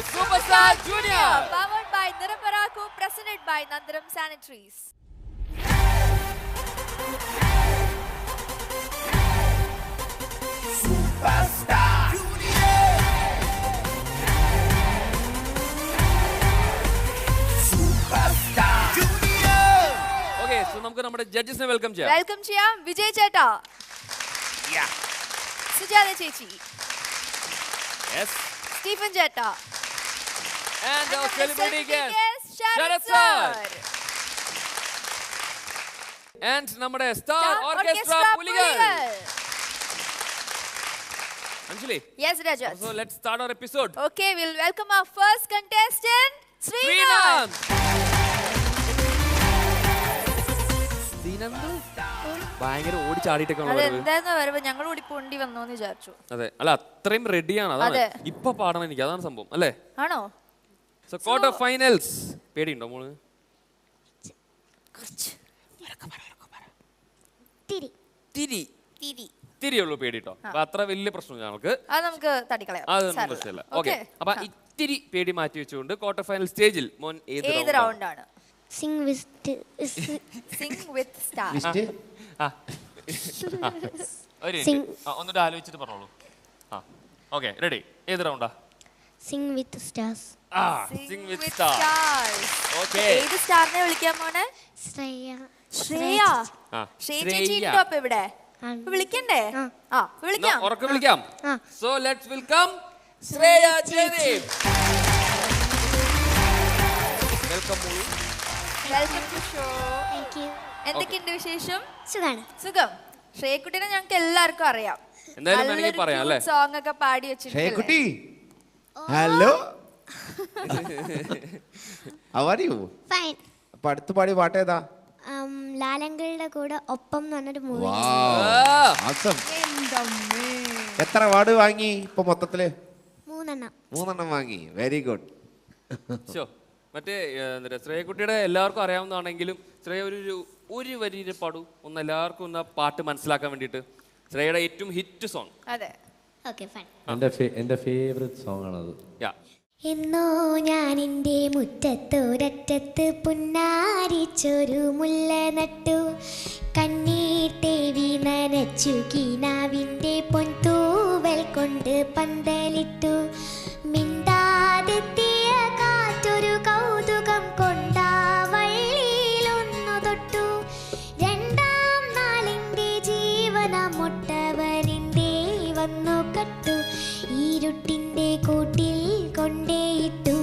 Superstar Junior. Powered by Niramparaku, presented by Nandaram Sanitaries. Superstar Junior. Superstar Junior. Okay, so നമുക്ക് നമ്മുടെ ജഡ്ജസിനെ welcome ചെയ്യാം. Welcome ചെയ്യാം വിജയ് ചേട്ടാ. Yeah. Sujatha ചേച്ചി. Yes. സ്റ്റീഫൻ ചേട്ടാ. And our celebrity guest, Sharat sir. And നമ്മുടെ star orchestra പുലികൾ. Anjali. Yes, Rajat. So let's start our episode. Okay, we'll welcome our first contestant, Sreenand. ഭയങ്കര ഓടി ചാടിയിട്ടൊക്കെ എന്താന്ന് പറയുമ്പോ ഞങ്ങൾ കൂടി പൊണ്ടി വന്നോന്ന് വിചാരിച്ചു. അതെ, അല്ല അത്രയും റെഡിയാണ്. അതാണ് ഇപ്പൊ പാടണം എനിക്ക്, അതാണ് സംഭവം അല്ലേ? ആണോ? So quarter finals. പേടിയുണ്ടോ മോള്? തിരിയുള്ളൂ പേടിട്ടോ. അപ്പൊ അത്ര വലിയ പ്രശ്നം ഞങ്ങൾക്ക് നമുക്ക് തടിക്കളയാം. അതൊന്നും പ്രശ്നമില്ല. ഓക്കെ, അപ്പൊ ഇത്തിരി പേടി മാറ്റി വെച്ചുകൊണ്ട് ക്വാർട്ടർ ഫൈനൽ സ്റ്റേജിൽ മോൻ ഏത് റൗണ്ടാണ്? Sing with star. ഒന്നിട്ട് ആലോചിച്ചിട്ട് പറഞ്ഞോളൂ. Okay, ready? ഏത് റൗണ്ടാ? Sing with stars. Sing with stars. Okay. ഏത് സ്റ്റാറിനെ വിളിക്കാൻ പോണേ? ശ്രേയ. ശ്രേയ. ശ്രേയ ചേച്ചി ഉണ്ടോ അപ്പൊ ഇവിടെ? വിളിക്കണ്ടേ? വിളിക്കാം. ഉറക്കെ വിളിക്കാം. So let's welcome Shreya Jayadev. Welcome മോളു. Welcome to show. Thank you. എന്തൊക്കെയുണ്ട് വിശേഷം? സുഖാണ്. സുഖം. ശ്രേയക്കുട്ടിനെ ഞങ്ങൾക്ക് എല്ലാവർക്കും അറിയാം. എന്തായാലും വേണമെങ്കിൽ പറയാം അല്ലേ? സോങ് ഒക്കെ പാടി വെച്ചിട്ടുണ്ട്. ശ്രേയക്കുട്ടി, hello. How are you? Fine. അപ്പൊ അടുത്ത് പാടിയ പാട്ട് ഏതാ? ലാലങ്കളുടെ കൂടെ ഒപ്പം എന്ന് പറഞ്ഞൊരു മൂവി. എത്ര അവാർഡ് വാങ്ങി ഇപ്പൊ മൊത്തത്തില്? 3 വാങ്ങി. Very good. മറ്റേ ശ്രേയക്കുട്ടിയുടെ എല്ലാവർക്കും അറിയാവുന്നതാണെങ്കിലും ശ്രേയ ഒരു വരിയിൽ പാടൂ ഒന്ന്, എല്ലാവർക്കും ഒന്ന് പാട്ട് മനസ്സിലാക്കാൻ വേണ്ടിയിട്ട്. ശ്രേയയുടെ ഏറ്റവും ഹിറ്റ് സോങ്. അതെ. Okay, fine. എൻ്റെ ഫേവറേറ്റ് സോങ് ആണത്. എന്നോ ഞാൻ എൻ്റെ മുറ്റത്തൊരറ്റത്ത് പുന്നാരിച്ചൊരു മുല്ല നട്ടു, കണ്ണീട്ടേവി നനച്ചു കിനാവിൻ്റെ പൊൻതൂവൽ കൊണ്ട് പന്തലിട്ടു, മിണ്ടാതെത്തിയ കാറ്റൊരു കൗതുകം കൊണ്ടാ വള്ളിയിലൊന്നു തൊട്ടു, രണ്ടാം നാളിൻ്റെ ജീവന മുട്ടവരിൻ്റെ വന്നു കട്ടു, ഇരുട്ടിൻ്റെ കൂട്ടിൽ കൊണ്ടേയിട്ടു.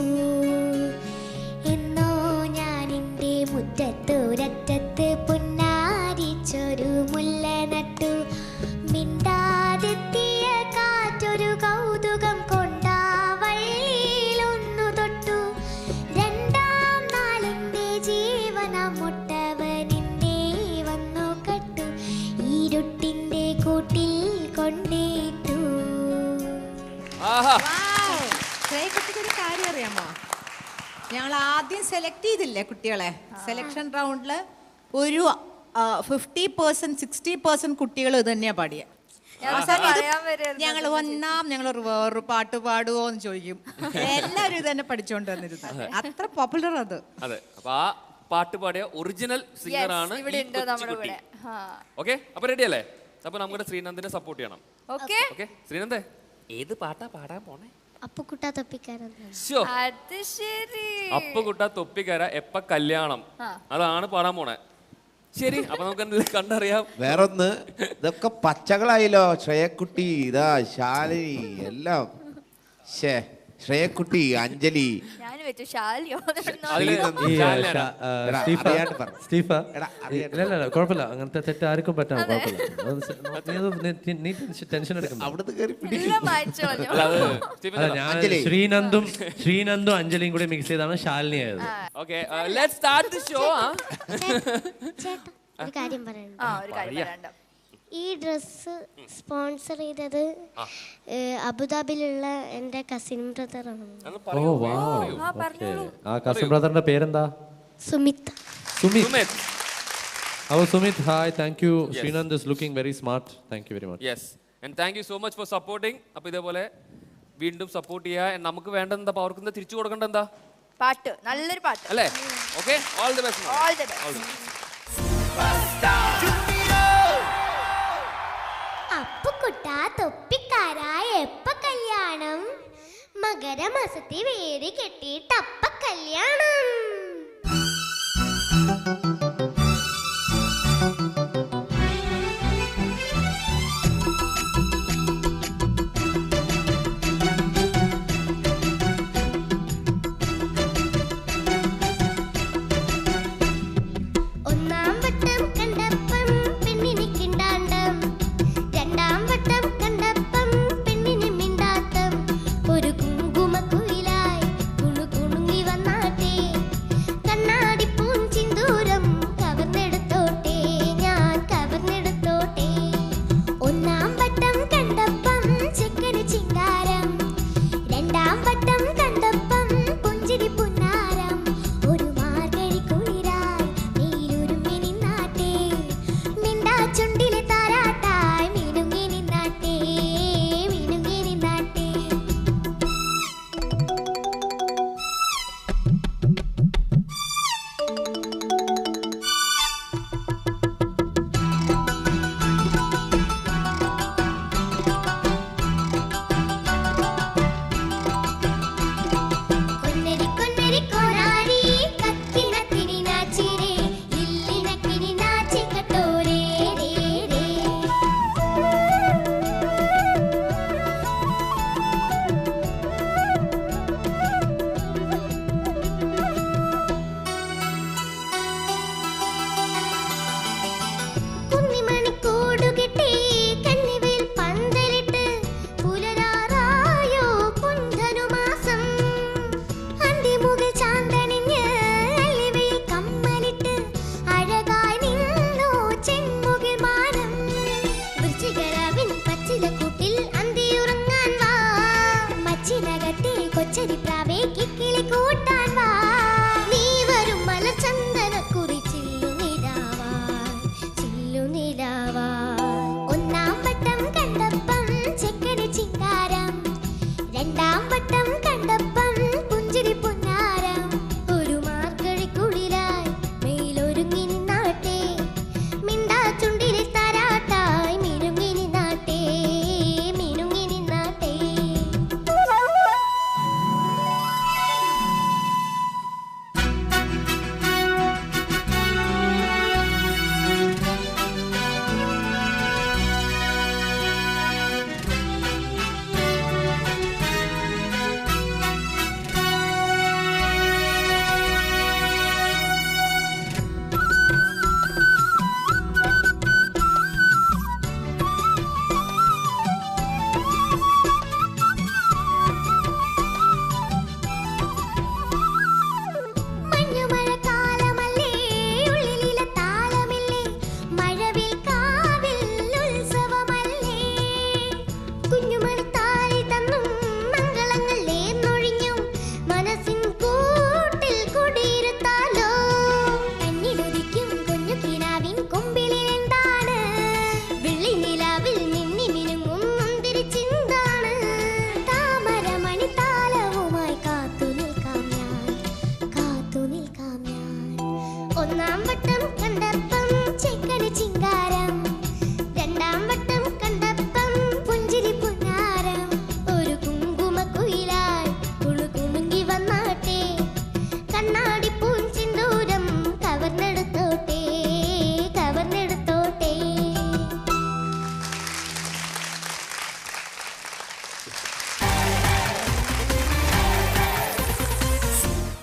എന്നോ ഞാൻ എൻ്റെ മുറ്റത്തൊരറ്റത്ത് പുന്നാരിച്ചൊരു മുല്ല നട്ടു, മിണ്ടാതെത്തിയ കാറ്റൊരു കൗതുകം കൊണ്ടാ വള്ളിയിലൊന്നു തൊട്ടു, രണ്ടാം നാളിൻ്റെ ജീവന മുട്ടവനിൻ്റെ വന്നു കട്ടു, ഇരുട്ടിൻ്റെ കൂട്ടിൽ കൊണ്ടേയിട്ടു. ശ്രേയക്കുട്ടിക്കൊരു കാര്യം അറിയാമോ? ഞങ്ങൾ ആദ്യം സെലക്ട് ചെയ്തില്ലേ കുട്ടികളെ? സെലക്ഷൻ റൗണ്ടിൽ ഒരു 50% 60% കുട്ടികൾ ഇത് തന്നെയാ പാടിയ. ഞങ്ങൾ വേറൊരു പാട്ട് പാടുവോ എന്ന് ചോദിക്കും. എല്ലാവരും ഇത് തന്നെ പഠിച്ചോണ്ട് വന്നിരുന്നത്. അത്ര പോപ്പുലർ അത്. അതെ, അപ്പൊ ആ പാട്ട് പാടിയ ഒറിജിനൽ സിംഗർ ആണ്. ഓക്കെ, അപ്പൊ റെഡി അല്ലേ? അപ്പൊ നമ്മുടെ ശ്രീനന്ദിനെ സപ്പോർട്ട് ചെയ്യണം. ഓക്കെ ശ്രീനന്ദേ, ഏത് പാട്ടാ പാടാൻ പോണേ? അപ്പുക്കുട്ട തൊപ്പിക്കാരൻ. അപ്പുകുട്ട തൊപ്പിക്കാര എപ്പ കല്യാണം, അതാണ് പാടാൻ പോണേ. ശരി, അപ്പൊ നമുക്ക് കണ്ടറിയാം. വേറൊന്ന്, ഇതൊക്കെ പച്ചകളായല്ലോ. ശ്രേയക്കുട്ടി, ഇതാ ശാലിനി, എല്ലാം. ശ്രേയക്കുട്ടി, അഞ്ജലി, കുഴപ്പമില്ല, അങ്ങനത്തെ തെറ്റ് ആർക്കും പറ്റാം. നീ ടെൻഷൻ എടുക്കണം. ഞാൻ ശ്രീനന്ദും അഞ്ജലിയും കൂടി മിക്സ് ചെയ്താണ് ശാലിനി ആയത്. ഒരു കാര്യം പറയാനുണ്ട്. ഈ ഡ്രസ് സ്പോൺസർ ചെയ്തത് അബുദാബിയിലുള്ള എൻ്റെ കസിൻ ബ്രദറാണ്. ഓ വാവ്. ആ കസിൻ ബ്രദറിന്റെ പേരെന്താ? Sumit. Oh, Sumit, hi, thank you. Sreenand is looking very smart. Thank you very much. Yes, and thank you so much for supporting. അപ്പോൾ ഇതേപോലെ വീണ്ടും സപ്പോർട്ട് ചെയ്യുക. നമുക്ക് വേണ്ടത് എന്താ, അവർക്ക് എന്താ തിരിച്ചു കൊടുക്കേണ്ടത് എന്താ? പാട്ട്, നല്ലൊരു പാട്ട് അല്ലേ? Okay, all the best. All the best. അപ്പുക്കുട്ട തൊപ്പിക്കാരായ എപ്പ കല്യാണം, മകരമാസത്തിൽ വേര് കെട്ടിയിട്ടപ്പ കല്യാണം.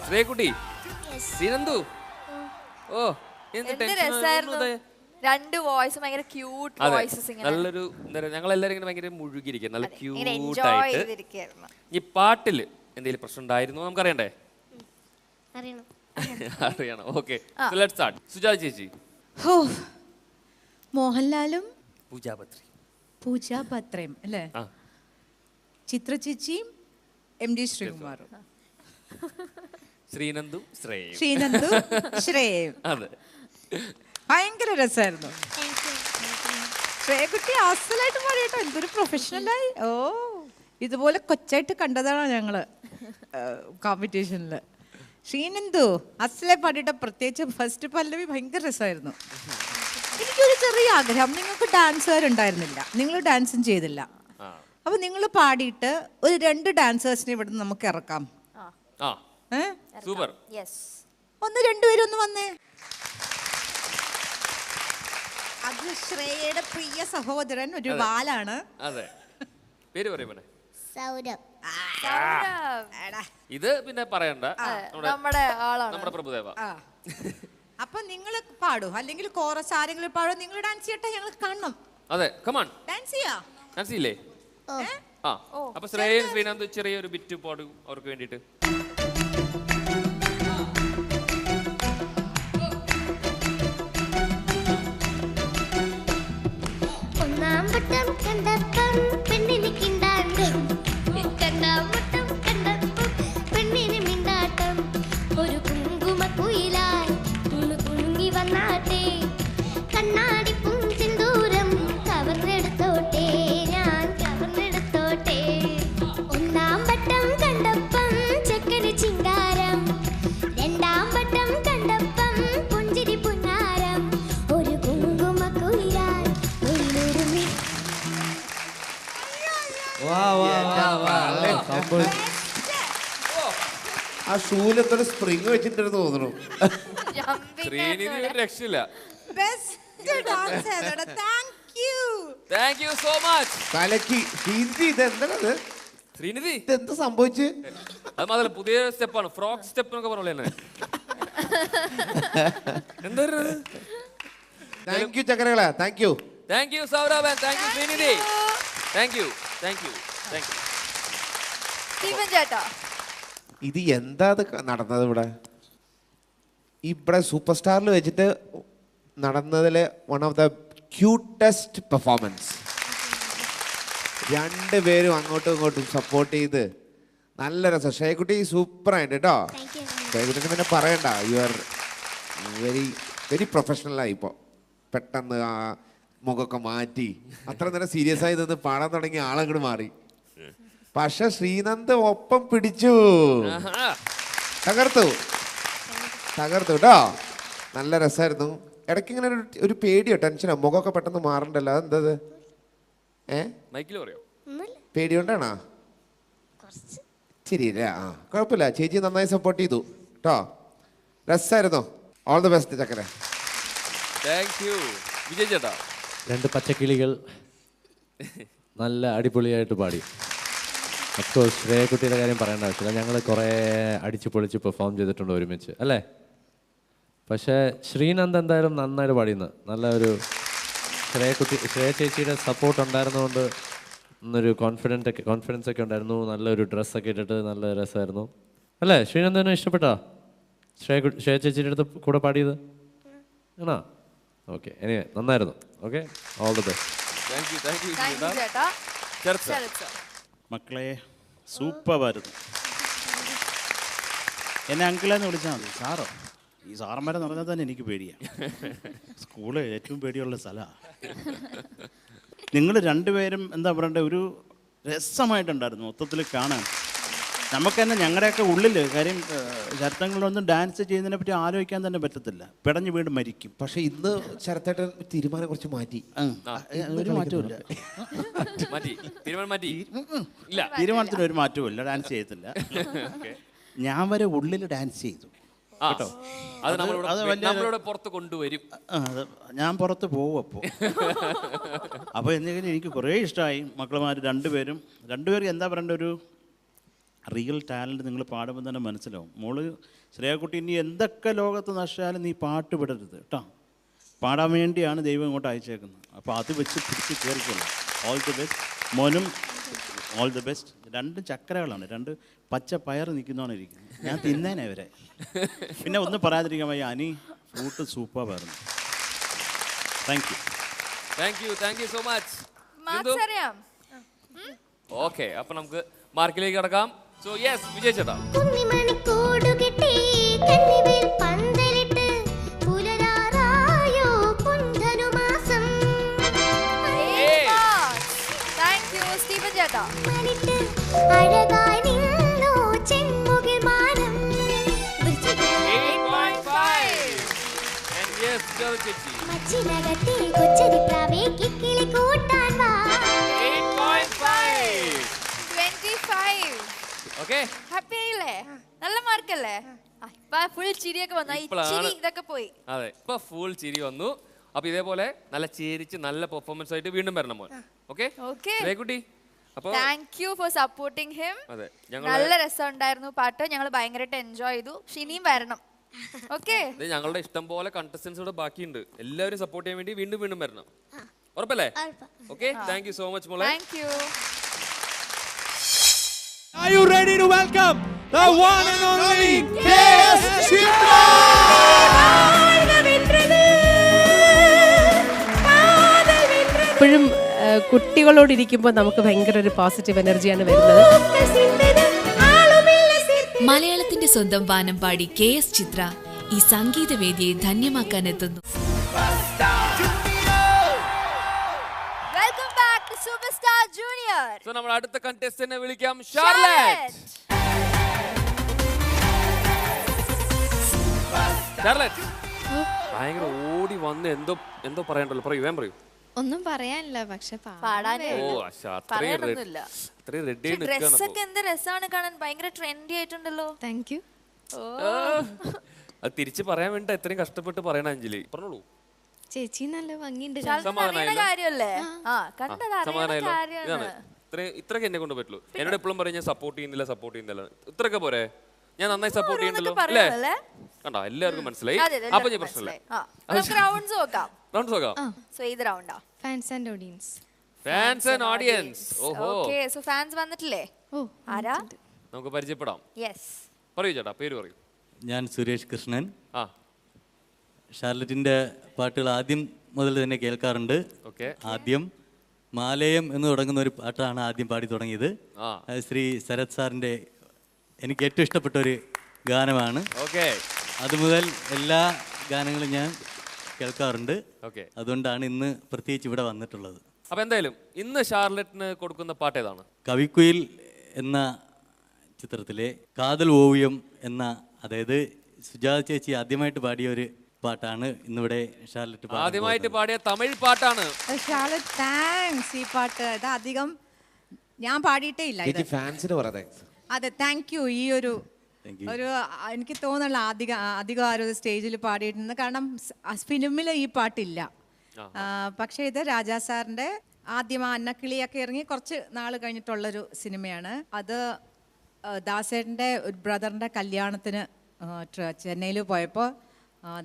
ശ്രീകുട്ടി, ശ്രീനന്ദു, ഓ എന്ത് രസായിരുന്നു. രണ്ട് വോയിസ് ഭയങ്കര ക്യൂട്ട് വോയിസസ് ഇങ്ങനെ. നല്ലൊരു എന്താ പറയാ, ഞങ്ങൾ എല്ലാവരും ഇങ്ങനെ ഭയങ്കര മുഴുകിയിരിക്കുക, നല്ല ക്യൂട്ട് എൻജോയ് ആയിട്ട്. ചെയ്തിരിക്കുകയായിരുന്നു. ഈ പാട്ടിൽ എന്തെങ്കിലും പ്രശ്നം ഉണ്ടായിരുന്നു നമുക്കറിയണ്ടേ? അറിയണം. അറിയണം. Okay, let's start. സുജാത ചേച്ചി. ഹോ, മോഹൻലാലും പൂജാപത്രി, പൂജാപത്രയും അല്ലേ? ചിത്ര ചേച്ചിയും MD ശ്രീകുമാറും, ശ്രീനന്ദും ശ്രേയും. ശ്രീനന്ദു ശ്രേയും. അതെ, ഭയങ്കര രസമായിരുന്നു. ശ്രേയക്കുട്ടി അസലായിട്ട് പാടിട്ടോ, എന്തൊരു പ്രൊഫഷണലായി. ഓ, ഇതുപോലെ കൊച്ചായിട്ട് കണ്ടതാണ് ഞങ്ങള് കോമ്പറ്റീഷനിൽ. ശ്രീനന്ദു അസലെ പാടിയിട്ട് പ്രത്യേകിച്ച് ഫസ്റ്റ് പല്ലവി ഭയങ്കര രസമായിരുന്നു. എനിക്കൊരു ചെറിയ ആഗ്രഹം, നിങ്ങൾക്ക് ഡാൻസുകാരുണ്ടായിരുന്നില്ല, നിങ്ങൾ ഡാൻസും ചെയ്തില്ല. അപ്പൊ നിങ്ങൾ പാടിയിട്ട് ഒരു 2 ഡാൻസേഴ്സിനെ ഇവിടെ നമുക്ക് ഇറക്കാം. സൂപ്പർ. ഒന്ന് 2 പേരും ഒന്ന് വന്നേ. അത് ശ്രേയയുടെ പ്രിയ സഹോദരൻ ഒരു വാലാണ്. അതെ, പേര് പറയും സൗരഭ്. ഇത് പിന്നെ പറയണ്ട, നമ്മുടെ ആളാണ്, നമ്മുടെ പ്രഭുദേവ. അപ്പൊ നിങ്ങൾ പാടൂ, അല്ലെങ്കിൽ കോറസ് ആരെങ്കിലും പാടോ, നിങ്ങൾ ഡാൻസ് ചെയ്യട്ടെ, ഞങ്ങൾ കാണണം. അതെ, കമാൺ ഡാൻസ് ചെയ്യാ. ഡാൻസ് ചെയ്യില്ലേ? അപ്പൊ ശ്രേയൻ ശ്രീനന്ദ് ചെറിയൊരു ബിറ്റ് പാടും അവർക്ക് വേണ്ടിട്ട്. ഒന്നാം വട്ടം കണ്ടപ്പം പെണ്ണിന് കിണ്ടാട്ടം, രണ്ടാം വട്ടം കണ്ടപ്പം പെണ്ണിന് മിണ്ടാട്ടം. ഒരു കുങ്കുമക്കുയിലായി കുണുങ്ങി വന്നാട്ടെ, കണ്ണാടി പൂഞ്ചിന്തൂരം കവർന്നെടുത്തോട്ടെ, ഞാൻ കവർന്നെടുത്തോട്ടെ. ഒന്നാം വട്ടം കണ്ടപ്പം ചെക്കന് ചിങ്കാരം, രണ്ടാം വട്ടം കണ്ടപ്പം പുഞ്ചിരി പുന്നാരം. ഒരു കുങ്കുമക്കുയിലായി ഉള്ളുരുമി. ആ ഷൂലെന്തൊരു സ്പ്രിങ് വെച്ചിട്ടെന്ന് തോന്നുന്നു. ശ്രീനിധി ഒരു രക്ഷയില്ല. Thank you so much. കലക്കി. ഇതെന്താണത്? ശ്രീനിധി ഇതെന്ത് സംഭവിച്ചു? അത് മാത്രമല്ല, പുതിയ സ്റ്റെപ്പാണ്, ഫ്രോക്ക് സ്റ്റെപ്പ് എന്നൊക്കെ പറഞ്ഞോളെ. എന്താ? താങ്ക് യു ചക്കരകള. Thank you. Thank you Saurabh. Thank you Srinidhi. Thank you. Steven ചേട്ടാ, ഇത് എന്താ നടന്നത് ഇവിടെ സൂപ്പർ സ്റ്റാറിൽ വെച്ചിട്ട് നടന്നതിലെ one of the cutest performance. 2 പേരും അങ്ങോട്ടും ഇങ്ങോട്ടും സപ്പോർട്ട് ചെയ്ത് നല്ല രസം. ശ്രേയക്കുട്ടി സൂപ്പറായിട്ട് കേട്ടോ. ശ്രേയക്കുട്ടിന് പിന്നെ പറയണ്ട, യു ആർ വെരി പ്രൊഫഷണലായി. ഇപ്പോൾ പെട്ടെന്ന് ആ മുഖമൊക്കെ മാറ്റി അത്ര നേരം സീരിയസ് ആയി നിന്ന് പാടാൻ തുടങ്ങി ആളങ്ങോട്ട് മാറി. പക്ഷെ ശ്രീനന്ദ് ഒപ്പം പിടിച്ചു, തകർത്തു കേട്ടോ. നല്ല രസമായിരുന്നു. ഇടയ്ക്ക് ഇങ്ങനെ ഒരു പേടിയോ ടെൻഷനോ, മുഖമൊക്കെ പെട്ടെന്ന് മാറണ്ടല്ലോ, അതെന്തത്? പേടി കൊണ്ടാണോ? ശരിയല്ലേ? കുഴപ്പമില്ല, ചേച്ചി നന്നായി സപ്പോർട്ട് ചെയ്തു കേട്ടോ. രസമായിരുന്നു. ഓൾ ദി ബെസ്റ്റ് ചക്കര. വിജയ് ചേട്ടാ, 2 പച്ചക്കിളികൾ നല്ല അടിപൊളിയായിട്ട് പാടി. അഫ്കോഴ്സ് ശ്രേയക്കുട്ടിയുടെ കാര്യം പറയേണ്ട ആവശ്യമില്ല, ഞങ്ങൾ കുറേ അടിച്ചു പൊളിച്ച് പെർഫോം ചെയ്തിട്ടുണ്ട് ഒരുമിച്ച്, അല്ലേ? പക്ഷേ ശ്രീനന്ദ് എന്തായാലും നന്നായിട്ട് പാടിയെന്ന്. നല്ല ഒരു ശ്രേയ ചേച്ചിയുടെ സപ്പോർട്ട് ഉണ്ടായിരുന്നുകൊണ്ട് ഇന്നൊരു കോൺഫിഡൻസ് ഒക്കെ ഉണ്ടായിരുന്നു. നല്ലൊരു ഡ്രസ്സൊക്കെ ഇട്ടിട്ട് നല്ല രസമായിരുന്നു, അല്ലേ? ശ്രീനന്ദിനെ ഇഷ്ടപ്പെട്ടോ ശ്രേയ ചേച്ചിയുടെ അടുത്ത് കൂടെ പാടിയത്? ആണോ? ഓക്കെ, എനിവേ നന്നായിരുന്നു. Okay, all the best. മക്കളെ സൂപ്പറായിരുന്നു. എന്നെ അങ്കിളെന്ന് വിളിച്ചാൽ മതി. സാറോ? ഈ സാറന്മാരെ പറഞ്ഞാൽ തന്നെ എനിക്ക് പേടിയാണ്. സ്കൂള് ഏറ്റവും പേടിയുള്ള സ്ഥലമാണ്. നിങ്ങൾ 2 പേരും എന്താ പറയണ്ടേ, ഒരു രസമായിട്ടുണ്ടായിരുന്നു മൊത്തത്തിൽ കാണാൻ. നമുക്ക് തന്നെ ഞങ്ങളുടെയൊക്കെ ഉള്ളിൽ കാര്യം ശരത്തങ്ങളിലൊന്നും ഡാൻസ് ചെയ്യുന്നതിനെ പറ്റി ആലോചിക്കാൻ തന്നെ പറ്റത്തില്ല, പിടഞ്ഞു വീണ്ടും മരിക്കും. പക്ഷെ ഇന്ന് ശരത്തേട്ടൻ തീരുമാനം കുറച്ച് മാറ്റി. ഒരു മാറ്റമില്ല, തീരുമാനത്തിന് ഒരു മാറ്റവും ഡാൻസ് ചെയ്യത്തില്ല. ഞാൻ വരെ ഉള്ളിൽ ഡാൻസ് ചെയ്തു കേട്ടോ. പുറത്ത് കൊണ്ടുവരും, ഞാൻ പുറത്ത് പോവും. അപ്പോൾ എന്തെങ്കിലും എനിക്ക് കുറേ ഇഷ്ടമായി. മക്കളുമാർ 2 പേരും എന്താ പറയണ്ട, ഒരു റിയൽ ടാലൻറ്റ് നിങ്ങൾ പാടുമ്പോൾ തന്നെ മനസ്സിലാവും. മോള് ശ്രേയക്കുട്ടി ഇനി എന്തൊക്കെ ലോകത്ത് നശിച്ചാലും നീ പാട്ട് വിടരുത് കേട്ടോ. പാടാൻ വേണ്ടിയാണ് ദൈവം ഇങ്ങോട്ട് അയച്ചേക്കുന്നത്. അപ്പോൾ അത് വെച്ച് പിടിച്ച് കയറിക്കൊള്ളു. ഓൾ ദി ബെസ്റ്റ് മോനും, ഓൾ ദി ബെസ്റ്റ്. 2 ചക്കരകളാണ്, 2 പച്ച പയർ നിൽക്കുന്നതാണ് ഇരിക്കുന്നത്. ഞാൻ തിന്നേനെ അവരെ. പിന്നെ ഒന്നും പറയാതിരിക്കാൻ വയ്യ, അനി ഫ്രൂട്ട് സൂപ്പറായിരുന്നു. Thank you so much. Okay, അപ്പൊ നമുക്ക് മാർക്കിലേക്ക് കടക്കാം. സോ യെസ്, വിജയ് ചേട്ടാ. സ്റ്റീവൻ ചേട്ടാ, കേട്ടോ. ഹാപ്പി ആയില്ലേ? നല്ല മാർക്കല്ലേ? ഫുൾ ചിരിയൊക്കെ വന്നു. ഇതൊക്കെ പോയി. അതെ, ഇപ്പൊ ഫുൾ ചിരി വന്നു. അപ്പൊ ഇതേപോലെ നല്ല ചിരിച്ച് നല്ല പെർഫോമൻസ് ആയിട്ട് വീണ്ടും വരണം മോൻ. ഓക്കെ കുട്ടി. അപ്പൊ thank you for supporting him. നല്ല രസമുണ്ടായിരുന്നു പാട്ട്. ഞങ്ങൾ ഭയങ്കരമായിട്ട് എൻജോയ് ചെയ്തു. ഇനിയും വരണം. ഓക്കെ, ഞങ്ങളുടെ ഇഷ്ടം പോലെ കണ്ടസ്റ്റൻസ് ഇവിടെ ബാക്കിയുണ്ട്. എല്ലാവരും സപ്പോർട്ട് ചെയ്യാൻ വേണ്ടി വീണ്ടും വീണ്ടും വരണം. ഉറപ്പല്ലേ? Okay, thank you so much മോളെ. Thank you. Are you ready to welcome the one and only KS Chitra? എപ്പോഴും കുട്ടികളോടിരിക്കുമ്പോൾ നമുക്ക് ഭയങ്കര ഒരു പോസിറ്റീവ് എനർജിയാണ് വരുന്നത്. മലയാളത്തിന്റെ സ്വന്തം വാനമ്പാടി KS ചിത്ര ഈ സംഗീതവേദിയെ ധന്യമാക്കാൻ എത്തുന്നു. Welcome back to Superstar Junior. So നമ്മൾ അടുത്ത കണ്ടസ്റ്റന്റിനെ വിളിക്കാം, ഷാർലറ്റ്. ഷാർലറ്റ് ഭയങ്കര ഓടി വന്ന് എന്തോ പറയണ്ടല്ലോ. പറയൂ, വേഗം പറയൂ. ഒന്നും പറയാനില്ല, പക്ഷെ ഡ്രസ്സൊക്കെ എന്ത് രസമാണ് കാണാൻ. ഭയങ്കര ട്രെൻഡി ആയിട്ടുണ്ടല്ലോ. Thank you. അത് തിരിച്ചു പറയാൻ വേണ്ടി എത്രയും കഷ്ടപ്പെട്ട് പറയണ അഞ്ജലി. പറഞ്ഞോളൂ. ചേച്ചി നല്ല ഭംഗിയുണ്ട്. ഇത്രയൊക്കെ എന്നെ കൊണ്ട് പറ്റുള്ളൂ. എന്നോട് എപ്പോഴും പറയും ഞാൻ സപ്പോർട്ട് ചെയ്യുന്നില്ല. ഇത്രയൊക്കെ പോരെ? ഞാൻ നന്നായി സപ്പോർട്ട് ചെയ്യുന്നുണ്ടല്ലോ അല്ലേ? കണ്ടോ, എല്ലാവർക്കും മനസ്സിലായി. അപ്പൊ ഞാൻ പ്രശ്നമില്ല. റൗണ്ട്സ് നോക്കാം. സോ ഏത് റൗണ്ടാ? Fans and audience. Okay, so fans വന്നിട്ടില്ലേ? ആരാ? നമുക്ക് പരിചയപ്പെടാം. യെസ്, പറയൂ ചേട്ടാ, പേര് പറയൂ. ഞാൻ സുരേഷ് കൃഷ്ണൻ. ഷാർലറ്റിന്റെ പാട്ടുകൾ ആദ്യം മുതൽ തന്നെ കേൾക്കാറുണ്ട്. ആദ്യം മാലയം എന്ന് തുടങ്ങുന്ന ഒരു പാട്ടാണ് ആദ്യം പാടി തുടങ്ങിയത്. ശ്രീ ശരത് സാറിന്റെ എനിക്ക് ഏറ്റവും ഇഷ്ടപ്പെട്ട ഒരു ഗാനമാണ്. അതുമുതൽ എല്ലാ ഗാനങ്ങളും ഞാൻ കേൾക്കാറുണ്ട്. അതുകൊണ്ടാണ് ഇന്ന് പ്രത്യേകിച്ച് ഇവിടെ വന്നിട്ടുള്ളത്. അപ്പൊ എന്തായാലും ഇന്ന് ഷാർലറ്റിന് കൊടുക്കുന്ന പാട്ട് ഏതാണ്? കവിക്കുയിൽ എന്ന ചിത്രത്തിലെ കാതൽ ഓവിയം എന്ന, അതായത് സുജാത ചേച്ചി ആദ്യമായിട്ട് പാടിയ ഒരു പാട്ടാണ് ഇന്നിവിടെ ഷാർലറ്റ് ആദ്യമായിട്ട് പാടിയ തമിഴ് പാട്ടാണ്. Charlotte thanks. ഈ പാട്ട് ഇത് അധികം ഞാൻ പാടിയിട്ടേ ഇല്ല. അതെ, താങ്ക് യു. ഈ ഒരു എനിക്ക് തോന്നുന്നില്ല അധികം ആരും സ്റ്റേജിൽ പാടിയിട്ടുണ്ട്. കാരണം ഫിലിമിൽ ഈ പാട്ടില്ല. പക്ഷേ ഇത് രാജാ സാറിൻ്റെ ആദ്യം അന്നക്കിളിയൊക്കെ ഇറങ്ങി കുറച്ച് നാൾ കഴിഞ്ഞിട്ടുള്ളൊരു സിനിമയാണ്. അത് ദാസേട്ടൻ്റെ ഒരു ബ്രദറിൻ്റെ കല്യാണത്തിന് ചെന്നൈയിൽ പോയപ്പോൾ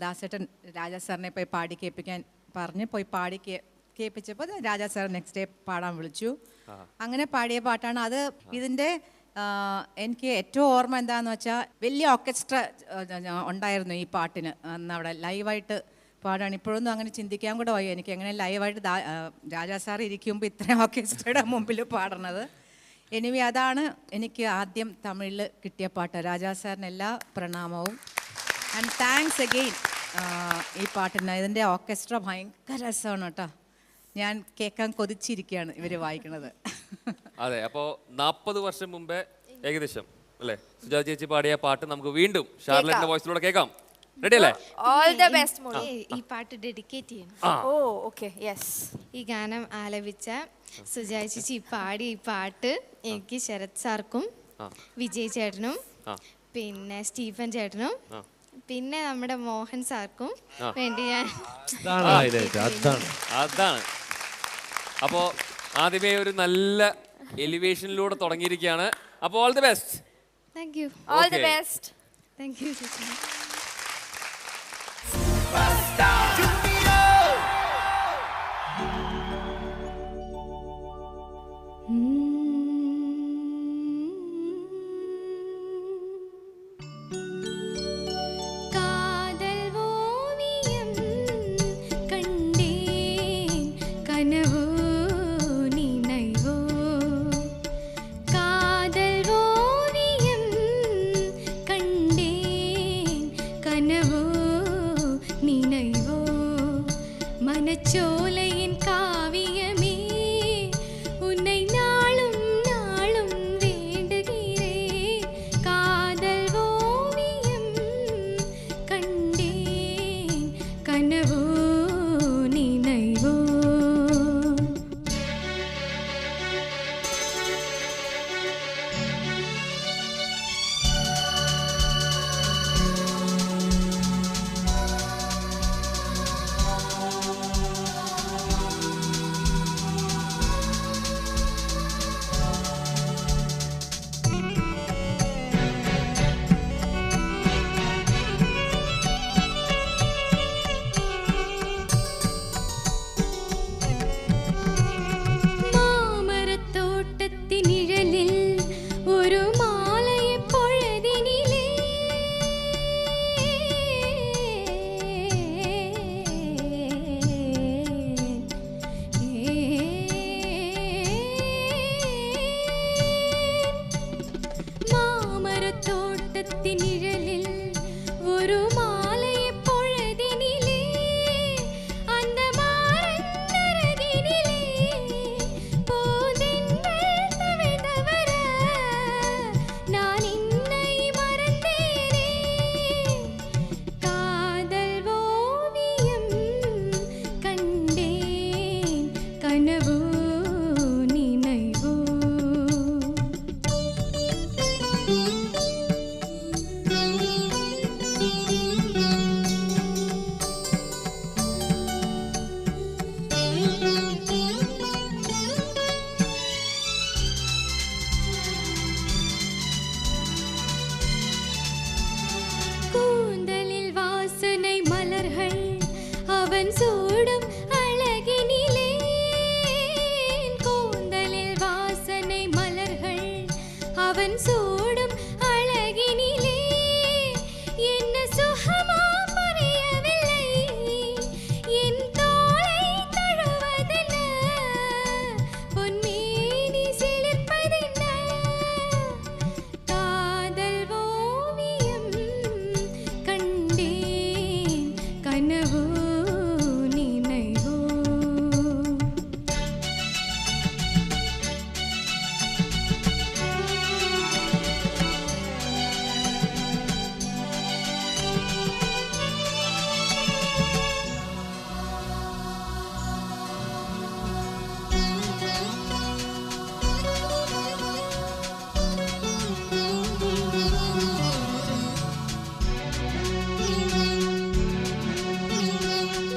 ദാസേട്ടൻ രാജാ സാറിനെ പോയി പാടി കേൾപ്പിക്കാൻ പറഞ്ഞ് പോയി പാടി കേൾപ്പിച്ചപ്പോൾ രാജാ സാർ നെക്സ്റ്റ് ഡേ പാടാൻ വിളിച്ചു. അങ്ങനെ പാടിയ പാട്ടാണ് അത്. ഇതിൻ്റെ എനിക്ക് ഏറ്റവും ഓർമ്മ എന്താണെന്ന് വെച്ചാൽ വലിയ ഓർക്കസ്ട്ര ഉണ്ടായിരുന്നു ഈ പാട്ടിന്. അന്ന് അവിടെ ലൈവായിട്ട് പാടാണ്. ഇപ്പോഴൊന്നും അങ്ങനെ ചിന്തിക്കാൻ കൂടെ വയ്യ എനിക്ക് എങ്ങനെ ലൈവായിട്ട് രാജാ സാർ ഇരിക്കുമ്പോൾ ഇത്രയും ഓർക്കസ്ട്രയുടെ മുമ്പിൽ പാടുന്നത്. എനിവേ അതാണ് എനിക്ക് ആദ്യം തമിഴിൽ കിട്ടിയ പാട്ട്. രാജാ സാറിന് എല്ലാ പ്രണാമവും. ആൻഡ് താങ്ക്സ് അഗെയിൻ ഈ പാട്ടിന്. ഇതിൻ്റെ ഓർക്കസ്ട്ര ഭയങ്കര രസമാണ് കേട്ടോ. ഞാൻ കേൾക്കാൻ കൊതിച്ചിരിക്കുകയാണ് ഇവർ വായിക്കുന്നത്. അതെ, അപ്പോൾ 40 വർഷം മുമ്പേ ഏകദേശം അല്ലേ സുജാത ചേച്ചി പാടിയ പാട്ട് നമുക്ക് വീണ്ടും ഷാർലറ്റിന്റെ വോയിസിലൂടെ കേൾക്കാം. റെഡി അല്ലേ? ഓൾ ദ ബെസ്റ്റ് മോളെ. ഈ പാട്ട് ഡെഡിക്കേറ്റ് ചെയ്യണം. Okay, yes. ഈ ഗാനം ആലപിച്ച സുജാത ചേച്ചി പാടിയ ഈ പാട്ട് എനിക്ക് ശരത് സാർക്കും വിജയ് ചേട്ടനും പിന്നെ സ്റ്റീഫൻ ചേട്ടനും പിന്നെ നമ്മുടെ മോഹൻ സാർക്കും വേണ്ടി ഞാൻ അതാണ്. അപ്പോ ആദ്യമേ ഒരു നല്ല എലിവേഷനിലൂടെ തുടങ്ങിയിരിക്കുകയാണ്. അപ്പോൾ all the best. Thank you. All the best. Thank you ചേച്ചി. சூடும் அழகினிலே கூந்தலில் வாசனை மலர்கள் அவன் சூடும் அழகினிலே என்ன சுகமா புரியவில்லை என் தோளை தழுவதென்ன பொன்மேனி சிலிர்ப்பதென்ன காதல் ஓவியம் கண்டேன் கனவோ நினைவோ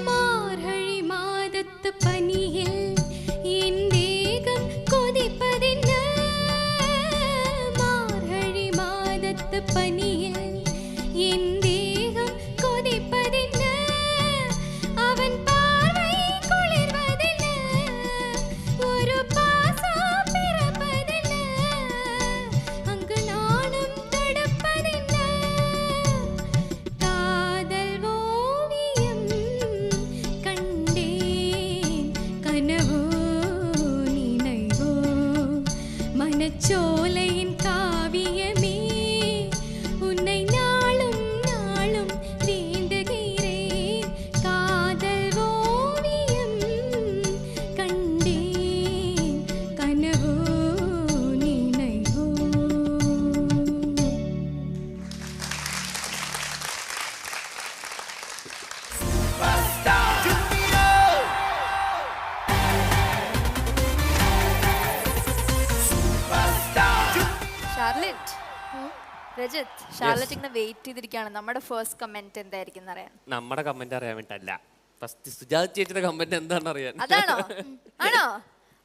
மார்கழி மாதத்து பனியில் என் தேகம் கொதிப்பதென்ன மார்கழி மாதத்து பனியில் என் தேகம் கொதிப்பதென்ன அவன் பார்வை குளிர்வதென்ன ஒரு பாசம் பிறப்பதென்ன அங்கு நானும் தடுப்பதென்ன காதல் ஓவியம் கண்டேன் கனவோ நினைவோ மனச்சோலையின் காவியமே உன்னை நாளும் நாளும் வேண்டுகிறேன் காதல் ஓவியம் கண்டேன் கனவோ நினைவோ ഷാർലറ്റ്, രജിത്ത്, ഷാർലറ്റ് ഇങ്ങനെ വെയിറ്റ് ചെയ്തിരിക്കുകയാണ്. നമ്മുടെ ഫസ്റ്റ് കമന്റ് എന്തായിരിക്കും അറിയാൻ. നമ്മുടെ കമന്റ് അറിയാൻ വേണ്ടിട്ടല്ല, ഫസ്റ്റ് സുജാത ചേച്ചിയുടെ കമന്റ് എന്താണെന്ന് അറിയാൻ. അതാണോ? ആണോ?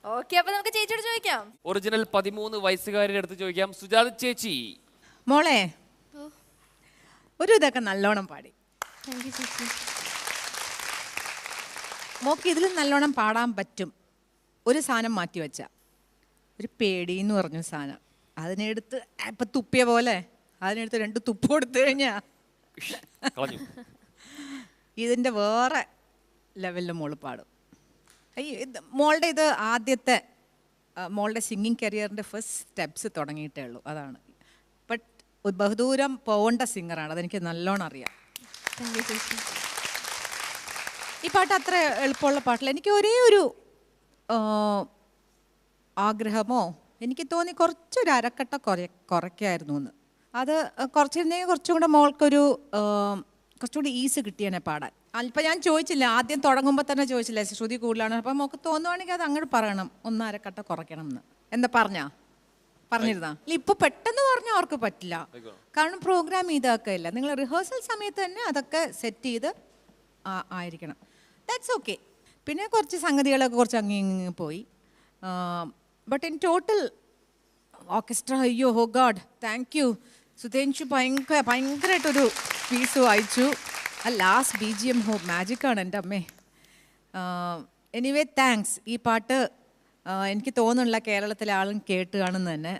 ഓക്കെ, അപ്പൊ നമുക്ക് ചേച്ചിയോട് ചോദിക്കാം. ഒറിജിനൽ 13 വയസ്സുകാരുടെ അടുത്ത് ചോദിക്കാം. സുജാത ചേച്ചി, മോളെ ഒരു ഇതൊക്കെ നല്ലോണം പാടി. താങ്ക് യു ചേച്ചി. മോക്ക് ഇതിലും നല്ലോണം പാടാൻ പറ്റും. ഒരു സാധനം മാറ്റി വെച്ച ഒരു പേടി എന്ന് പറഞ്ഞ സാധനം, അതിനെടുത്ത് ഇപ്പം തുപ്പിയ പോലെ അതിനെടുത്ത് 2 തുപ്പ് കൊടുത്തു കഴിഞ്ഞാ കളഞ്ഞു. ഇതിൻ്റെ വേറെ ലെവലിൽ മോള് പാടും. മോളുടെ ഇത് ആദ്യത്തെ മോളുടെ സിംഗിങ് കരിയറിൻ്റെ ഫസ്റ്റ് സ്റ്റെപ്സ് തുടങ്ങിയിട്ടേ ഉള്ളൂ. അതാണ്. ബട്ട് ബഹുദൂരം പോകേണ്ട സിംഗറാണ്, അതെനിക്ക് നല്ലോണം അറിയാം. താങ്ക് യു ചേച്ചി. ഈ പാട്ട് അത്ര എളുപ്പമുള്ള പാട്ടില്ല. എനിക്ക് ഒരേ ഒരു ആഗ്രഹമോ എനിക്ക് തോന്നി കുറച്ചൊരു അരക്കട്ട കുറയ്ക്കായിരുന്നു എന്ന്. അത് കുറച്ചിരുന്നെങ്കിൽ കുറച്ചും കൂടെ മോൾക്കൊരു കുറച്ചുകൂടി ഈസ് കിട്ടിയേനെ പാടാൻ. ഇപ്പം ഞാൻ ചോദിച്ചില്ല, ആദ്യം തുടങ്ങുമ്പോൾ തന്നെ ചോദിച്ചില്ല ശ്രുതി കൂടുതലാണ്. അപ്പം മോൾക്ക് തോന്നുവാണെങ്കിൽ അത് അങ്ങോട്ട് പറയണം, 1 അരക്കട്ട കുറയ്ക്കണം എന്ന്. എന്താ പറഞ്ഞിരുന്നാ ഇപ്പൊ പെട്ടെന്ന് പറഞ്ഞാൽ അവർക്ക് പറ്റില്ല, കാരണം പ്രോഗ്രാം ഇതൊക്കെ ഇല്ല. നിങ്ങൾ റിഹേഴ്സൽ സമയത്ത് തന്നെ അതൊക്കെ സെറ്റ് ചെയ്ത് ആയിരിക്കണം. That's okay. പിന്നെ കുറച്ച് സംഗതികളൊക്കെ കുറച്ച് അങ്ങ് പോയി. ബട്ട് ഇൻ ടോട്ടൽ ഓർക്കസ്ട്ര, അയ്യോ ഹോ ഗാഡ്, താങ്ക് യു സുധേൻഷു. ഭയങ്കരമായിട്ടൊരു പീസ് വായിച്ചു. ആ ലാസ്റ്റ് BGM ഹോ മാജിക്കാണ് എൻ്റെ അമ്മേ. Anyway thanks. ഈ പാട്ട് എനിക്ക് തോന്നുന്നില്ല കേരളത്തിലെ ആളും കേട്ട് കാണുന്നത് തന്നെ.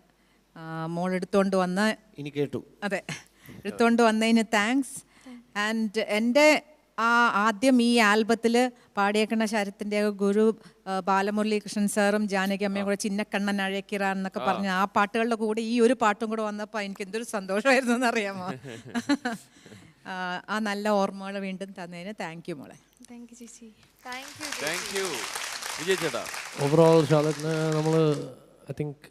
മോൾ എടുത്തുകൊണ്ട് വന്ന് ഇനി കേട്ടു. അതെ, എടുത്തുകൊണ്ട് വന്നതിന് താങ്ക്സ്. ആൻഡ് എൻ്റെ ആദ്യം ഈ ആൽബത്തിൽ പാടിയേക്കുന്ന ശരത്തിൻ്റെ ഗുരു ബാലമുരളീകൃഷ്ണൻ സാറും ജാനകി അമ്മയും കൂടെ ചിന്നക്കണ്ണൻ അഴക്കിറാൻ എന്നൊക്കെ പറഞ്ഞ ആ പാട്ടുകളുടെ കൂടെ ഈ ഒരു പാട്ടും കൂടെ വന്നപ്പോൾ എനിക്ക് എന്തൊരു സന്തോഷമായിരുന്നു എന്നറിയാമോ. ആ നല്ല ഓർമ്മകൾ വീണ്ടും തന്നതിന് താങ്ക് യു മോളെ. താങ്ക് യു ചേച്ചി. താങ്ക് യു വിജയ് ചേട്ടാ. ഓവറോൾ ഷാർലറ്റിന് നമ്മൾ I think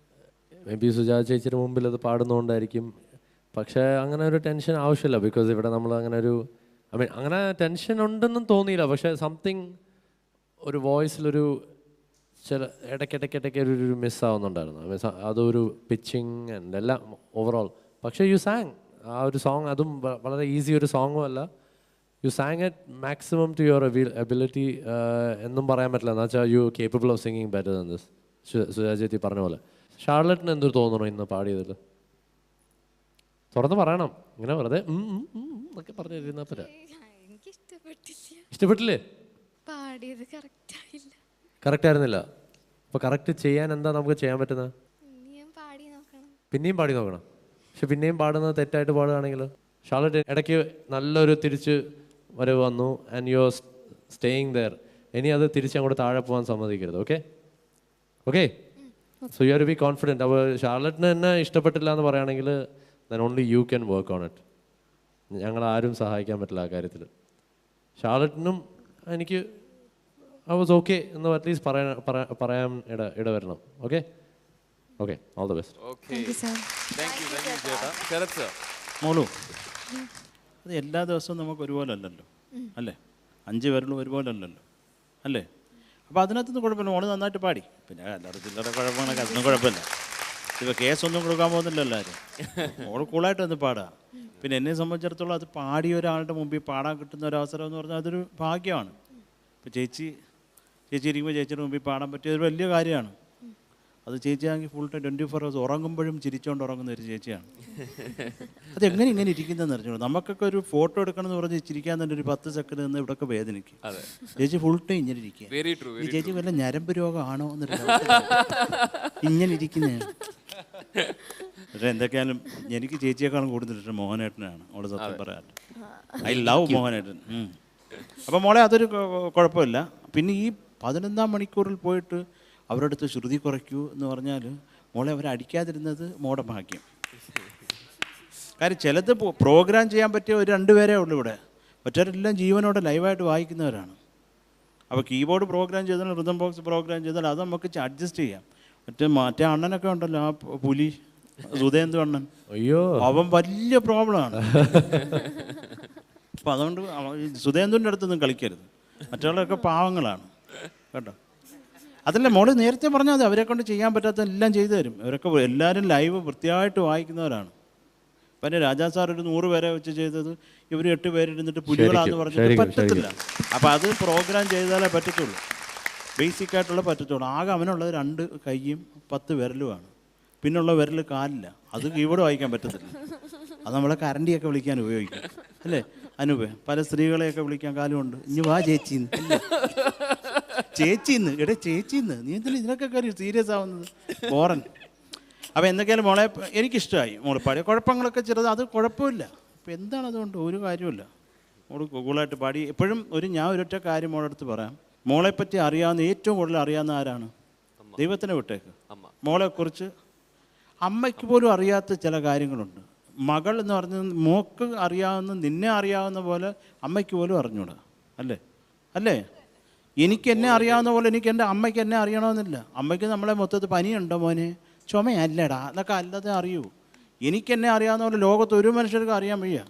may be Sujatha ചേച്ചിയുടെ മുമ്പിൽ അത് പാടുന്നതുകൊണ്ടായിരിക്കും. പക്ഷേ അങ്ങനെ ഒരു ടെൻഷൻ ആവശ്യമില്ല. ബിക്കോസ് ഇവിടെ നമ്മൾ അങ്ങനെ ഒരു അങ്ങനെ ടെൻഷൻ ഉണ്ടെന്നും തോന്നിയില്ല. പക്ഷേ സംതിങ് ഒരു വോയിസിലൊരു ചില ഇടയ്ക്കിടയ്ക്കിടയ്ക്ക് ഒരു മിസ്സാവുന്നുണ്ടായിരുന്നു. അതൊരു പിച്ചിങ് ആൻഡ് എല്ലാം ഓവറോൾ. പക്ഷേ യു സാങ് ആ ഒരു സോങ്, അതും വളരെ ഈസി ഒരു സോങ്ങും അല്ല. You sang at maximum to your ability എന്നും പറയാൻ പറ്റില്ല. എന്ന് വെച്ചാൽ you capable of singing better than this. Sujatha ചേച്ചി പറഞ്ഞ പോലെ. ഷാർലറ്റിന് എന്തൊരു തോന്നണോ ഇന്ന് പാടിയതിൽ? തുറന്ന് പറയണം. ഇങ്ങനെ വെറുതെ എന്നൊക്കെ പറഞ്ഞിരുന്നാ പോരാ. ഇഷ്ടപ്പെട്ടില്ലേ? പാടിയത് കറക്റ്റ് ആയില്ല. കറക്റ്റ് ആയിരുന്നില്ല. അപ്പോൾ കറക്റ്റ് ചെയ്യാൻ എന്താ നമുക്ക് ചെയ്യാൻ പറ്റുന്നത്? ഇനിയും പാടി നോക്കണം. പിന്നെയും പാടി നോക്കണം. പക്ഷെ പിന്നെയും പാടുന്നത് തെറ്റായിട്ട് പാടുകയാണെങ്കിൽ ഷാർലറ്റ് ഇടയ്ക്ക് നല്ലൊരു തിരിച്ച് വരവ് വന്നു and you are staying there. ഇനി അത് തിരിച്ച് അങ്ങോട്ട് താഴെ പോകാൻ സമ്മതിക്കരുത്. Okay okay so you are be confident. അപ്പോൾ ഷാർലറ്റിന് തന്നെ ഇഷ്ടപ്പെട്ടില്ല എന്ന് പറയുകയാണെങ്കിൽ then only you can work on it. ഞങ്ങളാരും സഹായിക്കാൻ പറ്റില്ല ആ കാര്യത്തിൽ. ഷാർലറ്റിനും എനിക്ക് ഐ വാസ് ഓക്കെ എന്ന് അറ്റ്ലീസ്റ്റ് പറയാൻ ഇടവരണം. Okay okay all the best. മോളു, അത് എല്ലാ ദിവസവും നമുക്ക് ഒരുപോലെ അല്ലല്ലോ അല്ലേ? 5 പേരിലും ഒരുപോലെ അല്ലല്ലോ അല്ലേ? അപ്പോൾ അതിനകത്തൊന്നും കുഴപ്പമില്ല. മോള് നന്നായിട്ട് പാടി. പിന്നെ എല്ലാവരും ചില്ലറ കുഴപ്പങ്ങളൊക്കെ അതൊന്നും കുഴപ്പമില്ല. ഇപ്പോൾ കേസൊന്നും കൊടുക്കാൻ പോകുന്നില്ല എല്ലാവരും. മോള് കൂളായിട്ട് ഒന്ന് പാടുക. പിന്നെ എന്നെ സംബന്ധിച്ചിടത്തോളം അത് പാടിയ ഒരാളുടെ മുമ്പിൽ പാടാൻ കിട്ടുന്ന ഒരു അവസരം എന്ന് പറഞ്ഞാൽ അതൊരു ഭാഗ്യമാണ്. ഇപ്പോൾ ചേച്ചി ഇരിക്കുമ്പോൾ ചേച്ചിയുടെ മുമ്പിൽ പാടാൻ പറ്റിയ ഒരു വലിയ കാര്യമാണ്. അത് ചേച്ചിയാണെങ്കിൽ ഫുൾ ടൈം 24 hours ഉറങ്ങുമ്പോഴും ചിരിച്ചുകൊണ്ട് ഉറങ്ങുന്ന ഒരു ചേച്ചിയാണ്. അതെങ്ങനെ ഇങ്ങനെ ഇരിക്കുന്നതെന്ന് അറിഞ്ഞോളൂ. നമുക്കൊക്കെ ഒരു ഫോട്ടോ എടുക്കണം എന്ന് പറഞ്ഞ് ചിരിക്കാൻ തന്നെ ഒരു 10 സെക്കൻഡ് നിന്ന് ഇവിടെയൊക്കെ വേദനിക്കും. ചേച്ചി ഫുൾ ടൈം ഇങ്ങനെ ഇരിക്കുക. ഈ ചേച്ചി വല്ല ഞരമ്പ് രോഗമാണോ എന്നൊരു ഇങ്ങനെ ഇരിക്കുന്നതാണ്. പക്ഷെ എന്തൊക്കെയാലും എനിക്ക് ചേച്ചിയേക്കാളും കൂടുതൽ മോഹനേട്ടനാണ്. അവള് സത്യം പറയാൻ ഐ ലവ് മോഹനേട്ടൻ. അപ്പം മോളെ അതൊരു കുഴപ്പമില്ല. പിന്നെ ഈ 11ാം മണിക്കൂറിൽ പോയിട്ട് അവരുടെ അടുത്ത് ശ്രുതി കുറയ്ക്കൂ എന്ന് പറഞ്ഞാൽ മോളെ അവരെ അടിക്കാതിരുന്നത് മോടെ ഭാഗ്യം. കാര്യം ചിലത് പ്രോഗ്രാം ചെയ്യാൻ പറ്റിയ ഒരു 2 പേരേ ഉള്ളൂ ഇവിടെ. മറ്റവരെല്ലാം ജീവനോടെ ലൈവായിട്ട് വായിക്കുന്നവരാണ്. അപ്പോൾ കീബോർഡ് പ്രോഗ്രാം ചെയ്താൽ റിതം ബോക്സ് പ്രോഗ്രാം ചെയ്താൽ അത് നമുക്ക് അഡ്ജസ്റ്റ് ചെയ്യാം. മറ്റേ അണ്ണനൊക്കെ ഉണ്ടല്ലോ, ആ പുലി സുധേന്ദു അണ്ണൻ, അയ്യോ അവൻ വലിയ പ്രോബ്ലമാണ്. അപ്പം അതുകൊണ്ട് സുധേന്ദുവിൻ്റെ അടുത്തൊന്നും കളിക്കരുത്. മറ്റുള്ളവരൊക്കെ പാവങ്ങളാണ് കേട്ടോ. അതല്ല മോള് നേരത്തെ പറഞ്ഞാൽ മതി, അവരെ കൊണ്ട് ചെയ്യാൻ പറ്റാത്ത എല്ലാം ചെയ്തു തരും. അവരൊക്കെ എല്ലാവരും ലൈവ് വൃത്തിയായിട്ട് വായിക്കുന്നവരാണ്. പിന്നെ രാജാ സാർ ഒരു 100 പേരെ വെച്ച് ചെയ്തത് ഇവർ 8 പേരിരുന്നിട്ട് പുലികളാന്ന് പറഞ്ഞിട്ട് പറ്റത്തില്ല. അപ്പം അത് പ്രോഗ്രാം ചെയ്താലേ പറ്റത്തുള്ളൂ. ബേസിക്കായിട്ടുള്ള പറ്റത്തുള്ളൂ. ആകെ അവനുള്ള 2 കൈയും 10 വിരലുമാണ്. പിന്നുള്ള വിരൽ കാലില്ല. അത് കീബോർഡ് വായിക്കാൻ പറ്റത്തില്ല. അത് നമ്മളെ കരണ്ടിയൊക്കെ വിളിക്കാൻ ഉപയോഗിക്കും അല്ലേ അനൂപേ? പല സ്ത്രീകളെയൊക്കെ വിളിക്കാൻ കാലുമുണ്ട്. ഇനി വാ ചേച്ചിന്ന്, ചേച്ചിന്ന്, എടേ ചേച്ചിന്ന്, നീ എന്തിനാ ഇതിനൊക്കെ കാര്യം സീരിയസ് ആവുന്നത്? ബോറൻ. അപ്പോൾ എന്തൊക്കെയാലും മോളെ എനിക്കിഷ്ടമായി. മോള് പാടിയ കുഴപ്പങ്ങളൊക്കെ ചെറുത്, അത് കുഴപ്പമില്ല. അപ്പോൾ എന്താണ് അതുകൊണ്ട് ഒരു കാര്യമില്ല. മോള് കൂളായിട്ട് പാടി. എപ്പോഴും ഞാൻ ഒരൊറ്റ കാര്യം മോളുടെ അടുത്ത് പറയാം. മോളെപ്പറ്റി അറിയാവുന്ന ഏറ്റവും കൂടുതൽ അറിയാവുന്ന ആരാണ്? ദൈവത്തിനെ വിട്ടേക്ക്. മോളെക്കുറിച്ച് അമ്മയ്ക്ക് പോലും അറിയാത്ത ചില കാര്യങ്ങളുണ്ട്. മകൾ എന്ന് പറഞ്ഞത് മോക്ക് അറിയാവുന്ന, നിന്നെ അറിയാവുന്ന പോലെ അമ്മയ്ക്ക് പോലും അറിഞ്ഞൂടാ അല്ലേ? എനിക്ക് എന്നെ അറിയാവുന്ന പോലെ എനിക്ക് എൻ്റെ അമ്മയ്ക്ക് എന്നെ അറിയണമെന്നില്ല. അമ്മയ്ക്ക് നമ്മളെ മൊത്തത്തിൽ പനിയുണ്ടോ മോനെ, ചുമയല്ലടാ എന്നൊക്കെ അല്ലാതെ അറിയൂ. എനിക്കെന്നെ അറിയാവുന്ന പോലെ ലോകത്ത് ഒരു മനുഷ്യർക്ക് അറിയാൻ വയ്യ.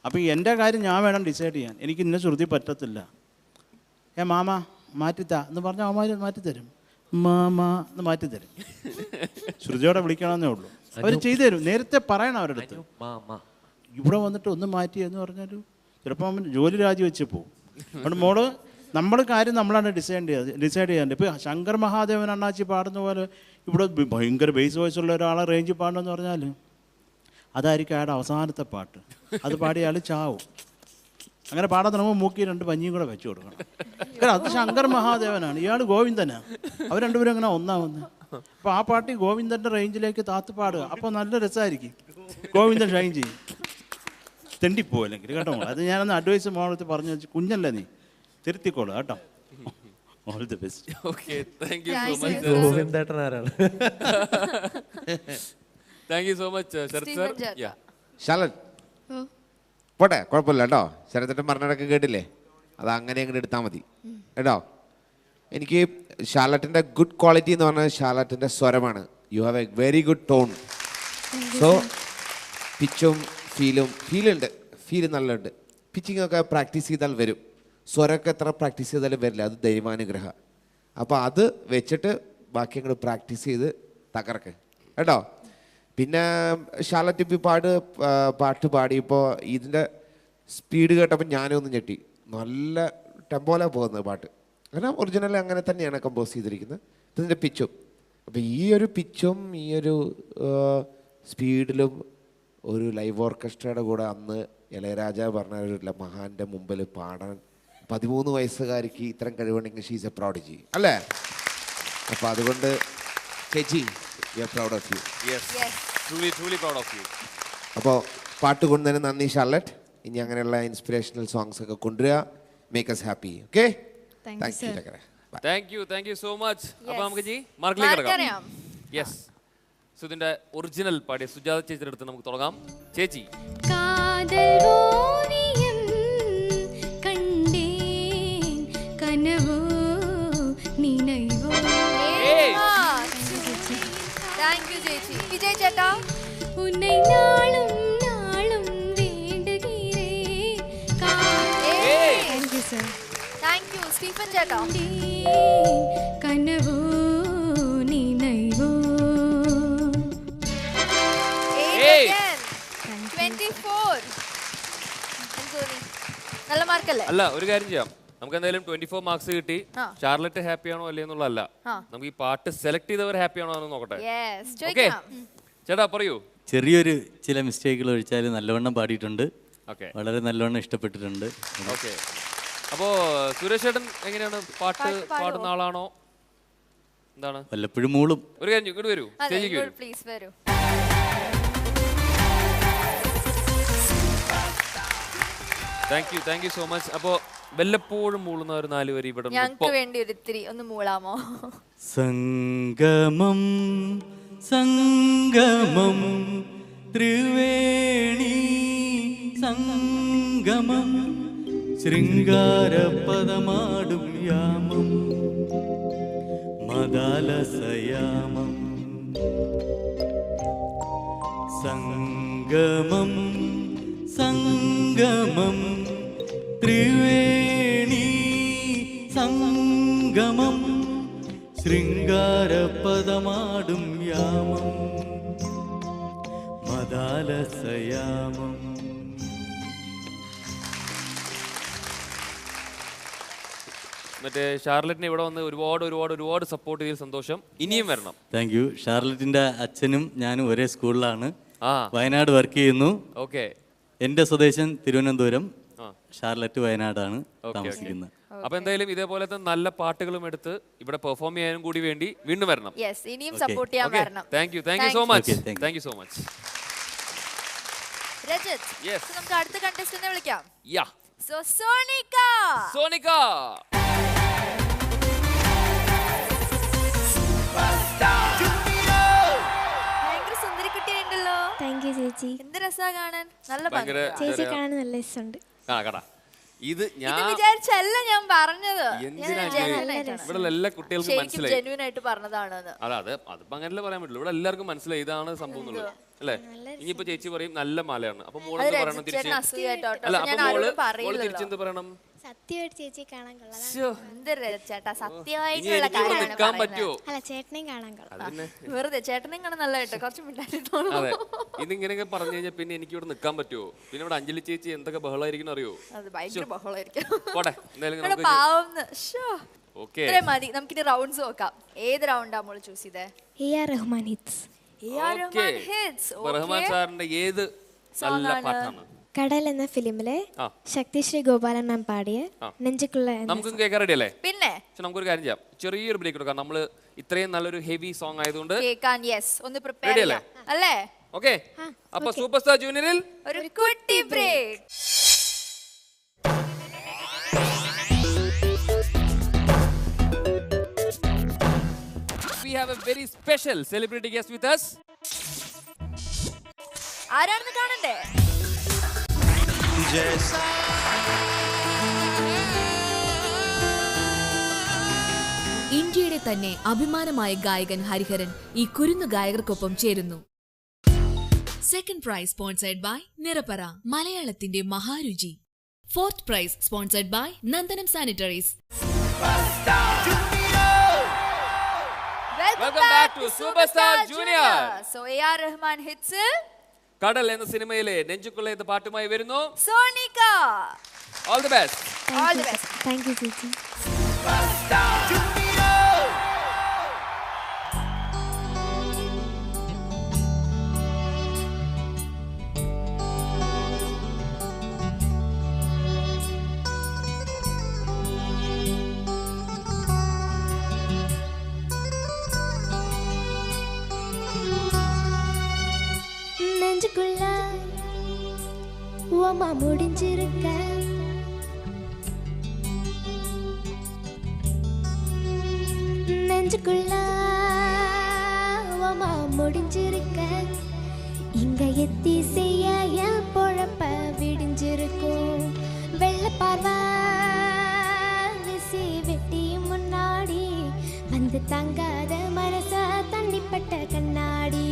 അപ്പോൾ എൻ്റെ കാര്യം ഞാൻ വേണം ഡിസൈഡ് ചെയ്യാൻ. എനിക്ക് ഇന്ന ശ്രുതി പറ്റത്തില്ല. മാമ മാറ്റിത്താ എന്ന് പറഞ്ഞാൽ അവന്മാർ മാറ്റിത്തരും. മാമ എന്ന് മാറ്റിത്തരും. ശ്രുതിയോടെ വിളിക്കണമെന്നേ ഉള്ളൂ. അവർ ചെയ്തു തരും. നേരത്തെ പറയണം അവരുടെ അടുത്ത്. ഇവിടെ വന്നിട്ട് ഒന്ന് മാറ്റി എന്ന് പറഞ്ഞാൽ ചിലപ്പോൾ അവൻ ജോലി രാജിവെച്ച് പോകും. അതുകൊണ്ട് മോള് നമ്മൾ കാര്യം നമ്മളാണ് ഡിസൈഡ് ചെയ്യാണ്ട്. ഇപ്പോൾ ശങ്കർ മഹാദേവൻ അണ്ണാച്ചി പാടുന്ന പോലെ ഇവിടെ ഭയങ്കര ബേസ് വോയിസ് ഉള്ള ഒരാളെ റേഞ്ച് പാടണമെന്ന് പറഞ്ഞാൽ അതായിരിക്കും അയാളുടെ അവസാനത്തെ പാട്ട്. അത് പാടി അയാൾ ചാവും. അങ്ങനെ പാടാൻ തുടങ്ങുമ്പോൾ മൂക്കി 2 പഞ്ഞിയും കൂടെ വെച്ച് കൊടുക്കണം. കാരണം അത് ശങ്കർ മഹാദേവനാണ്, ഇയാൾ ഗോവിന്ദനാണ്. അവർ രണ്ടുപേരും അങ്ങനെ ഒന്നാവുന്നത്. അപ്പോൾ ആ പാട്ട് ഗോവിന്ദൻ്റെ റേഞ്ചിലേക്ക് താത്ത് പാടുക. അപ്പോൾ നല്ല രസമായിരിക്കും. ഗോവിന്ദൻ ഷൈൻ ചെയ്യും. തെണ്ടിപ്പോല്ലെങ്കിൽ കേട്ടോ. അത് ഞാനൊന്ന് അഡ്വൈസ് മോളത്ത് പറഞ്ഞു വെച്ച്, കുഞ്ഞല്ലേ നീ, തിരുത്തിക്കോളൂ കേട്ടോ. All the best. Okay, thank you so much. ഗോവിന്ദേട്ടൻ ആരാണ്? Thank you so much Sarath sir. Sarath പോട്ടെ, കുഴപ്പമില്ല കേട്ടോ. ശരത്തേട്ടൻ പറഞ്ഞതൊക്കെ കേട്ടില്ലേ? അത് അങ്ങനെ അങ്ങോട്ട് എടുത്താൽ മതി കേട്ടോ. എനിക്ക് ഷാർലറ്റിൻ്റെ ഗുഡ് ക്വാളിറ്റി എന്ന് പറഞ്ഞാൽ ഷാർലറ്റിൻ്റെ സ്വരമാണ്. You have a very good tone. So പിച്ചും ഫീലുണ്ട്, ഫീൽ നല്ലുണ്ട്. പിച്ചിങ്ങൊക്കെ പ്രാക്ടീസ് ചെയ്താൽ വരും. സ്വരമൊക്കെ എത്ര പ്രാക്ടീസ് ചെയ്താലും വരില്ല, അത് ദൈവാനുഗ്രഹം. അപ്പോൾ അത് വെച്ചിട്ട് ബാക്കി അങ്ങോട്ട് പ്രാക്ടീസ് ചെയ്ത് തകർക്ക് കേട്ടോ. പിന്നെ ഷാർലറ്റ് ഇപ്പോൾ പാട്ട് പാടിയപ്പോൾ ഇതിൻ്റെ സ്പീഡ് കേട്ടപ്പോൾ ഞാനും ഒന്ന് ഞെട്ടി. നല്ല ടെമ്പോയിലാണ് പോകുന്നത് പാട്ട്. കാരണം ഒറിജിനൽ അങ്ങനെ തന്നെയാണ് കമ്പോസ് ചെയ്തിരിക്കുന്നത്. ഇതിൻ്റെ പിച്ചും, അപ്പോൾ ഈ ഒരു പിച്ചും ഈ ഒരു സ്പീഡിലും ഒരു ലൈവ് ഓർക്കസ്ട്രയുടെ കൂടെ അന്ന് ഇളയരാജ പറഞ്ഞ ഒരു മഹാൻ്റെ മുമ്പിൽ പാടാൻ 13 വയസ്സുകാരിക്ക് ഇത്തരം കഴിവുണ്ടെങ്കിൽ ഷീസ് എ പ്രോഡിജി അല്ലേ? അപ്പോൾ അതുകൊണ്ട് ചേച്ചി we are proud of you. truly proud of you. അപ്പോൾ പാട്ട് കൊണ്ടുതന്നെ നന്ദി ഷാർലറ്റ്. ഇനി അങ്ങനെയുള്ള ഇൻസ്പിറേഷണൽ സോങ്സ് ഒക്കെ കൊണ്ടുവരിക. Make us happy. Okay? Thank you. Thank you so much. അപ്പോൾ നമുക്ക് ജി മാർക്കിലേക്ക് കിടക്കാം. യെസ്. സുധിന്റെ ഒറിജിനൽ പാടിയ സുജാത ചേച്ചിയുടെ അടുത്ത് നമുക്ക് തുടങ്ങാം. ചേച്ചി. Thank you ചേച്ചി. വിജയ് ചേട്ടാ. Thank you സ്റ്റീഫൻ ചേട്ടാ. കനവോ നീനൈവോ. 24. നല്ല മാർക്കല്ലേ? അല്ല, ഒരു കാര്യം ചെയ്യാം. നമുക്ക് എന്തായാലും 24 മാർക്സ് കിട്ടി. ഷാർലറ്റ് ഹാപ്പി ആണോ അല്ലേ എന്നുള്ളതല്ല, നമുക്ക് ഈ പാട്ട് സെലക്ട് ചെയ്തവർ ഹാപ്പി ആണോ എന്ന് നോക്കട്ടെ. ചേട്ടാ പറയൂ. ചെറിയൊരു ചില മിസ്റ്റേക്കുകൾ ഒഴിച്ചാൽ നല്ലവണ്ണം പാടിയിട്ടുണ്ട്. വളരെ നല്ലവണ്ണം ഇഷ്ടപ്പെട്ടിട്ടുണ്ട്. ഓക്കെ. അപ്പോ സുരേഷ് ചേട്ടൻ എങ്ങനെയാണ്? പാട്ട് പാടുന്ന ആളാണോ? എന്താണ്? വല്ലപ്പോഴും മൂളും. ഒരു കാര്യം ഇങ്ങോട്ട് വരൂ. പ്ലീസ് വരൂ. Thank you so much. അപ്പോ വല്ലപ്പോഴും മൂളുന്ന ഒരു 4 വരി ഇവിടെ ഞങ്ങൾക്ക് വേണ്ടി ഒരു ഇത്തിരി ഒന്ന് മൂളാമോ? സംഗമം സംഗമം ത്രിവേണി സംഗമം ശൃംഗാരപദമാടും യാമം മദാലസയാമം സംഗമം സംഗമം ത്രിവേണി സംഗമം ശൃംഗാരപദമാടും യാമം മദാലസയാമം. മറ്റേ ഷാർലറ്റിനെ ഇവിടെ വന്ന് ഒരുപാട് സപ്പോർട്ട് ചെയ്തതിൽ സന്തോഷം. ഇനിയും വരണം. Thank you. ഷാർലറ്റിന്റെ അച്ഛനും ഞാനും ഒരേ സ്കൂളിലാണ്, വയനാട് വർക്ക് ചെയ്യുന്നു. ഓക്കെ. എൻ്റെ സ്വദേശം തിരുവനന്തപുരം, ഷാർലറ്റ് വയനാടാണ് താമസിക്കുന്നത്. അപ്പൊ എന്തായാലും ഇതേപോലത്തെ നല്ല പാട്ടുകളും എടുത്ത് ഇവിടെ പെർഫോം ചെയ്യാനും കൂടി വേണ്ടി വീണ്ടും വരണം. ഇനിയും സപ്പോർട്ട് ചെയ്യാൻ വരണം. Thank you so much. Thank you so much. Rajat, നമുക്ക് അടുത്ത കണ്ടസ്റ്റന്റിനെ വിളിക്കാം. സോ സോണിക. ഭയങ്കര സുന്ദരി കുട്ടിയുണ്ടല്ലോ. താങ്ക് യു ചേച്ചി. എന്ത് രസാ കാണാൻ. നല്ല ചേച്ചി കാണാൻ നല്ല രസമുണ്ട്. ഇത് ഞാൻ വിചാരിച്ചല്ല ഞാൻ പറഞ്ഞത്. ഇവിടെ എല്ലാ കുട്ടികൾക്കും മനസ്സിലായി. ജെന്യൂൻ ആയിട്ട് പറഞ്ഞതാണ്. അതിപ്പോ അങ്ങനല്ല പറയാൻ പറ്റില്ല. ഇവിടെ എല്ലാവർക്കും മനസ്സിലായി ഇതാണ് സംഭവം എന്നുള്ളത് അല്ലേ? ഇനിയിപ്പോ ചേച്ചി പറയും നല്ല മാലയാണ്. അപ്പൊ മോളെന്ത് പറയണം? അല്ല, അപ്പൊ മോള് തിരിച്ചെന്ത് പറയണം? സത്യമായിട്ട് ചേച്ചി കാണാൻ കൊള്ളാം. സത്യമായിട്ടുള്ള നിൽക്കാൻ പറ്റുമോ? അല്ല, ചേട്ടനെയും കാണാൻ കൊള്ളാം. വെറുതെ ചേട്ടനെയും കാണാൻ നല്ലതായിട്ട് കുറച്ച് മിണ്ടായിട്ടോ. അതെ, ഇതിങ്ങനെയൊക്കെ പറഞ്ഞു കഴിഞ്ഞാൽ പിന്നെ എനിക്ക് ഇവിടെ നിൽക്കാൻ പറ്റുമോ? പിന്നെ ഇവിടെ അഞ്ജലി ചേച്ചി എന്തൊക്കെ ബഹളമായിരിക്കും അറിയോ? മതി, നമുക്കിനി റൗണ്ട്സ് നോക്കാം. ഏത് റൗണ്ടാ മോള് ചൂസ് ചെയ്തേ? റഹ്മാൻ ഹിറ്റ്സ്. റഹ്മാൻ സാറിന്റെ ഏത് നല്ല പാട്ടാണ്? കടൽ എന്ന ഫിലിമിലെ ശക്തിശ്രീ ഗോപാലൻ മാം പാടിയ നെഞ്ചുക്കുള്ള. നമുക്ക് കേൾക്കാൻ റെഡി അല്ലേ? പിന്നെ നമുക്കൊരു കാര്യം ചെയ്യാം, ചെറിയൊരു ബ്രേക്ക് കൊടുക്കാം. നമ്മള് ഇത്രയും നല്ലൊരു ഹെവി സോങ് ആയതുകൊണ്ട് റെഡി അല്ലേ? അല്ലേ? ഓക്കെ. അപ്പൊ സൂപ്പർ സ്റ്റാർ ജൂനിയറിൽ ഒരു കുട്ടി break. We have a very special celebrity guest with us. ആരാണെന്ന് കാണണ്ടേ? ഇന്ത്യയുടെ തന്നെ അഭിമാനമായ ഗായകൻ ഹരിഹരൻ ഈ കുരുന്നു ഗായകർക്കൊപ്പം ചേരുന്നു. Second prize sponsored by Nirapara, മലയാളത്തിന്റെ മഹാരുചി. Fourth prize sponsored by Nandanam sanitaries. Welcome back to Superstar Junior. So AR Rahman hits കടൽ എന്ന സിനിമയിലെ നെഞ്ചുക്കുള്ള എന്ന പാട്ടുമായി വരുന്നു Sonika. All the best. All the best. Thank you ചേച്ചി. நெஞ்சுக்குள்ள ஓமா முடிஞ்சிருக்க நெஞ்சுக்குள்ள ஓமா முடிஞ்சிருக்க இங்க எத்தி செய்ய என் பொழப்ப விடிஞ்சிருக்கும் வெள்ள பார்வை விசி வெட்டி முன்னாடி வந்து தங்காத மனச தண்ணிப்பட்ட கண்ணாடி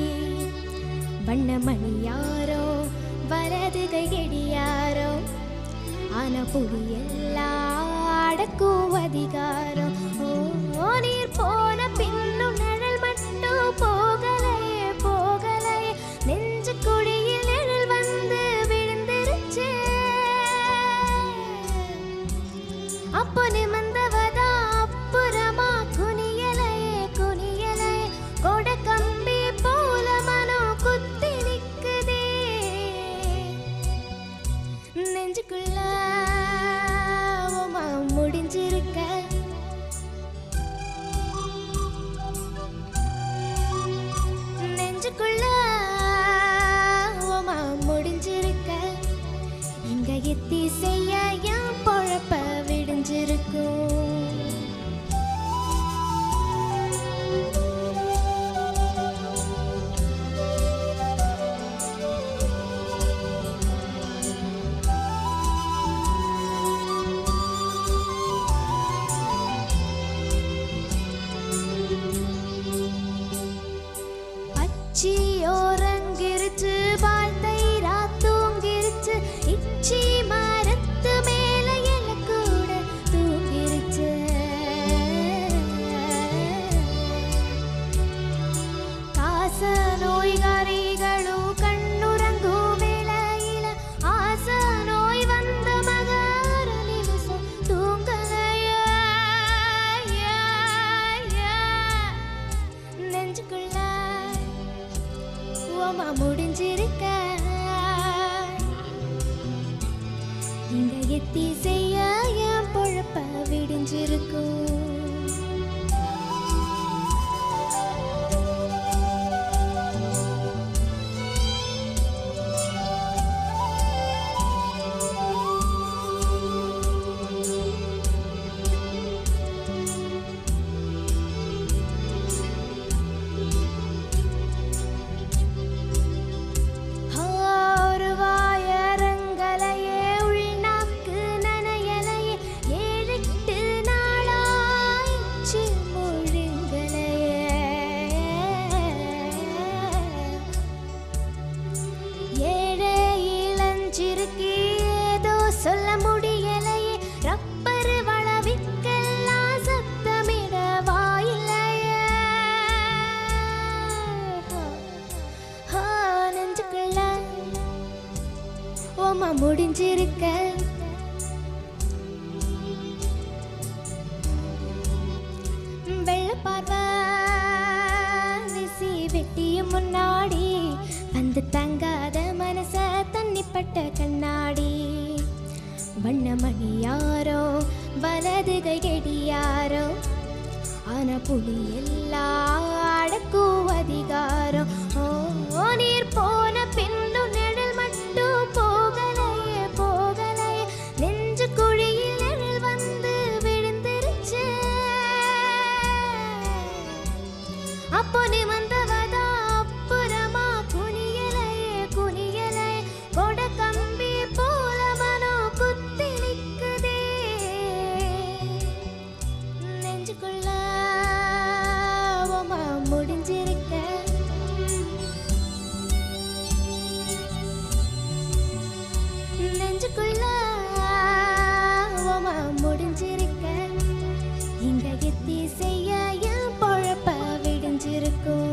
வண்ணமணி யாரோ வலது கையடியாரோ ஆனா புரியெல்லாம் அடக்கும் அதிகாரம் ஓ நீர் போன பின்னும் நிழல் மட்டும் போகலையே போகலையே நெஞ்சு குடியில் நிழல் வந்து விழுந்துருச்சு அப்போ நிமிர்ந்தவதா அப்புறமா குனியலையே குனியலையே கொட கம்பி போல மனம் குத்தி நிக்குதே நெஞ்சுக்குள்ள ஓமா முடிஞ்சிருக்க நெஞ்சுக்குள்ள ஓமா முடிஞ்சிருக்க இங்க எத்தி செய்ய என் பொழப்ப விடிஞ்சிருக்கும் பச்சியோரங்கிருச்சு வாழ்த்தை ராத்தூங்கிருச்சு இச்சி மரத்து மேல எல கூட தூங்கிருச்சு காச நோய்காரிகளும் கண்ணுறங்கும் வேளையில ஆச நோய் வந்த மகார நிமிஷம் தூங்கலையே நெஞ்சுக்குள்ள ஓமா முடிஞ்சிருக்க இங்க எத்தி செய்ய என் பொழப்ப விடிஞ்சிருக்கும் ஒரு வாயரங்கலையே உள்நாக்கு நனையலையே 7-8 நாளாயிச்சு முழுங்கலையே ஏழே இளஞ்சிருக்கி ஏதோ சொல்ல முடியலையே ரப்பர் வளவிக்கெல்லாம் சத்தமிட வாயில்லையே நெஞ்சுக்குள்ள ஓமா முடிஞ்சிருக்க வெள்ள பார்வை விசி வெட்டியும் முன்னாடி வந்து தங்காத மனச தண்ணிப்பட்ட கண்ணாடி வண்ணமணி யாரோ வலது கையடியாரோ ஆனா புலி எல்லாம் அடக்கும் அதிகாரம் ஓ நீர் போன பின்னும் நிழல் மட்டும் போகலையே போகலையே நெஞ்சு குழியில் நிழல் வந்து விழுந்துருச்சு அப்போ நிமிர்ந்தவதா அப்புறமா குனியலையே குனியலையே கொட கம்பி போல மனம் குத்தி நிக்குதே நெஞ்சுக்குள்ள ஓமா முடிஞ்சிருக்க நெஞ்சுக்குள்ள ஓமா முடிஞ்சிருக்க இங்க எத்தி செய்ய என் பொழப்ப விடிஞ்சிருக்கும்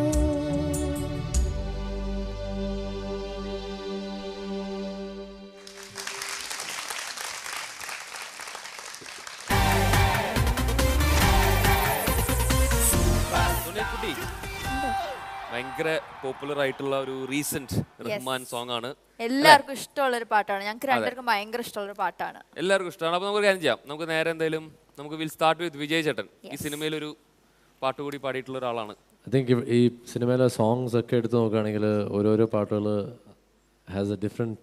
സുനേക്കുട്ടി, ഭയങ്കര പോപ്പുലർ ആയിട്ടുള്ള ഒരു റീസെന്റ് റഹ്മാൻ സോങ് ആണ്. എല്ലാവർക്കും ഇഷ്ടമുള്ള ഒരു പാട്ടാണ്. ഞങ്ങൾക്ക് രണ്ടുപേർക്കും ഭയങ്കര ഇഷ്ടമുള്ള ഒരു പാട്ടാണ്. എല്ലാവർക്കും ഇഷ്ടമാണ്. അപ്പൊ നമുക്ക് കാര്യം ചെയ്യാം. നമുക്ക് നേരെ എന്തായാലും നമുക്ക് വിൽ സ്റ്റാർട്ട് വിത്ത് വിജയ് ചേട്ടൻ. ഈ സിനിമയിൽ ഒരു പാട്ട് കൂടി പാടിയിട്ടുള്ള ഒരാളാണ്. ഐ തിങ്ക് ഈ സിനിമയിലെ സോങ്സ് ഒക്കെ എടുത്ത് നോക്കുകയാണെങ്കിൽ ഓരോരോ പാട്ടുകൾ has a different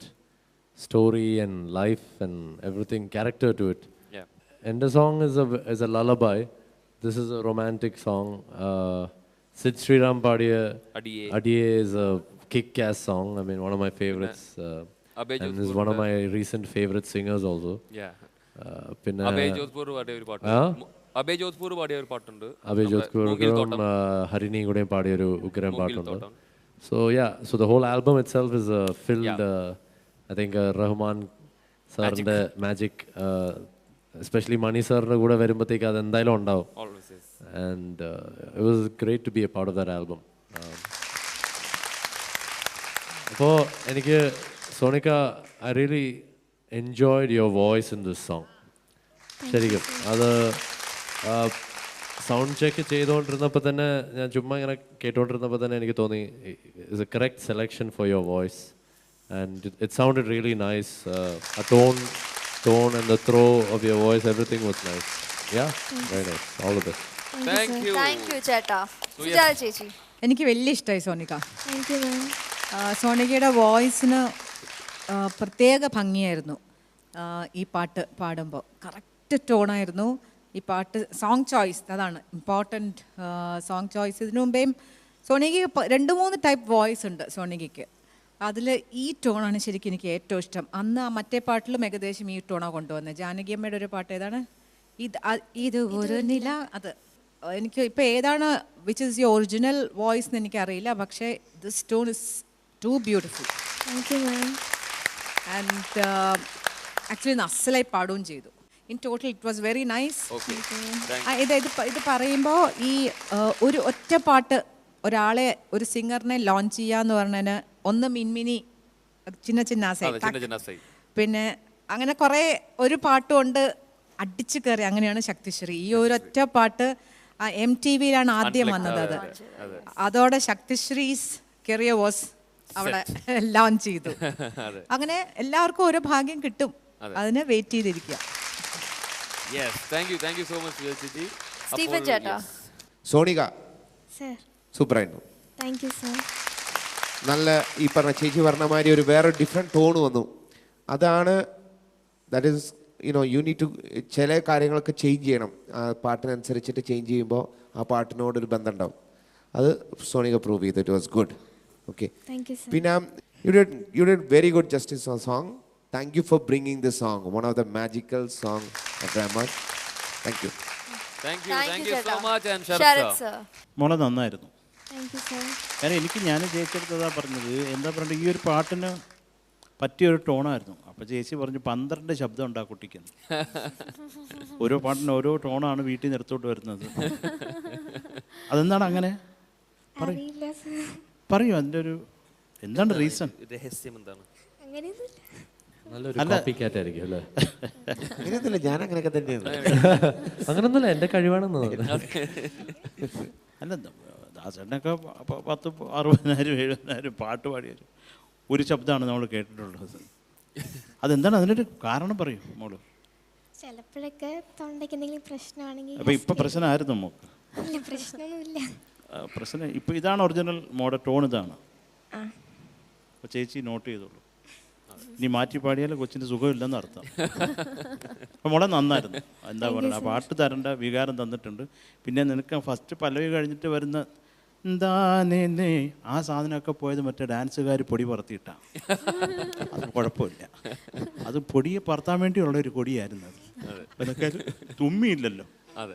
story and life and everything, character to it. Yeah. And the song is a lullaby. This is a romantic song. Sid Sriram Padiya Adiye. Adiye is a kick-ass song. I mean, one of my favorites. Abhay And is Jodhpur one of ഉണ്ട്. my recent favorite singers also. Yeah. പിന്നെ അഭയ് ജോധ്പൂർ പാടിയ ഒരു പാട്ടുണ്ട്. ആ? അഭയ് ജോധ്പൂർ പാടിയ ഒരു പാട്ടുണ്ട്. അഭയ് നമ്മുടെ മൂങ്ങിൽ ജോധ്പൂറും തോട്ടം. ഹരിണിയും കൂടെയും പാടിയൊരു ഉഗ്രം മൂങ്ങിൽ പാട്ടുണ്ട്. തോട്ടം. So yeah, so the whole album itself is filled, I think Rahman സാറിൻ്റെ മാജിക്, എസ്പെഷ്യലി മണി സാറിൻ്റെ കൂടെ വരുമ്പോഴത്തേക്ക് അത് എന്തായാലും ഉണ്ടാവും. Always is. And it was great to be a part of that album. അപ്പോൾ എനിക്ക് സോണിക്ക, I really enjoyed your voice in this song. ശരിക്കും അത് സൗണ്ട് ചെക്ക് ചെയ്തുകൊണ്ടിരുന്നപ്പോൾ തന്നെ ഞാൻ ചുമ്മാ ഇങ്ങനെ കേട്ടുകൊണ്ടിരുന്നപ്പോൾ തന്നെ എനിക്ക് തോന്നി it's A correct selection for your voice and it sounded really nice. A tone and the throw of your voice, everything was nice. Yeah, very nice. All the best. Thank you. Thank you ചേട്ടാ. സുജാത ചേച്ചി. എനിക്ക് വലിയ ഇഷ്ടമായി Sonika. Thank you ma'am. സോണികയുടെ വോയിസിന് പ്രത്യേക ഭംഗിയായിരുന്നു. ഈ പാട്ട് പാടുമ്പോൾ കറക്റ്റ് ടോണായിരുന്നു. ഈ പാട്ട് സോങ് ചോയ്സ്, അതാണ് ഇമ്പോർട്ടൻറ്റ്. സോങ് ചോയ്സ് ഇതിനു മുമ്പേയും സോണികയ്ക്ക് 2-3 ടൈപ്പ് വോയിസ് ഉണ്ട് സോണികയ്ക്ക്. അതിൽ ഈ ടോണാണ് ശരിക്കും എനിക്ക് ഏറ്റവും ഇഷ്ടം. അന്ന് ആ മറ്റേ പാട്ടിലും ഏകദേശം ഈ ടോണാണ് കൊണ്ടുവന്നത്. ജാനകിയമ്മയുടെ ഒരു പാട്ട് ഏതാണ്, ഇത് ഒരു നില, അത് എനിക്ക് ഇപ്പോൾ ഏതാണ് which is your original voice എന്ന് എനിക്കറിയില്ല. പക്ഷേ this tone is too beautiful. Thank you ma'am. And actually അസലായി പാടുകയും ചെയ്തു. In total it was very nice. ഇത് പറയുമ്പോൾ ഈ ഒരു ഒറ്റ പാട്ട് ഒരാളെ, ഒരു സിംഗറിനെ ലോഞ്ച് ചെയ്യാന്ന് പറഞ്ഞതിന് ഒന്ന് മിൻമിനി ചിന്ന ചിന്നാസൈ, പിന്നെ അങ്ങനെ കുറേ ഒരു പാട്ടുകൊണ്ട് അടിച്ചു കയറി, അങ്ങനെയാണ് ശക്തിശ്രീ. ഈ ഒരു ഒറ്റ പാട്ട് MTV-യിലാണ് ആദ്യം വന്നത്. അതോടെ ശക്തിശ്രീസ് കരിയർ വാസ് അവിടെ ലോഞ്ച് ചെയ്തു. അങ്ങനെ എല്ലാവർക്കും ഓരോ ഭാഗ്യം കിട്ടും, അതിന് വെയിറ്റ് ചെയ്തിരിക്കുക. സ്റ്റീഫൻ ചേട്ടാ. സോണിക സർ. സൂപ്പറായിരുന്നു. Thank you sir. നല്ല ഈ പറഞ്ഞ ചേച്ചി പറഞ്ഞ മാതിരി ഒരു വേറെ ഡിഫറെൻറ്റ് ടോൺ വന്നു. അതാണ് that is you need to, ചില കാര്യങ്ങളൊക്കെ ചേഞ്ച് ചെയ്യണം. ആ പാട്ടിനനുസരിച്ചിട്ട് ചേഞ്ച് ചെയ്യുമ്പോൾ ആ പാട്ടിനോടൊരു ബന്ധം ഉണ്ടാവും. അത് സോണിക പ്രൂവ് ചെയ്തു. It was good. ഓക്കെ, പിന്നെ you did very good justice on song. Thank you for bringing this song, one of the magical song of Rahman. Thank you. മോളെ നന്നായിരുന്നു. Thank you sir. കാരണം ഞാൻ ചേച്ചിയെടുത്തതാ പറഞ്ഞത്, എന്താ പറയുക, ഈ ഒരു പാട്ടിന് പറ്റിയൊരു ടോണായിരുന്നു. അപ്പോൾ ചേച്ചി പറഞ്ഞു 12 ശബ്ദം ഉണ്ട് ആ കുട്ടിക്ക്. ഓരോ പാട്ടിന് ഓരോ ടോണാണ് വീട്ടിൽ നിന്ന് എടുത്തോട്ട് വരുന്നത്. അതെന്താണ് അങ്ങനെ? പറയൂ, അതിൻ്റെ ഒരു എന്താണ് റീസൺ? രഹസ്യം എന്താണ്? നല്ലൊരു കോപ്പിക്കാറ്റ് ആയിരിക്കും അല്ലേ? അങ്ങനെയൊന്നുമില്ല, ഞാൻ അങ്ങനെയൊക്കെ തന്നെയാണ്. അങ്ങനൊന്നുമില്ല, എൻ്റെ കഴിവാണെന്ന്. അല്ല, ദാസേട്ടനൊക്കെ 10,000-60,000-70,000 പാട്ട് പാടിയ ഒരു ശബ്ദമാണ് നമ്മൾ കേട്ടിട്ടുള്ളത്. അതെന്താണ്, അതിനൊരു കാരണം പറയൂ മോള്. ചിലപ്പോഴൊക്കെ തൊണ്ടയ്ക്ക് എന്തെങ്കിലും പ്രശ്നമാണെങ്കിൽ. അപ്പോൾ ഇപ്പം പ്രശ്നമായിരുന്നു മോക്ക്? ഇല്ല, പ്രശ്നമൊന്നുമില്ല. പ്രശ്നം ഇപ്പോൾ ഇതാണ് ഒറിജിനൽ മോഡൽ ടോൺ, ഇതാണ്. അപ്പോൾ ചേച്ചി നോട്ട് ചെയ്തോളൂ. ഇനി മാറ്റി പാടിയാൽ കൊച്ചിൻ്റെ സുഖമില്ലെന്ന് അർത്ഥം. അപ്പോൾ മോളെ നന്നായിരുന്നു. എന്താ പറയുക, ആ പാട്ട് തരേണ്ട വികാരം തന്നിട്ടുണ്ട്. പിന്നെ നിനക്ക് ഫസ്റ്റ് പല്ലവി കഴിഞ്ഞിട്ട് വരുന്ന എന്താന്നേ ആ സാധനമൊക്കെ പോയത് മറ്റേ ഡാൻസുകാർ പൊടി പറത്തിയിട്ടാണ്. അത് കുഴപ്പമില്ല, അത് പൊടിയെ പറത്താൻ വേണ്ടിയുള്ളൊരു കൊടിയായിരുന്നു അത്. അതൊക്കെ തുമ്മിയില്ലല്ലോ,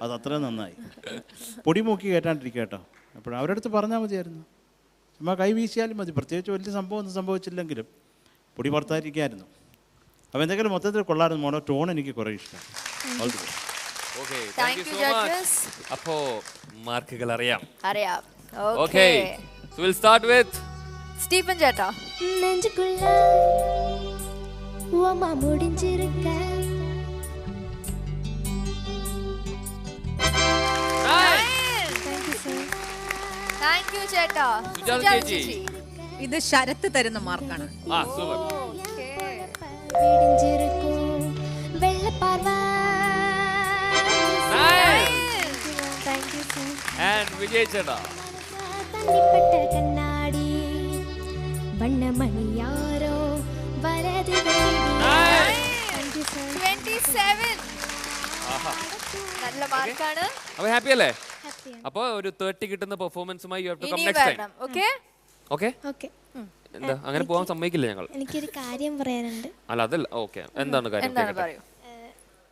അത് അത്രയും നന്നായി. പൊടി മൂക്കി കയറ്റാണ്ടിരിക്കട്ടോ. അപ്പോൾ അവരുടെ അടുത്ത് പറഞ്ഞാൽ മതിയായിരുന്നു, ചുമ്മാ കൈ വീശിയാലും മതി. പ്രത്യേകിച്ച് വലിയ സംഭവമൊന്നും സംഭവിച്ചില്ലെങ്കിലും പൊടി പറത്താതിരിക്കായിരുന്നു. അപ്പോൾ എന്തെങ്കിലും മൊത്തത്തിൽ കൊള്ളായിരുന്നു. മോളെ ടോൺ എനിക്ക് കുറേ ഇഷ്ടമാണ്. അപ്പോ മാർക്കുകൾ അറിയാം. Okay. So we'll start with Stephen ചേട്ടാ. നെഞ്ചുக்குள்ள உமா முடிஞ்சிருக்க. Thank you ചേട്ടാ. സുജാത ചേച്ചി. ഇത് ശരത്ത് തരുന്ന മാർക്കാണ്. സൂപ്പർ. വിടിஞ்சிருக்கும் വെള്ളപ്പാർവ. Thank you sir. And Vijay ചേട്ടാ. തന്നിപ്പട്ട കണ്ണാടി വണ്ണമണി യാരോ വലത് കൈ 27. നല്ല മാർക്കാണ്. അപ്പൊ ഹാപ്പി അല്ലേ? അപ്പൊ ഒരു 30 കിട്ടുന്ന പെർഫോമൻസുമായി you have to come next time. Okay okay okay. എന്താ അങ്ങനെ പോകാൻ സമ്മതിക്കില്ല ഞങ്ങൾ. എനിക്കൊരു കാര്യം പറയാനുണ്ട്. അല്ല അതല്ല. ഓക്കേ എന്താണ് കാര്യം? പറയൂ.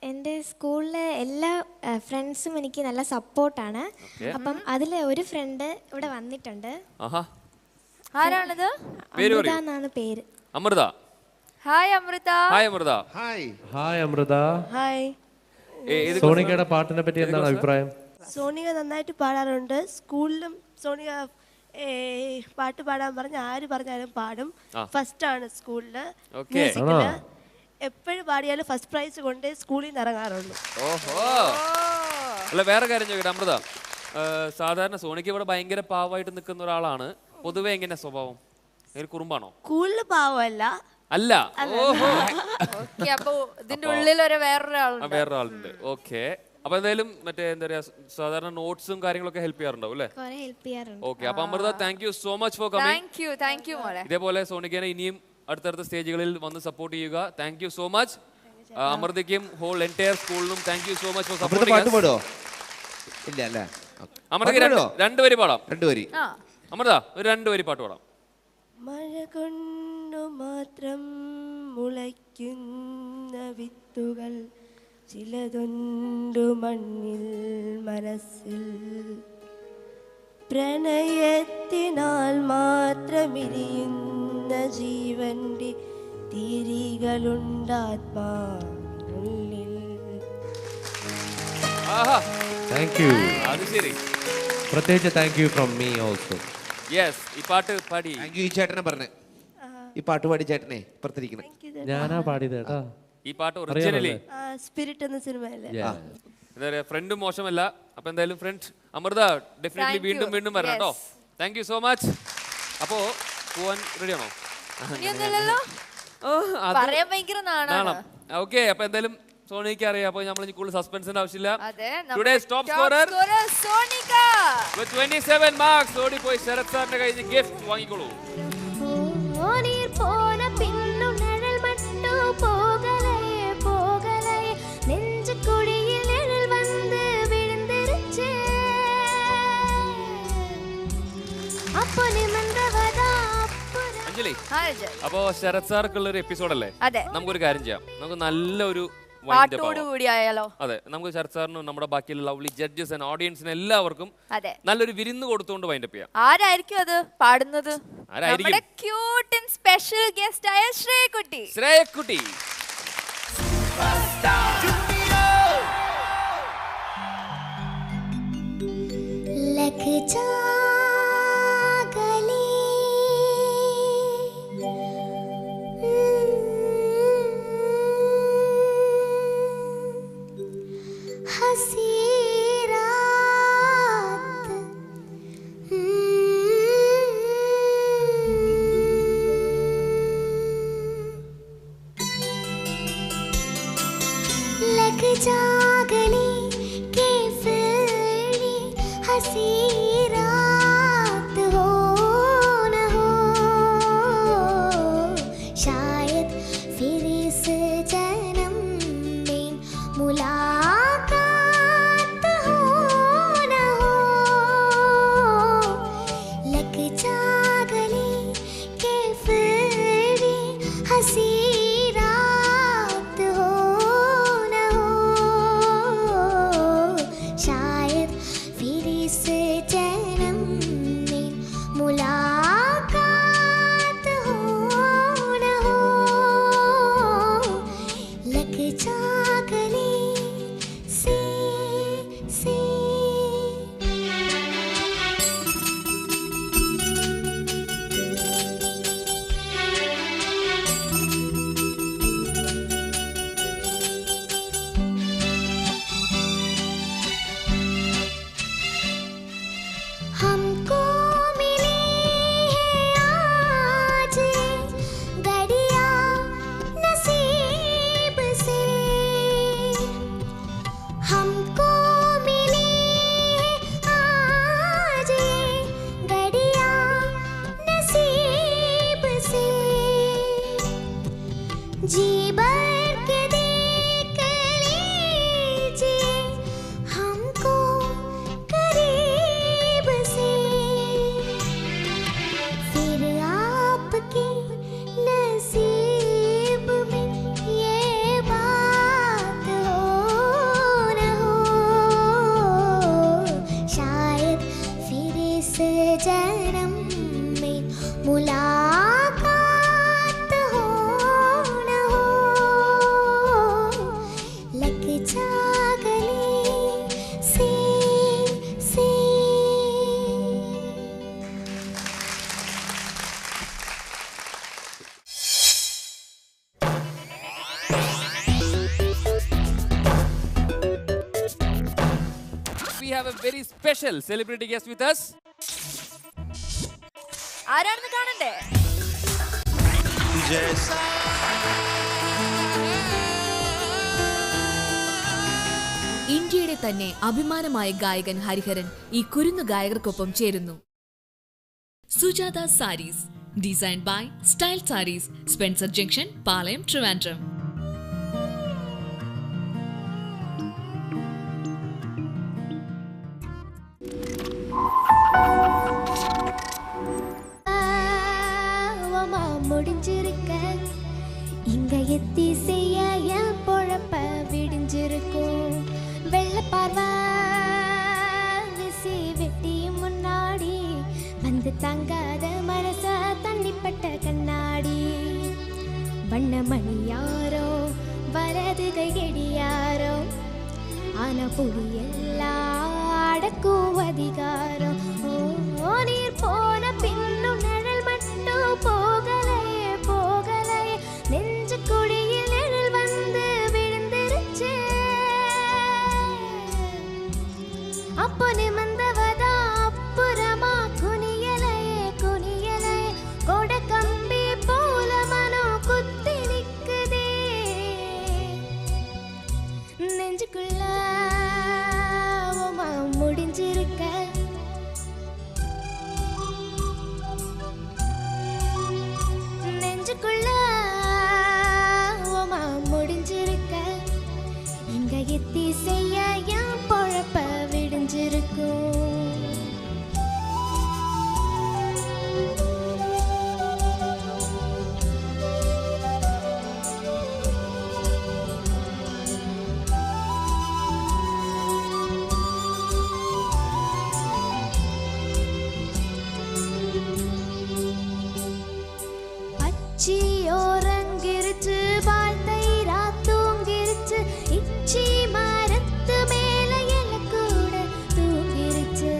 എൻ്റെ സ്കൂളിലെ എല്ലാ ഫ്രണ്ട്സും എനിക്ക് നല്ല സപ്പോർട്ടാണ്. അപ്പം അതിൽ ഒരു ഫ്രണ്ട് ഇവിടെ വന്നിട്ടുണ്ട്. ആരാണത്? അമൃത എന്നാണ് പേര്. Amritha. Hi Amritha. Hi Amritha. Hi Amritha. Hi. സോണികയുടെ പാട്ടിനെ പറ്റി എന്താണ് അഭിപ്രായം? സോണിക നന്നായിട്ട് പാടാറുണ്ട്. സ്കൂളിലും സോണിക പാട്ട് പാടാൻ പറഞ്ഞ ആര് പറഞ്ഞാലും പാടും. ഫസ്റ്റ് ആണ് സ്കൂളില് മ്യൂസിക്കില്. എപ്പോഴും പാടിയാലും ഫസ്റ്റ് പ്രൈസ് കൊണ്ട് സ്കൂളിൽ നിന്ന് ഇറങ്ങാറുള്ളൂ. അല്ല വേറെ കാര്യം ചോദിക്കട്ടെ അമൃത, സാധാരണ സോണിക്ക് ഇവിടെ ഭയങ്കര പാവമായിട്ട് നിൽക്കുന്ന ഒരാളാണ്. പൊതുവെ എങ്ങനെ സ്വഭാവം? കുറുമ്പാണോ? സ്കൂളിൽ പാവമല്ല. അല്ല. അപ്പൊ ഇതിന്റെ ഉള്ളിൽ വേറൊരാളുണ്ട്. ഓക്കെ. അപ്പൊ എന്തായാലും മറ്റേ എന്താ പറയാ സാധാരണ നോട്ട്സും കാര്യങ്ങളൊക്കെ ഹെൽപ്പ് ചെയ്യാറുണ്ടാവും അല്ലേ? ഓക്കെ. അപ്പൊ Amritha thank you so much for coming. Thank you മോളെ. ഇതേപോലെ സോണിക്കനെ ഇനിയും അടുത്തടുത്ത സ്റ്റേജുകളിൽ വന്ന് സപ്പോർട്ട് ചെയ്യുക. Thank you so much. അമൃതയ്ക്കും ഹോൾ എൻറ്റയർ സ്കൂളിനും thank you so much for സപ്പോർട്ടിങ്. അമൃതയ്ക്ക് 2 വരി പാടാം. 2 വരി. അമൃത ഒരു 2 വരി പാട്ട് പാടാം. മഴ കൊണ്ടു മാത്രം മുളയ്ക്കുന്ന വിത്തുകൾ ചിലതൊണ്ടു മണ്ണിൽ മനസ്സിൽ പ്രണയത്തിനാൽ മാത്രമിരിയുന്ന ജീവന്റെ തിരികളുണ്ടാത്മാവിനുള്ളിൽ. Thank you. അത് ശരി. പ്രത്യേകിച്ച് thank you from me also. Yes. ഈ പാട്ട് പാടി. Thank you. ഈ ചേട്ടനെ പറഞ്ഞേ ഈ പാട്ട് പാടി ചേട്ടനെ പുറത്തിരിക്കണേ. ഞാനാ പാടിയത് കേട്ടാ ഈ പാട്ട് ഒറിജിനലി സ്പിരിറ്റ് എന്ന സിനിമയിലെ. എന്താ പറയാ ഫ്രണ്ടും മോശമല്ല. അപ്പൊ എന്തായാലും ഫ്രണ്ട് അമൃത ഡെഫിനറ്റ്ലി വീണ്ടും വീണ്ടും വരണം കേട്ടോ. Thank you so much. അപ്പോ പോവാൻ റെഡിയാണോ? ഓക്കെ. അപ്പൊ എന്തായാലും സോണിക്ക് അറിയാം. അപ്പൊ നമ്മൾ കൂടുതൽ സസ്പെൻസിന്റെ ആവശ്യമില്ല. Today's top scorer Sonika with 27 marks ഓടിപ്പോയി ശരത് സാറിന്റെ കയ്യിൽ നിന്ന് ഗിഫ്റ്റ് വാങ്ങിക്കോളൂ. അഞ്ജലി, അപ്പോ ശരത് സാർക്കുള്ള ഒരു എപ്പിസോഡ് അല്ലേ? നമുക്കൊരു കാര്യം ചെയ്യാം. നമുക്ക് നല്ലൊരു അതെ നമുക്ക് ശരത് സാറിനും നമ്മുടെ ബാക്കിയുള്ള ലവ്ലി ജഡ്ജസ് ആൻഡ് ഓഡിയൻസിന് എല്ലാവർക്കും നല്ലൊരു വിരുന്ന് കൊടുത്തുകൊണ്ട് വൈൻഡപ്പ് ചെയ്യാം. ആരായിരിക്കും അത് പാടുന്നത്? നമ്മുടെ ക്യൂട്ട് ആൻഡ് സ്പെഷ്യൽ ഗസ്റ്റ് ആയ ശ്രേയക്കുട്ടി. ശ്രേയക്കുട്ടി very special celebrity guest with us. ആരാണെന്ന് കാണണ്ടേ? ഇന്ത്യയുടെ തന്നെ അഭിമാനമായ ഗായകൻ ഹരിഹരൻ ഈ കുരുന്നു ഗായകർക്കൊപ്പം ചേരുന്നു. Sujatha sarees, design by style sarees, Spencer junction, Palayam, Trivandrum. முடிஞ்சிருக்க இங்க எத்தி செய்ய என் பொழப்ப விடிஞ்சிருக்கும். வெள்ள பார்வ விசி வெட்டியும் முன்னாடி வந்து தங்காத மனச தண்ணிப்பட்ட கண்ணாடி. வண்ணமணி யாரோ வலது கையடியாரோ ஆன புடி எல்லாம் அடக்கும் அதிகாரம். ஓ நீர் போன பின்னும் நிழல் மட்டும் போகலையே போகலையே. நெஞ்சு குழியில் நிழல் வந்து விழுந்துருச்சு. அப்போ நிமிர்ந்தவதா அப்புறமா குனியலையே குனியலையே. கொட கம்பி போல மனம் குத்தி நிக்குதே நெஞ்சுக்குள்ள முடிஞ்சிருக்க. நெஞ்சுக்குள்ள முடிஞ்சிருக்க இங்க எத்தி செய்ய என் பொழப்ப விடிஞ்சிருக்கும். பச்சியோரங்கிருச்சு வாழ்த்தை ராத்தூங்கிருச்சு. இச்சி மரத்து மேல எல கூட தூங்கிருச்சு.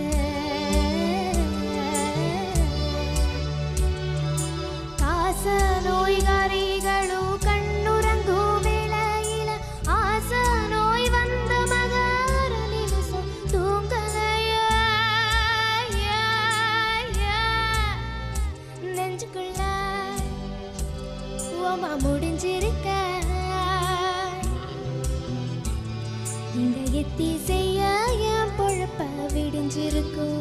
காச நோய்காரிகளும் கண்ணுறங்கும் வேளையில ஆச நோய் வந்த மகார நிமிஷம் தூங்கலைய. நெஞ்சுக்குள்ள முடிஞ்சிருக்க இங்க எத்தி செய்ய என் பொழப்ப விடிஞ்சிருக்கும்.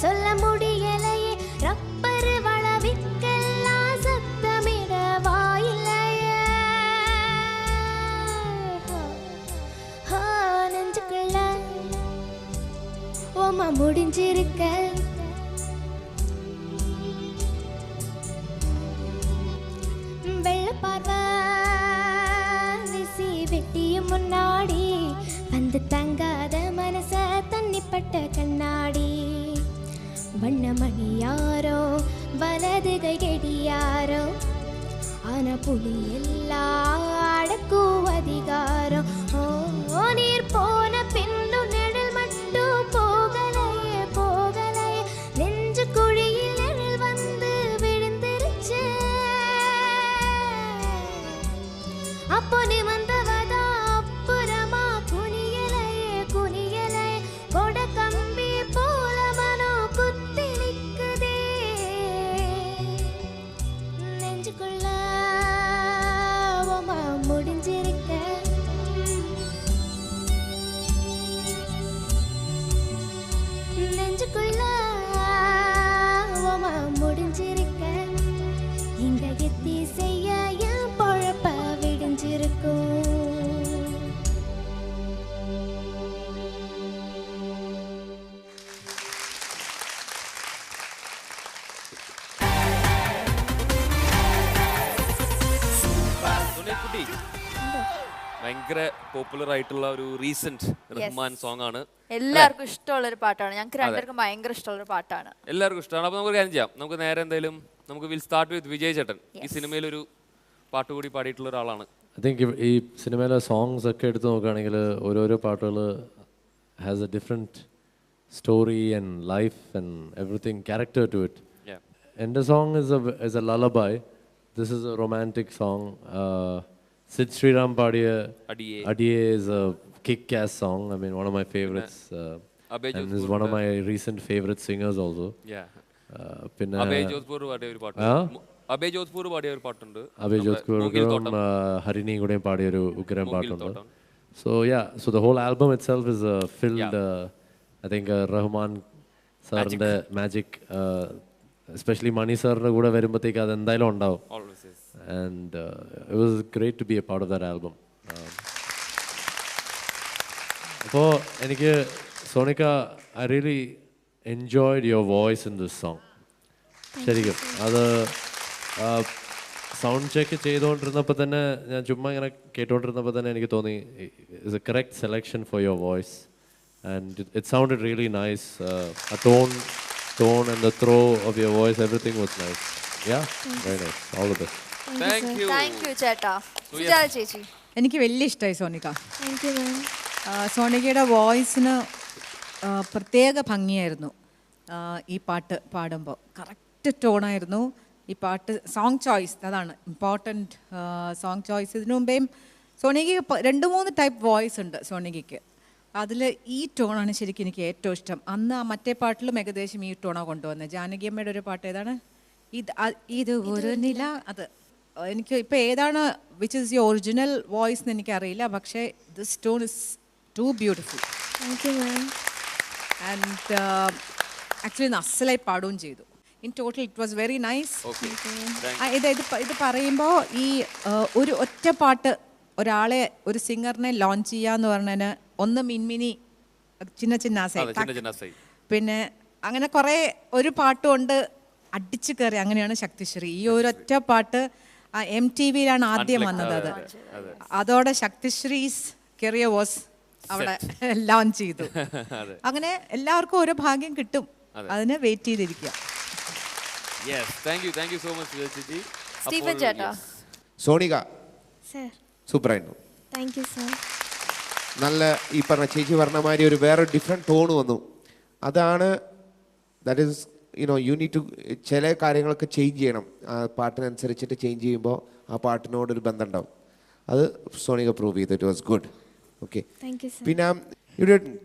சொல்ல முடியலையே ரப்பர் வளவிக்கெல்லாம் சத்தமிட வாயில்லையே. நெஞ்சுக்குள்ள ஓமா முடிஞ்சிருக்க வெள்ள பார்வ விசி வெட்டியும் முன்னாடி வந்து தங்காத மனச தண்ணிப்பட்ட கண்ணாடி. வண்ணமணி யாரோ வலது கையடியாரோ ஆன புலி எல்லாம் அடக்கும் அதிகாரம். ஓ நீர் போன பின்னும் நிழல் மட்டும் போகலையே போகலையே. நெஞ்சு குழியில் நிழல் வந்து விழுந்துருச்சு. அப்போ நிமிர்ந்தவதா அப்புறமா குனியலையே குனியலையே. கொட கம்பி போல மனம் குத்தி நிக்குதே நெஞ்சுக்குள்ள முடிஞ்சிருக்க ഭയങ്കര പോപ്പുലർ ആയിട്ടുള്ള ഒരു റീസെന്റ് റഹ്മാൻ സോങ് ആണ്. എല്ലാവർക്കും ഇഷ്ടമുള്ള ഒരു പാട്ടാണ്. ഞങ്ങൾക്ക് രണ്ടുപേർക്കും ഭയങ്കര ഇഷ്ടമുള്ള ഒരു പാട്ടാണ്. എല്ലാവർക്കും ഇഷ്ടമാണ്. അപ്പോൾ നമുക്ക് കാര്യം ചെയ്യാം. നമുക്ക് നേരെ എന്തായാലും നമുക്ക് വിൽ സ്റ്റാർട്ട് വിത്ത് വിജയ് ചേട്ടൻ. ഈ സിനിമയിൽ ഒരു പാട്ട് കൂടി പാടിയിട്ടുള്ള ഒരാളാണ്. ഐ തിങ്ക് ഈ സിനിമയിലെ സോങ്സ് ഒക്കെ എടുത്ത് നോക്കുകയാണെങ്കിൽ ഓരോരോ പാട്ടുകൾ has a different story and life and everything character to it. എൻ്റെ song is a lullaby. This is a romantic song. Sid Sriram പാടിയ അടിയെ is a kick-ass song. I mean, one of my favorites. And is one of my recent favorite singers also. Yeah. പിന്നെ അബേ ജോധ്പൂർ പാടിയ ഒരു പാട്ടുണ്ട്. അബേ ജോധ്പൂർ പാടിയ ഒരു പാട്ടുണ്ട്. അബേ ജോധ്പൂറും ഹരിണിയും കൂടെ പാടിയ ഒരു ഉഗ്രം പാട്ടുണ്ട്. So yeah, so the whole album itself is filled I think Rahman സാറിന്റെ മാജിക്, especially മണി സാറിന്റെ കൂടെ വരുമ്പോഴത്തേക്ക് അത് എന്തായാലും ഉണ്ടാവും. And it was great to be a part of that album. അപ്പോൾ എനിക്ക് സോണിക്ക, I really enjoyed your voice in this song. ശരിക്കും അത് സൗണ്ട് ചെക്ക് ചെയ്തുകൊണ്ടിരുന്നപ്പോൾ തന്നെ ഞാൻ ചുമ്മാ ഇങ്ങനെ കേട്ടുകൊണ്ടിരുന്നപ്പോൾ തന്നെ എനിക്ക് തോന്നി it's A correct selection for your voice and it sounded really nice. A tone and the throw of your voice, everything was nice. Yeah, very nice. All the best. Thank you ചേട്ടാ. സുജാത ചേച്ചി, എനിക്ക് വലിയ ഇഷ്ടമായി Sonika. Thank you ma'am. സോണികയുടെ വോയിസിന് പ്രത്യേക ഭംഗിയായിരുന്നു. ഈ പാട്ട് പാടുമ്പോൾ കറക്റ്റ് ടോണായിരുന്നു. ഈ പാട്ട് സോങ് ചോയ്സ്, അതാണ് ഇമ്പോർട്ടൻറ്റ്. സോങ് ചോയ്സ് ഇതിനു മുമ്പേയും സോണികയ്ക്ക് 2-3 ടൈപ്പ് വോയിസ് ഉണ്ട് സോണികയ്ക്ക്. അതിൽ ഈ ടോണാണ് ശരിക്കും എനിക്ക് ഏറ്റവും ഇഷ്ടം. അന്ന് ആ മറ്റേ പാട്ടിലും ഏകദേശം ഈ ടോണാണ് കൊണ്ടുവന്നത്. ജാനകി അമ്മയുടെ ഒരു പാട്ട് ഏതാണ്, ഇത് ഒരു നില, അത് എനിക്ക് ഇപ്പോൾ ഏതാണ് which is your original voice എന്ന് എനിക്കറിയില്ല. പക്ഷേ this tone is too beautiful. Thank you ma'am. And actually അസലായി പാടുകയും ചെയ്തു. In total it was very nice. ഇത് പറയുമ്പോൾ ഈ ഒരു ഒറ്റ പാട്ട് ഒരാളെ, ഒരു സിംഗറിനെ ലോഞ്ച് ചെയ്യാന്ന് പറഞ്ഞതിന് ഒന്ന് മിൻമിനി ചിന്ന ചിന്നാസായി, പിന്നെ അങ്ങനെ കുറേ ഒരു പാട്ട് കൊണ്ട് അടിച്ചു കയറി, അങ്ങനെയാണ് ശക്തിശ്രീ. ഈ ഒരൊറ്റ പാട്ട് MTVയിലാണ് ആദ്യം വന്നത്. അതോടെ ശക്തിശ്രീസ് കരിയർ വാസ് അവിടെ ലോഞ്ച് ചെയ്തു. അങ്ങനെ എല്ലാവർക്കും ഓരോ ഭാഗ്യം കിട്ടും, അതിന് വെയിറ്റ് ചെയ്തിരിക്കുക. സോണിക സർ, സൂപ്പറായിരുന്നു. Thank you sir. നല്ല ഈ പറഞ്ഞ ചേച്ചി പറഞ്ഞ മാതിരി ഒരു വേറെ ഡിഫറെൻറ്റ് ടോൺ വന്നു. അതാണ് that is you need to ചില കാര്യങ്ങളൊക്കെ ചേഞ്ച് ചെയ്യണം. ആ പാട്ടിനനുസരിച്ചിട്ട് ചേഞ്ച് ചെയ്യുമ്പോൾ ആ പാട്ടിനോടൊരു ബന്ധം ഉണ്ടാവും. അത് സോണിക പ്രൂവ് ചെയ്തു. It was good. ഓക്കെ, പിന്നെ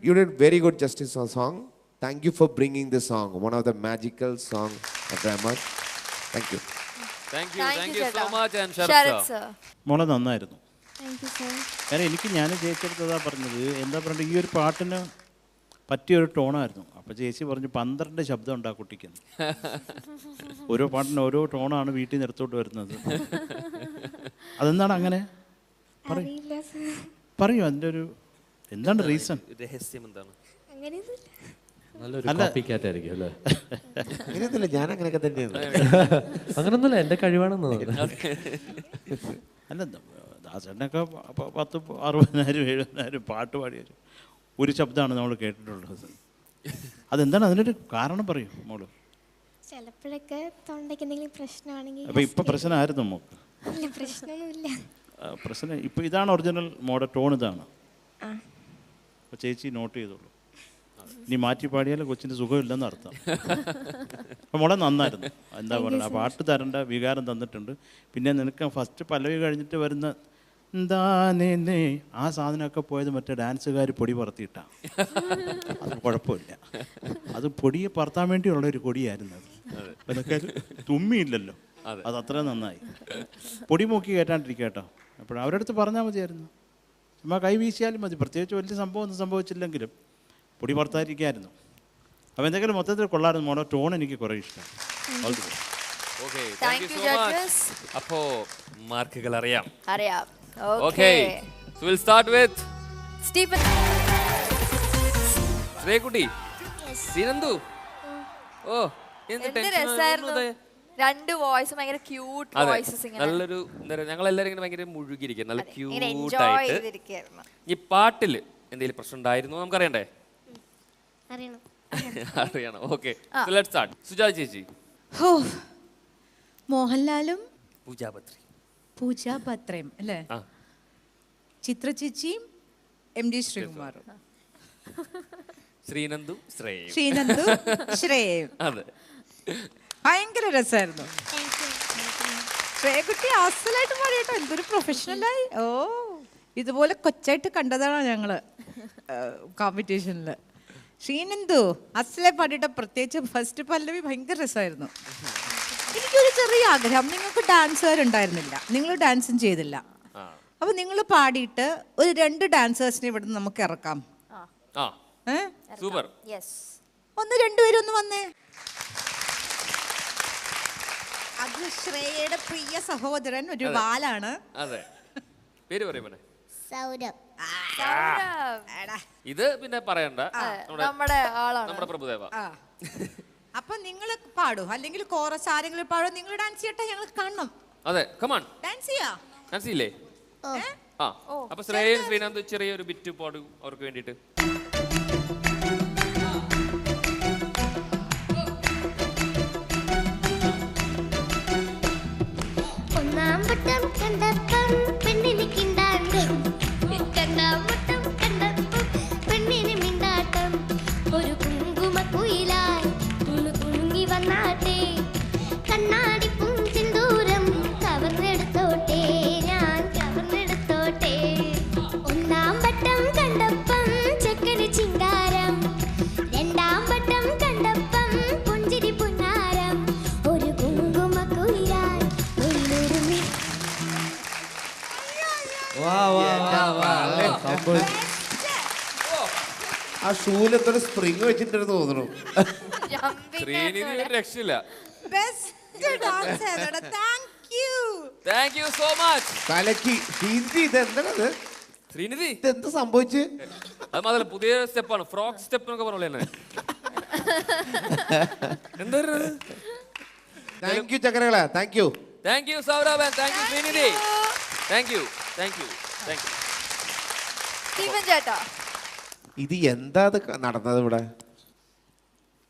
you did very good justice on song. Thank you for bringing this song, one of the magical song of Rahman. Thank you. മോളെ നന്നായിരുന്നു. Thank you sir. കാരണം എനിക്ക് ഞാൻ ചേച്ചിയെടുത്തതാ പറഞ്ഞത്, എന്താ പറയുക, ഈ ഒരു പാട്ടിന് പറ്റിയൊരു ടോണായിരുന്നു. അപ്പോൾ ചേച്ചി പറഞ്ഞു 12 ശബ്ദം ഉണ്ട് ആ കുട്ടിക്ക്. ഓരോ പാട്ടിന് ഓരോ ടോണാണ് വീട്ടിൽ നിന്ന് എടുത്തോട്ട് വരുന്നത്. അതെന്താണ് അങ്ങനെ? പറയൂ, അതിൻ്റെ ഒരു എന്താണ് റീസൺ? രഹസ്യം എന്താണ്? അങ്ങനെയൊന്നുമില്ല, ഞാൻ അങ്ങനെയൊക്കെ തന്നെയാണ്. അങ്ങനൊന്നുമില്ല, എൻ്റെ കഴിവാണെന്ന്. അല്ല, ദാസേട്ടനൊക്കെ 10,000-60,000-70,000 പാട്ട് പാടിയത് ഒരു ശബ്ദമാണ് നമ്മൾ കേട്ടിട്ടുള്ളത്. അതെന്താണ്, അതിനൊരു കാരണം പറയൂ മോള്. ചിലപ്പോഴൊക്കെ തൊണ്ടയ്ക്ക് എന്തെങ്കിലും പ്രശ്നമാണെങ്കിൽ. അപ്പോൾ ഇപ്പം പ്രശ്നമായിരുന്നു മോക്ക്? ഇല്ല, പ്രശ്നമൊന്നുമില്ല. പ്രശ്നം ഇപ്പം ഇതാണ് ഒറിജിനൽ മോഡൽ ടോൺ, ഇതാണ്. അപ്പോൾ ചേച്ചി നോട്ട് ചെയ്തോളൂ. ഇനി മാറ്റി പാടിയാൽ കൊച്ചിൻ്റെ സുഖമില്ലെന്ന് അർത്ഥം. അപ്പം മോളെ നന്നായിരുന്നു. എന്താ പറയുക, ആ പാട്ട് തരേണ്ട വികാരം തന്നിട്ടുണ്ട്. പിന്നെ നിനക്ക് ഫസ്റ്റ് പല്ലവി കഴിഞ്ഞിട്ട് വരുന്ന എന്താന്നേ ആ സാധനമൊക്കെ പോയത് മറ്റേ ഡാൻസുകാർ പൊടി പറത്തിയിട്ടാണ്. അത് കുഴപ്പമില്ല, അത് പൊടിയെ പറത്താൻ വേണ്ടിയുള്ളൊരു കൊടിയായിരുന്നു അത്. അതൊക്കെ തുമ്മിയില്ലല്ലോ, അത് അത്ര നന്നായി. പൊടി മൂക്കി കയറ്റാണ്ടിരിക്കുക കേട്ടോ. അപ്പോൾ അവരുടെ അടുത്ത് പറഞ്ഞാൽ മതിയായിരുന്നു, ചുമ്മാ കൈ വീശിയാലും മതി. പ്രത്യേകിച്ച് വലിയ സംഭവം ഒന്നും സംഭവിച്ചില്ലെങ്കിലും പൊടി പറത്താതിരിക്കായിരുന്നു. അപ്പോൾ എന്തെങ്കിലും മൊത്തത്തിൽ കൊള്ളായിരുന്നു. മോളെ ടോൺ എനിക്ക് കുറേ ഇഷ്ടം. അപ്പോൾ മാർക്കുകൾ അറിയാം. Okay. So we'll start with Stephen. ശ്രേയക്കുട്ടി, ശ്രീനന്ദു. ഓ, എന്ത് ടെൻഷൻ. രണ്ട് വോയിസ് ഭയങ്കര ക്യൂട്ട് വോയിസസ് നല്ലൊരു ഞങ്ങൾ എല്ലാവരും ഇങ്ങനെ ഭയങ്കര മുഴുകിയിരിക്കും, നല്ല എൻജോയ് ക്യൂട്ടായിട്ട്. ചെയ്തിരിക്കുകയായിരുന്നു. ഈ പാട്ടില് എന്തെങ്കിലും പ്രശ്നം ഉണ്ടായിരുന്നു നമുക്കറിയണ്ടേ? അറിയണം. അറിയണം. Okay, let's start. സുജാത ചേച്ചി. മോഹൻലാലും പൂജാ ബത്രയും അല്ലേ? ചിത്ര ചേച്ചിയും MD ശ്രീകുമാറും, ശ്രീനന്ദും ശ്രേയയും. അതെ, ഭയങ്കര രസമായിരുന്നു. ശ്രേയക്കുട്ടി അസലായിട്ട് പാടിയേട്ടോ, എന്തൊരു പ്രൊഫഷണലായി. ഇതുപോലെ കൊച്ചായിട്ട് കണ്ടതാണോ ഞങ്ങള് കോമ്പറ്റീഷനിൽ. ശ്രീനന്ദു അസലായി പാടിയിട്ടോ, പ്രത്യേകിച്ച് ഫസ്റ്റ് പല്ലവി ഭയങ്കര രസമായിരുന്നു. എനിക്കൊരു ചെറിയ ആഗ്രഹം, നിങ്ങൾക്ക് ഡാൻസുകാരുണ്ടായിരുന്നില്ല, നിങ്ങൾ ഡാൻസും ചെയ്തില്ല. അപ്പൊ നിങ്ങൾ പാടിയിട്ട് ഒരു 2 ഡാൻസേഴ്സിനെ ഇവിടെ നമുക്ക് ഇറക്കാം. സൂപ്പർ. ഒന്ന് 2 പേരും ഒന്ന് വന്നേ. അത് ശ്രേയയുടെ പ്രിയ സഹോദരൻ ഒരു ബാലാണ്. അതെ, പേര് പറയുമോ? സൗരഭ്. ഇത് പിന്നെ പറയണ്ട, നമ്മുടെ പ്രഭുദേവ. അപ്പൊ നിങ്ങൾ പാടൂ, അല്ലെങ്കിൽ കോറസ് ആരെങ്കിലും പാടോ, നിങ്ങൾ ഡാൻസ് ചെയ്യട്ടെ, ഞങ്ങൾ കാണണം. അതെ, കമാൺ. ഡാൻസ് ചെയ്യാ? ഡാൻസ് ചെയ്യില്ലേ? അപ്പൊ ശ്രേയയും ശ്രീനന്ദും ചെറിയൊരു ബിറ്റ് പാടും അവർക്ക് വേണ്ടിയിട്ട്. ഒന്നാം വട്ടം കണ്ടപ്പം പെണ്ണിന് കിണ്ടാട്ടം, രണ്ടാം വട്ടം കണ്ടപ്പം പെണ്ണിന് മിണ്ടാട്ടം, ഒരു കുങ്കുമക്കുയിലായി കുണുങ്ങി വന്നാട്ടെ, കണ്ണാടി പൂഞ്ചിന്തൂരം കവർന്നെടുത്തോട്ടെ, ഞാൻ കവർന്നെടുത്തോട്ടെ. ഒന്നാം വട്ടം കണ്ടപ്പം ചെക്കന് ചിങ്കാരം, രണ്ടാം വട്ടം കണ്ടപ്പം പുഞ്ചിരി പുന്നാരം, ഒരു കുങ്കുമക്കുയിലായി ഉള്ളുരുമി. ആ ഷൂലെത്തൊരു സ്പ്രിങ് വെച്ചിട്ടെന്ന് തോന്നുന്നു. ശ്രീനിധി ഒരു രക്ഷയില്ല. Thank you so much. കലക്കി. ശ്രീനിധി ഇതെന്താണത്? ശ്രീനിധി ഇതെന്ത് സംഭവിച്ചു? അത് മാത്രമല്ല, പുതിയ സ്റ്റെപ്പാണ്, ഫ്രോക്ക് സ്റ്റെപ്പ് എന്നൊക്കെ പറഞ്ഞോളെ. എന്താ? താങ്ക് യു ചക്കരകളെ. Thank you. Thank you Saurabhan. Thank you Srinidhi. Thank you. ഇത് എന്താ നടന്നത്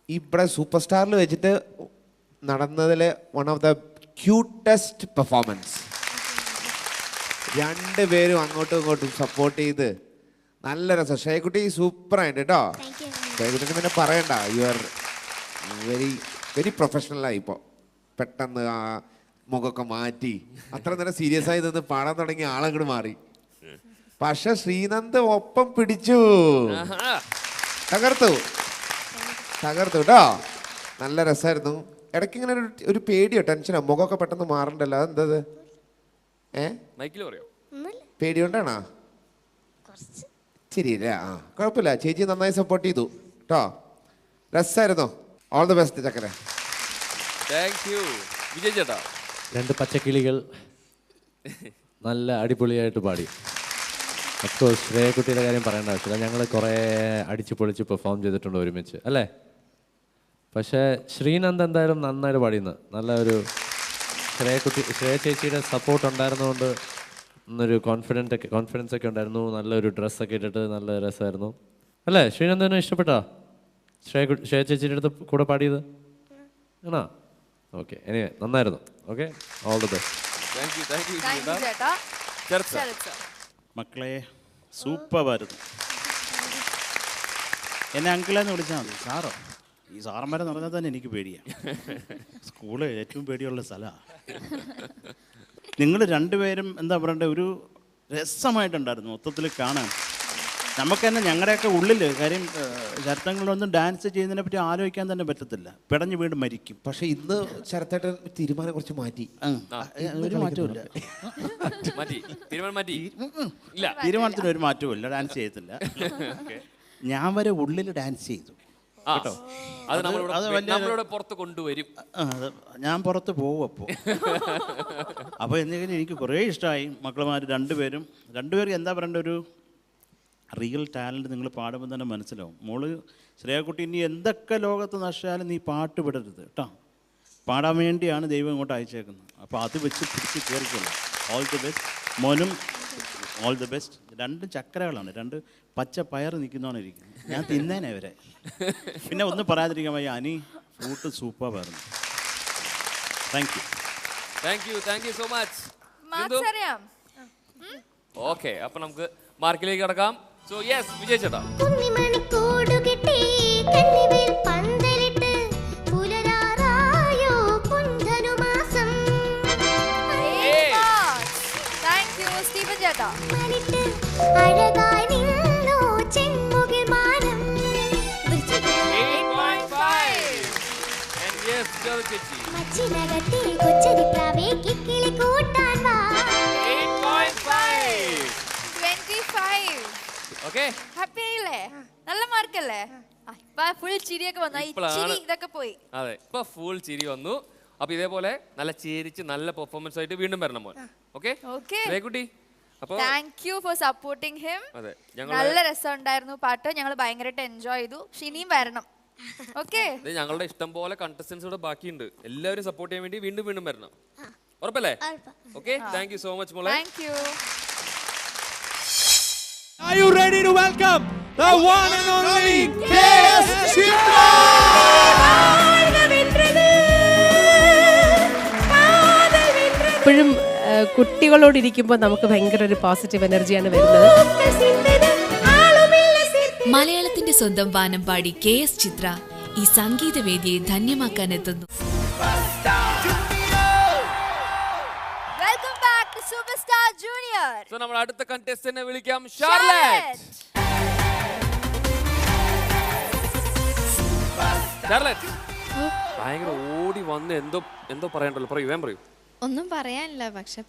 ഇവിടെ സൂപ്പർ സ്റ്റാറിൽ വെച്ചിട്ട് നടന്നതിലെ one of the cutest performance. 2 പേരും അങ്ങോട്ടും ഇങ്ങോട്ടും സപ്പോർട്ട് ചെയ്ത് നല്ല രസം. ശ്രേയക്കുട്ടി സൂപ്പറായിട്ട് കേട്ടോ. ശ്രേയക്കുട്ടിന് പിന്നെ പറയണ്ട, യു ആർ വെരി പ്രൊഫഷണലായി. ഇപ്പോൾ പെട്ടെന്ന് ആ മുഖമൊക്കെ മാറ്റി അത്ര നേരം സീരിയസ് ആയി നിന്ന് പാടാൻ തുടങ്ങിയ ആളങ്ങോട്ട് മാറി. പക്ഷെ ശ്രീനന്ദ് ഒപ്പം പിടിച്ചു, തകർത്തു കേട്ടോ. നല്ല രസമായിരുന്നു. ഇടയ്ക്ക് ഇങ്ങനെ ഒരു പേടിയോ ടെൻഷനോ, മുഖമൊക്കെ പെട്ടെന്ന് മാറണ്ടല്ലോ, അതെന്തത്? പേടി കൊണ്ടാണോ? ശരിയല്ലേ? കുഴപ്പമില്ല, ചേച്ചി നന്നായി സപ്പോർട്ട് ചെയ്തു കേട്ടോ. രസമായിരുന്നു. ഓൾ ദി ബെസ്റ്റ് ചക്കര. വിജയ് ചേട്ടാ. 2 പച്ചക്കിളികൾ നല്ല അടിപൊളിയായിട്ട് പാടി. അഫ്കോഴ്സ് ശ്രേയക്കുട്ടിയുടെ കാര്യം പറയേണ്ട ആവശ്യമില്ല, ഞങ്ങൾ കുറേ അടിച്ചു പൊളിച്ച് പെർഫോം ചെയ്തിട്ടുണ്ട് ഒരുമിച്ച്, അല്ലേ? പക്ഷേ ശ്രീനന്ദ് എന്തായാലും നന്നായിട്ട് പാടിയെന്ന്. നല്ല ഒരു ശ്രേയ ചേച്ചിയുടെ സപ്പോർട്ട് ഉണ്ടായിരുന്നതുകൊണ്ട് ഇന്നൊരു കോൺഫിഡൻസ് ഒക്കെ ഉണ്ടായിരുന്നു. നല്ലൊരു ഡ്രസ്സൊക്കെ ഇട്ടിട്ട് നല്ല രസമായിരുന്നു, അല്ലേ? ശ്രീനന്ദിനെ ഇഷ്ടപ്പെട്ടോ ശ്രേയ ചേച്ചിയുടെ അടുത്ത് കൂടെ പാടിയത്? ആണോ? ഓക്കെ, എനിവേ നന്നായിരുന്നു. Okay, all the best. മക്കളെ സൂപ്പറായിരുന്നു. എന്നെ അങ്കിളെന്ന് വിളിച്ചാൽ മതി. സാറോ? ഈ സാറന്മാരെ പറഞ്ഞാൽ തന്നെ എനിക്ക് പേടിയാണ്. സ്കൂള് ഏറ്റവും പേടിയുള്ള സ്ഥലമാണ്. നിങ്ങൾ 2 പേരും എന്താ പറയണ്ടേ, ഒരു രസമായിട്ടുണ്ടായിരുന്നു മൊത്തത്തിൽ കാണാൻ. നമുക്ക് തന്നെ ഞങ്ങളുടെയൊക്കെ ഉള്ളിൽ കാര്യം ശരത്തങ്ങളൊന്നും ഡാൻസ് ചെയ്യുന്നതിനെ പറ്റി ആലോചിക്കാൻ തന്നെ പറ്റത്തില്ല, പിടഞ്ഞ് വീണ്ടും മരിക്കും. പക്ഷെ ഇന്ന് ശരത്തേട്ടൻ തീരുമാനം കുറച്ച് മാറ്റി. ഒരു മാറ്റമില്ല, തീരുമാനത്തിന് ഒരു മാറ്റവും ഇല്ല, ഡാൻസ് ചെയ്യത്തില്ല. ഞാൻ വരെ ഉള്ളിൽ ഡാൻസ് ചെയ്തു കേട്ടോ. കൊണ്ടുവരും, ഞാൻ പുറത്ത് പോകും. അപ്പോൾ എന്തെങ്കിലും എനിക്ക് കുറേ ഇഷ്ടമായി. മക്കളുമാർ 2 പേരും എന്താ പറയണ്ട, ഒരു റിയൽ ടാലൻറ്റ് നിങ്ങൾ പാടുമ്പോൾ തന്നെ മനസ്സിലാവും. മോള് ശ്രേയക്കുട്ടി ഇനി എന്തൊക്കെ ലോകത്ത് നശിച്ചാലും നീ പാട്ട് വിടരുത് കേട്ടോ. പാടാൻ വേണ്ടിയാണ് ദൈവം ഇങ്ങോട്ട് അയച്ചേക്കുന്നത്. അപ്പോൾ അത് വെച്ച് പിടിച്ച് കയറിക്കൊള്ളു. ഓൾ ദി ബെസ്റ്റ് മോനും, ഓൾ ദി ബെസ്റ്റ്. 2 ചക്കരകളാണ്, 2 പച്ച പയർ നിൽക്കുന്നതാണ് ഇരിക്കുന്നത്. ഞാൻ തിന്നേനെ ഇവരെ. പിന്നെ ഒന്നും പറയാതിരിക്കാൻ വയ്യ, അനി ഫ്രൂട്ട് സൂപ്പറായിരുന്നു. Thank you so much. Okay, അപ്പൊ നമുക്ക് മാർക്കിലേക്ക് കടക്കാം. സോ യെസ്, വിജയ് ചേട്ടാ. നല്ല മാർക്കല്ലേ? ഫുൾ ചിരിയൊക്കെ വന്നു. ഇതൊക്കെ പോയി. അതെ, ഇപ്പൊ ഫുൾ ചിരി വന്നു. അപ്പൊ ഇതേപോലെ നല്ല ചിരിച്ച് നല്ല പെർഫോമൻസ് ആയിട്ട് വീണ്ടും വരണം മോൻ. ഓക്കെ കുട്ടി. Thank you for supporting him. നല്ല രസമുണ്ടായിരുന്നു പാട്ട്, ഞങ്ങൾ ഭയങ്കരമായിട്ട് എൻജോയ് ചെയ്തു. ഇനിയും വരണം. ഓക്കെ, ഞങ്ങളുടെ ഇഷ്ടം പോലെ കണ്ടസ്റ്റൻസ് ഇവിടെ ബാക്കിയുണ്ട്. എല്ലാവരും സപ്പോർട്ട് ചെയ്യാൻ വേണ്ടി വീണ്ടും വീണ്ടും വരണം. ഉറപ്പല്ലേ? Okay, thank you so much മോളെ. Thank you. Are you ready to welcome the one and only KS Chitra? എപ്പോഴും കുട്ടികളോടിരിക്കുമ്പോൾ നമുക്ക് ഭയങ്കര ഒരു പോസിറ്റീവ് എനർജിയാണ് വരുന്നത്. മലയാളത്തിന്റെ സ്വന്തം വാനമ്പാടി KS ചിത്ര ഈ സംഗീതവേദിയെ ധന്യമാക്കാൻ എത്തുന്നു. Welcome back to Superstar Junior. So നമ്മൾ അടുത്ത കണ്ടസ്റ്റന്റിനെ വിളിക്കാം, ഷാർലറ്റ്. ഷാർലറ്റ് ഭയങ്കര ഓടി വന്ന് എന്തോ പറയണ്ടല്ലോ, പറയൂ, വേഗം പറയൂ. ഒന്നും പറയാനില്ല, പക്ഷെ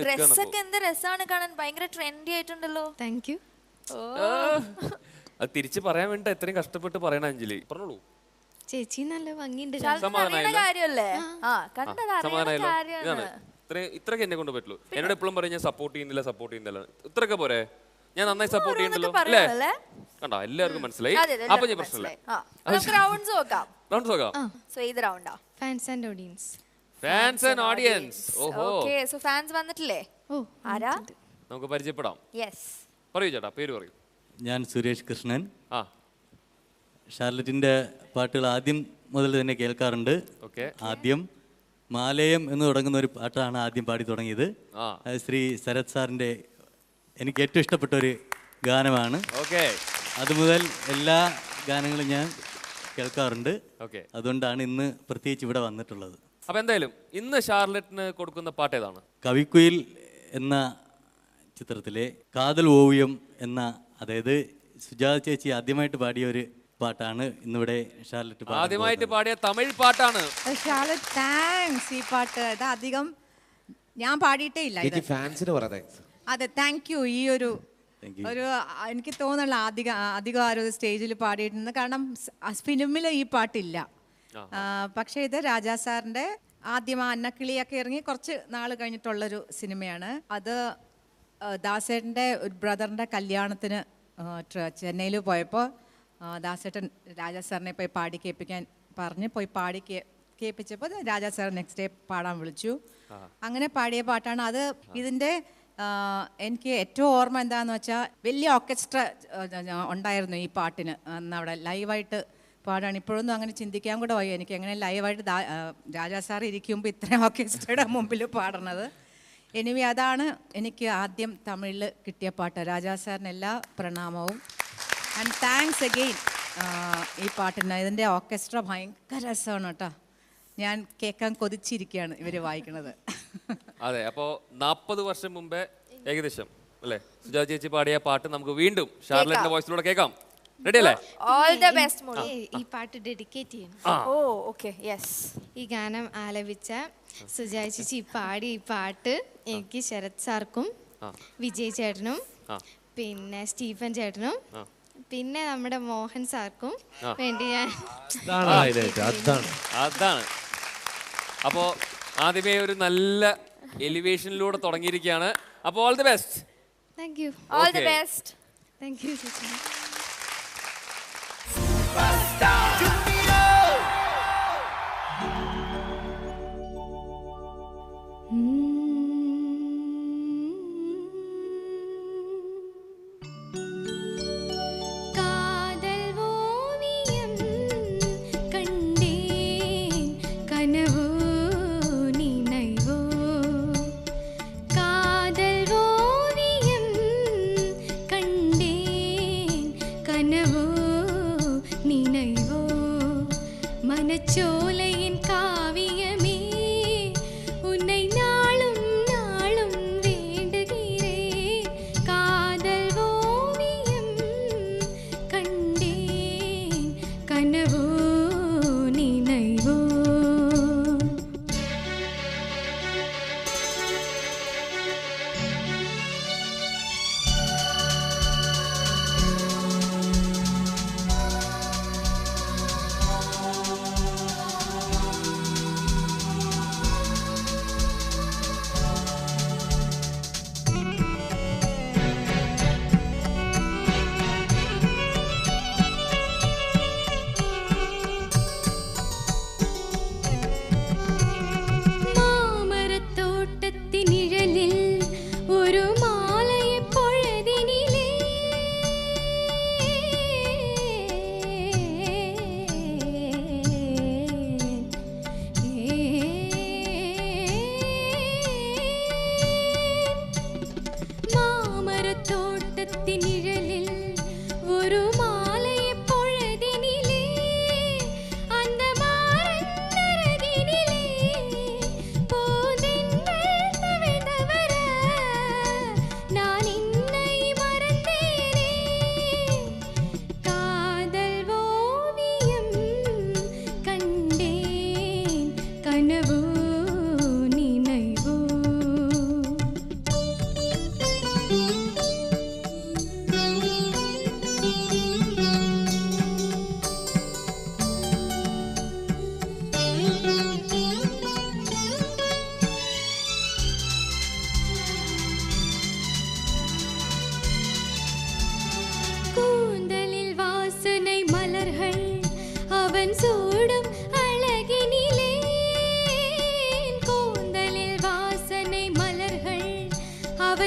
ഡ്രസ്സൊക്കെ എന്ത് രസമാണ് കാണാൻ, ഭയങ്കര ട്രെൻഡി ആയിട്ടുണ്ടല്ലോ. Thank you. അത് തിരിച്ച് പറയാൻ വേണ്ടി എത്രയും കഷ്ടപ്പെട്ട് പറയണ അഞ്ജലി, പറഞ്ഞോളൂ. ചേച്ചി നല്ല ഭംഗിയുണ്ട്. ഇത്രയൊക്കെ എന്നെ കൊണ്ട് പറ്റുള്ളൂ. എന്നോട് എപ്പോഴും പറയും ഞാൻ സപ്പോർട്ട് ചെയ്യുന്നില്ല. ഇത്രയൊക്കെ പോരെ? ഞാൻ നന്നായി സപ്പോർട്ട് ചെയ്യുന്നല്ലോ അല്ലേ? കണ്ടോ, എല്ലാവർക്കും മനസ്സിലായി. അപ്പൊ ഞാൻ പ്രശ്നമില്ല. നമുക്ക് പരിചയപ്പെടാം. പറയൂ ചേട്ടാ, പേര് പറയൂ. ഞാൻ സുരേഷ് കൃഷ്ണൻ. ഷാർലറ്റിൻ്റെ പാട്ടുകൾ ആദ്യം മുതൽ തന്നെ കേൾക്കാറുണ്ട്. ആദ്യം മാലയം എന്ന് തുടങ്ങുന്ന ഒരു പാട്ടാണ് ആദ്യം പാടി തുടങ്ങിയത്. ശ്രീ ശരത് സാറിൻ്റെ എനിക്ക് ഏറ്റവും ഇഷ്ടപ്പെട്ട ഒരു ഗാനമാണ്. അതുമുതൽ എല്ലാ ഗാനങ്ങളും ഞാൻ കേൾക്കാറുണ്ട്. അതുകൊണ്ടാണ് ഇന്ന് പ്രത്യേകിച്ച് ഇവിടെ വന്നിട്ടുള്ളത്. അപ്പോൾ എന്തായാലും ഇന്ന് ഷാർലറ്റിന് കൊടുക്കുന്ന പാട്ട് ഏതാണ്? കവിക്കുയിൽ എന്ന ചിത്രത്തിലെ കാതൽ ഓവിയം എന്ന, അതായത് സുജാത ചേച്ചി ആദ്യമായിട്ട് പാടിയ ഒരു പാട്ടാണ് ഇന്നിവിടെ ഷാർലറ്റ് ആദ്യമായിട്ട് പാടിയ തമിഴ് പാട്ടാണ്. Charlotte thanks. ഈ പാട്ട് ഇത് അധികം ഞാൻ പാടിയിട്ടേ ഇല്ല. അതെ, താങ്ക് യു. ഈ ഒരു എനിക്ക് തോന്നുന്നില്ല അധികം ആരും സ്റ്റേജിൽ പാടിയിട്ടുണ്ട്. കാരണം ഫിലിമിൽ ഈ പാട്ടില്ല. പക്ഷേ ഇത് രാജാ സാറിൻ്റെ ആദ്യം അന്നക്കിളിയൊക്കെ ഇറങ്ങി കുറച്ച് നാൾ കഴിഞ്ഞിട്ടുള്ളൊരു സിനിമയാണ്. അത് ദാസേട്ടൻ്റെ ഒരു ബ്രദറിൻ്റെ കല്യാണത്തിന് ചെന്നൈയിൽ പോയപ്പോൾ ദാസേട്ടൻ രാജാ സാറിനെ പോയി പാടി കേൾപ്പിക്കാൻ പറഞ്ഞ് പോയി പാടി കേൾപ്പിച്ചപ്പോൾ രാജാ സാർ നെക്സ്റ്റ് ഡേ പാടാൻ വിളിച്ചു. അങ്ങനെ പാടിയ പാട്ടാണ് അത്. ഇതിൻ്റെ എനിക്ക് ഏറ്റവും ഓർമ്മ എന്താണെന്ന് വെച്ചാൽ വലിയ ഓർക്കസ്ട്ര ഉണ്ടായിരുന്നു ഈ പാട്ടിന് അന്ന് അവിടെ ലൈവായിട്ട് പാടാണ്. ഇപ്പോഴൊന്നും അങ്ങനെ ചിന്തിക്കാൻ കൂടെ വയ്യ എനിക്ക് എങ്ങനെ ലൈവായിട്ട് രാജാ സാർ ഇരിക്കുമ്പോൾ ഇത്രയും ഓർക്കസ്ട്രയുടെ മുമ്പിൽ പാടുന്നത്. എനിവേ അതാണ് എനിക്ക് ആദ്യം തമിഴിൽ കിട്ടിയ പാട്ട്. രാജാ സാറിന് എല്ലാ പ്രണാമവും. ആൻഡ് താങ്ക്സ് അഗെയിൻ ഈ പാട്ടിന്. ഇതിൻ്റെ ഓർക്കസ്ട്ര ഭയങ്കര രസമാണ് കേട്ടോ. ഞാൻ കേൾക്കാൻ കൊതിച്ചിരിക്കുകയാണ് ഇവർ വായിക്കുന്നത്. അതെ, അപ്പോൾ 40 വർഷം മുമ്പേ ഏകദേശം അല്ലേ സുജാത ചേച്ചി പാടിയ പാട്ട് നമുക്ക് വീണ്ടും ഷാർലറ്റിന്റെ വോയിസിലൂടെ കേൾക്കാം. റെഡി അല്ലേ? ഓൾ ദി ബെസ്റ്റ് മോളി. ഈ പാട്ട് ഡെഡിക്കേറ്റ് ചെയ്യണം. Okay, yes. ഈ ഗാനം ആലപിച്ച സുജാത ചേച്ചി പാടിയ ഈ പാട്ട് എനിക്ക് ശരത് സാർക്കും വിജയ് ചേട്ടനും പിന്നെ സ്റ്റീഫൻ ചേട്ടനും പിന്നെ നമ്മുടെ മോഹൻ സാർക്കും വേണ്ടി ഞാൻ അതാണ്. അപ്പോൾ ആദ്യമേ ഒരു നല്ല എലിവേഷനിലൂടെ തുടങ്ങിയിരിക്കുകയാണ്. അപ്പോൾ all the best. Thank you. All the best. Thank you ചേച്ചി.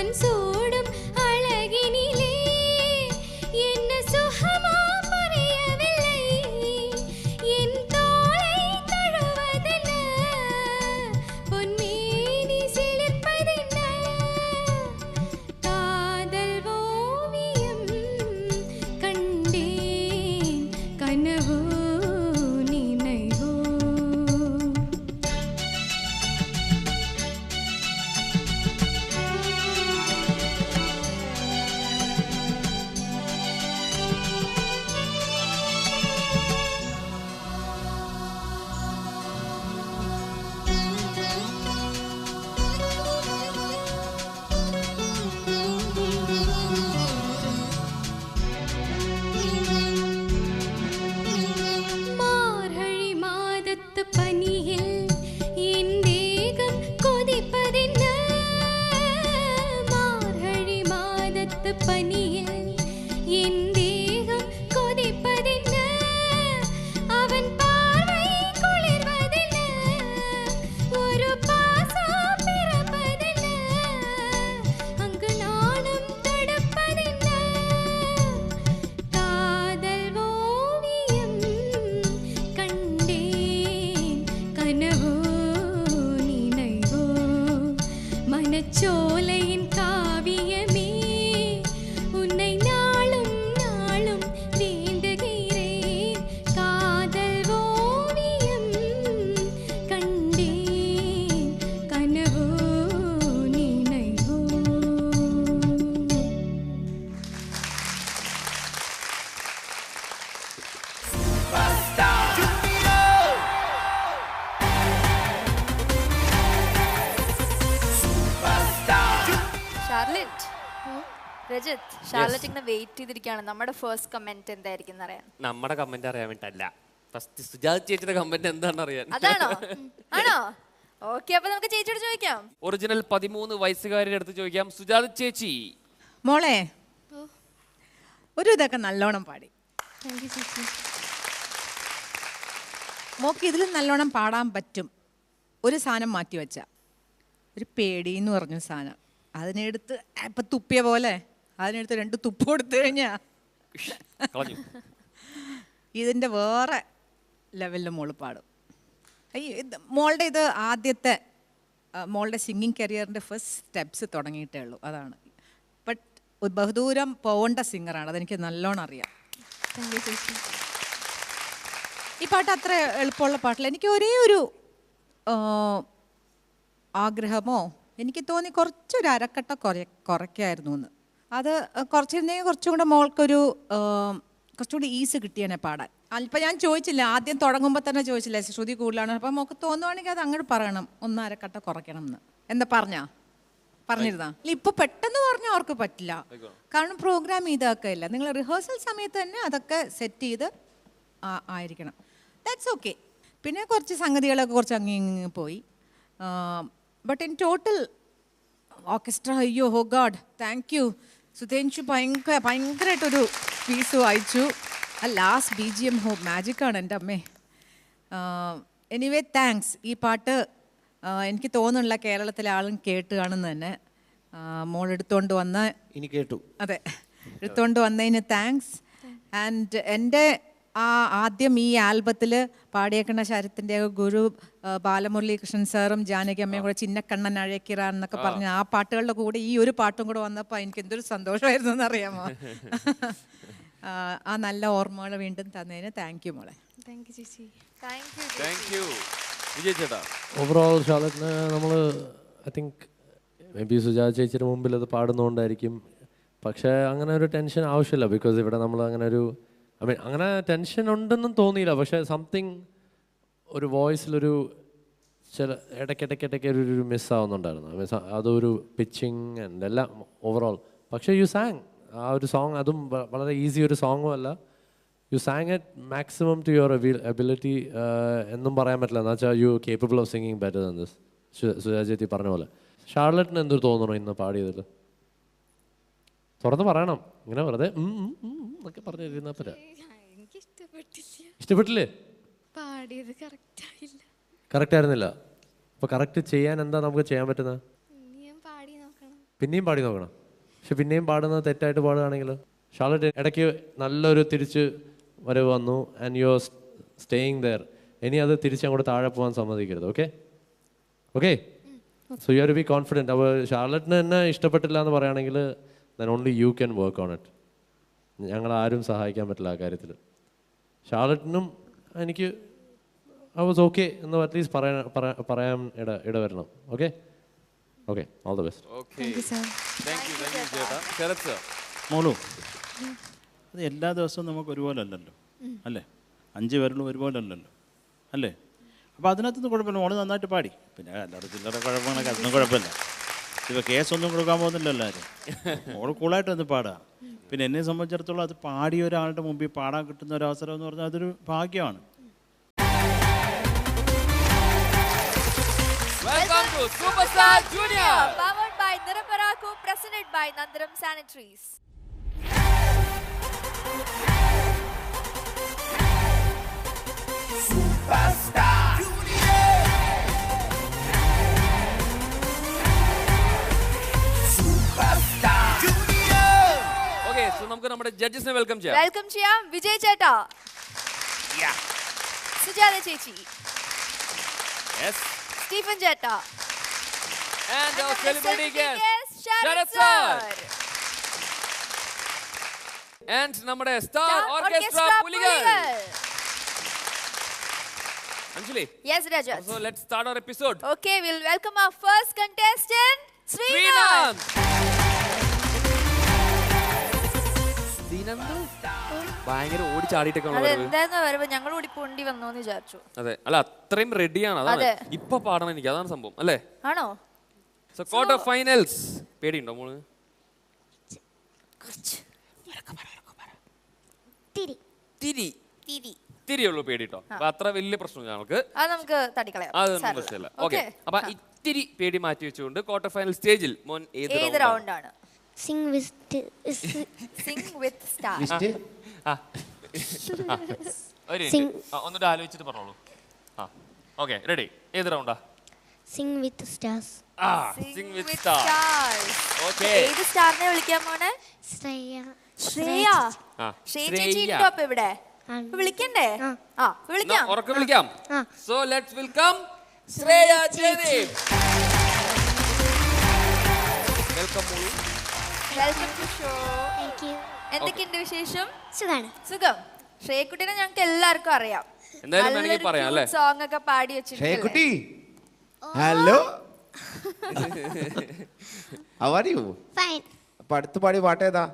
அவன் சூடும் அழகினிலே என்ன சுகமா புரியவில்லை என் தோளை தழுவதென்ன பொன்மேனி சிலிர்ப்பதென்ன காதல் ஓவியம் கண்டேன் கனவோ நினைவோ மார்கழி மாதத்து பனியில் என் தேகம் கொதிப்பதென்ன மார்கழி மாதத்து பனியில் என் தேகம் கொதிப்பதென்ன அவன் பார்வை குளிர்வதென்ன ஒரு பாசம் பிறப்பதென்ன அங்கு நானும் தடுப்பதென்ன காதல் ஓவியம் கண்டேன் கனவோ நினைவோ மனச்சோலையின் காவியமே உன்னை நாளும் நாளும் வேண்டுகிறேன் காதல் ஓவியம் கண்டேன் கனவோ நினைவோ ഷാർലറ്റ് രജിത്ത് ഷാർലറ്റ് ഇങ്ങനെ വെയിറ്റ് ചെയ്തിരിക്കുകയാണ് നമ്മുടെ ഫസ്റ്റ് കമന്റ് എന്തായിരിക്കും അറിയാൻ. നമ്മുടെ കമന്റ് അറിയാൻ വേണ്ടിട്ടല്ല, ഫസ്റ്റ് സുജാത ചേച്ചിയുടെ കമന്റ് എന്താണെന്ന് അറിയാൻ. അതാണോ? ആണോ? ഓക്കെ, അപ്പൊ നമുക്ക് ചേച്ചിയോട് ചോദിക്കാം. ഒറിജിനൽ 13 വയസ്സുകാരുടെ അടുത്ത് ചോദിക്കാം. സുജാത ചേച്ചി മോളെ ഒരു ഇതൊക്കെ നല്ലോണം പാടി. മോക്ക് ഇതിലും നല്ലോണം പാടാൻ പറ്റും. ഒരു സാധനം മാറ്റി വെച്ച ഒരു പേടി എന്ന് പറഞ്ഞ സാധനം അതിനെടുത്ത് ഇപ്പം തുപ്പിയ പോലെ അതിനെടുത്ത് 2 തുപ്പ് കൊടുത്തു കഴിഞ്ഞാ ഇതിൻ്റെ വേറെ ലെവലിൽ മോള് പാടും. മോളുടെ ഇത് ആദ്യത്തെ മോളുടെ സിംഗിങ് കരിയറിൻ്റെ ഫസ്റ്റ് സ്റ്റെപ്സ് തുടങ്ങിയിട്ടേ ഉള്ളൂ. അതാണ്. ബട്ട് ബഹുദൂരം പോകേണ്ട സിംഗറാണ്, അതെനിക്ക് നല്ലോണം അറിയാം. ഈ പാട്ട് അത്ര എളുപ്പമുള്ള പാട്ടില്ല. എനിക്ക് ഒരേ ഒരു ആഗ്രഹമോ എനിക്ക് തോന്നി കുറച്ചൊരു അരക്കട്ട കുറയ്ക്കായിരുന്നു എന്ന്. അത് കുറച്ചിരുന്നെങ്കിൽ കുറച്ചും കൂടെ മോൾക്കൊരു കുറച്ചുകൂടി ഈസ് കിട്ടിയേനെ പാടാൻ. ഇപ്പം ഞാൻ ചോദിച്ചില്ല, ആദ്യം തുടങ്ങുമ്പോൾ തന്നെ ചോദിച്ചില്ല ശ്രുതി കൂടുതലാണ്. അപ്പം മോൾക്ക് തോന്നുവാണെങ്കിൽ അത് അങ്ങോട്ട് പറയണം, 1 അരക്കട്ട കുറയ്ക്കണം എന്ന്. എന്താ പറഞ്ഞിരുന്നാ? ഇപ്പൊ പെട്ടെന്ന് പറഞ്ഞാൽ അവർക്ക് പറ്റില്ല, കാരണം പ്രോഗ്രാം ഇതൊക്കെ ഇല്ല. നിങ്ങൾ റിഹേഴ്സൽ സമയത്ത് തന്നെ അതൊക്കെ സെറ്റ് ചെയ്ത് ആയിരിക്കണം. That's okay. പിന്നെ കുറച്ച് സംഗതികളൊക്കെ കുറച്ച് അങ്ങ് പോയി. ബട്ട് ഇൻ ടോട്ടൽ ഓർക്കസ്ട്ര, അയ്യോ ഹോ ഗാഡ്, താങ്ക് യു സുധേൻഷു. ഭയങ്കരമായിട്ടൊരു പീസ് വായിച്ചു. ആ ലാസ്റ്റ് BGM ഹോ മാജിക്കാണ് എൻ്റെ അമ്മേ. Anyway thanks. ഈ പാട്ട് എനിക്ക് തോന്നുന്നില്ല കേരളത്തിലെ ആളും കേട്ട് കാണുന്നു തന്നെ. മോൾ എടുത്തുകൊണ്ട് വന്ന് ഇനി കേട്ടു. അതെ, എടുത്തുകൊണ്ട് വന്നതിന് താങ്ക്സ്. ആൻഡ് എൻ്റെ ആദ്യം ഈ ആൽബത്തിൽ പാടിയേക്കുന്ന ശരത്തിൻ്റെ ഗുരു ബാലമുരളി കൃഷ്ണൻ സാറും ജാനകി അമ്മയും കൂടെ ചിന്നക്കണ്ണൻ അഴക്കിറാൻ എന്നൊക്കെ പറഞ്ഞ ആ പാട്ടുകളുടെ കൂടെ ഈ ഒരു പാട്ടും കൂടെ വന്നപ്പോൾ എനിക്ക് എന്തൊരു സന്തോഷമായിരുന്നു എന്നറിയാമോ. ആ നല്ല ഓർമ്മകൾ വീണ്ടും തന്നതിന് താങ്ക് യു മോളെ. താങ്ക് യു ചേച്ചി. താങ്ക് യു വിജയ് ചേട്ടാ. ഓവറോൾ ഷാർലറ്റിന് നമ്മൾ I think may be Sujatha ചേച്ചിയുടെ മുമ്പിൽ അത് പാടുന്നതുകൊണ്ടായിരിക്കും. പക്ഷേ അങ്ങനെ ഒരു ടെൻഷൻ ആവശ്യമില്ല. ബിക്കോസ് ഇവിടെ നമ്മൾ അങ്ങനെ ഒരു അങ്ങനെ ടെൻഷൻ ഉണ്ടെന്നും തോന്നിയില്ല. പക്ഷേ സംതിങ് ഒരു വോയിസിലൊരു ചില ഇടയ്ക്കിടയ്ക്ക് ഒരു മിസ്സാവുന്നുണ്ടായിരുന്നു. അതൊരു പിച്ചിങ് ആൻഡ് എല്ലാം ഓവറോൾ. പക്ഷേ യു സാങ് ആ ഒരു സോങ്, അതും വളരെ ഈസി ഒരു സോങ്ങും അല്ല. You sang it maximum to your ability എന്നും പറയാൻ പറ്റില്ല. എന്ന് വെച്ചാൽ you capable of singing better than this. Sujatha ചേച്ചി പറഞ്ഞ പോലെ. ഷാർലറ്റിന് എന്തൊരു തോന്നണോ ഇന്ന് പാടിയതിൽ? തുറന്ന് പറയണം, ഇങ്ങനെ വെറുതെ എന്നൊക്കെ പറഞ്ഞിരുന്നാൽ പറ്റാ. ഇഷ്ടപ്പെട്ടില്ലേ? പാടിയത് കറക്റ്റ് ആയിരുന്നില്ല. അപ്പോൾ കറക്റ്റ് ചെയ്യാൻ എന്താ നമുക്ക് ചെയ്യാൻ പറ്റുന്നത്? പിന്നെയും പാടി നോക്കണം. പക്ഷെ പിന്നെയും പാടുന്നത് തെറ്റായിട്ട് പാടുകയാണെങ്കിൽ ഷാർലറ്റ് ഇടയ്ക്ക് നല്ലൊരു തിരിച്ച് വരവ് വന്നു and you are staying there. ഇനി അത് തിരിച്ച് അങ്ങോട്ട് താഴെ പോകാൻ സമ്മതിക്കരുത്. Okay okay so you are to be confident. അപ്പോൾ ഷാർലറ്റിന് തന്നെ ഇഷ്ടപ്പെട്ടില്ല എന്ന് പറയുകയാണെങ്കിൽ then only you can work on it. ഞങ്ങളാരും സഹായിക്കാൻ പറ്റില്ല ആ കാര്യത്തിൽ. ഷാർലറ്റിനും എനിക്ക് ഐ വാസ് ഓക്കെ എന്ന് അറ്റ്ലീസ്റ്റ് പറയാൻ ഇടവരണം. Okay okay all the best. മോളു അത് എല്ലാ ദിവസവും നമുക്ക് ഒരുപോലെ അല്ലല്ലോ അല്ലേ? 5 പേരിലും ഒരുപോലെ അല്ലല്ലോ അല്ലേ? അപ്പോൾ അതിനകത്തൊന്നും കുഴപ്പമില്ല. മോള് നന്നായിട്ട് പാടി. പിന്നെ എല്ലാവരും ചില്ലറ കുഴപ്പങ്ങളൊക്കെ അതൊന്നും കുഴപ്പമില്ല. ഇപ്പോൾ കേസൊന്നും കൊടുക്കാൻ പോകുന്നില്ലല്ലോ ആരും. മോള് കൂളായിട്ട് ഒന്ന് പാടുക. പിന്നെ എന്നെ സംബന്ധിച്ചിടത്തോളം അത് പാടിയ ഒരാളുടെ മുമ്പിൽ പാടാൻ കിട്ടുന്ന ഒരു അവസരം എന്ന് പറഞ്ഞാൽ അതൊരു ഭാഗ്യമാണ്. Welcome to Superstar Junior. Powered by Nirapara, presented by Nandaram Sanitaries. Superstar Junior. Superstar Junior. Okay, so നമുക്ക് നമ്മുടെ ജഡ്ജസിനെ വെൽക്കം ചെയ്യാം. വെൽക്കം ചെയ്യാം വിജയ് ചേട്ടാ. Yeah. സുജാത ചേച്ചി. Yes. സ്റ്റീഫൻ ചേട്ടാ. And our celebrity guest, Sharat sir. And നമ്മുടെ Star Orchestra പുലികൾ. Anjali. Yes, Rajat. So let's start our episode. Okay, we'll welcome our first contestant, Sreenand. ഭയങ്കര ഓടി ചാടിയിട്ടൊക്കെ അതെന്താന്ന് പറയുമ്പോ ഞങ്ങൾ ഓടി പൊണ്ടി വന്നോന്ന് വിചാരിച്ചു. അതെ, അല്ല അത്രയും റെഡിയാണ്. അതാണ് ഇപ്പൊ പാടണം എനിക്ക്, അതാണ് സംഭവം അല്ലേ? ആണോ? So quarter finals. പേടിയുണ്ടോ മോള്? തിരിയുള്ളൂ പേടിട്ടോ. അപ്പൊ അത്ര വലിയ പ്രശ്നം ഞങ്ങൾക്ക് അത് നമുക്ക് തട്ടിക്കളയാം. അതൊന്നും പ്രശ്നമില്ല. ഓക്കെ, അപ്പൊ ഇത്തിരി പേടി മാറ്റി വെച്ചുകൊണ്ട് ക്വാർട്ടർ ഫൈനൽ സ്റ്റേജിൽ മോൻ ഏത് റൗണ്ടാണ്? Sing with stars. ഒന്നുകൂടെ ആലോചിച്ചിട്ട് പറഞ്ഞോളൂ. Okay, ready? ഏത് റൗണ്ടാ? Sing with stars. Sing with stars. Okay. ഏത് സ്റ്റാറിനെ വിളിക്കാൻ മോനെ? ശ്രേയ. ശ്രേയ. ശ്രേയ ചേച്ചി ഉണ്ടോ അപ്പൊ ഇവിടെ? വിളിക്കണ്ടേ? വിളിക്കാം. ഉറക്കെ വിളിക്കാം. So let's welcome Shreya Jayadeep. Welcome മോളു. Welcome to show. Thank you. എന്തൊക്കെയുണ്ട് വിശേഷം? സുഖാണ്. സുഖം. ശ്രേയക്കുട്ടിനെ ഞങ്ങൾക്ക് എല്ലാവർക്കും അറിയാം. എന്തായാലും വേണമെങ്കിൽ പറയാം അല്ലേ? സോങ് ഒക്കെ പാടി വെച്ചിട്ടുണ്ട്. ശ്രേയക്കുട്ടി, hello. How are you? Fine. അപ്പൊ അടുത്ത് പാടി പാട്ട് ഏതാ?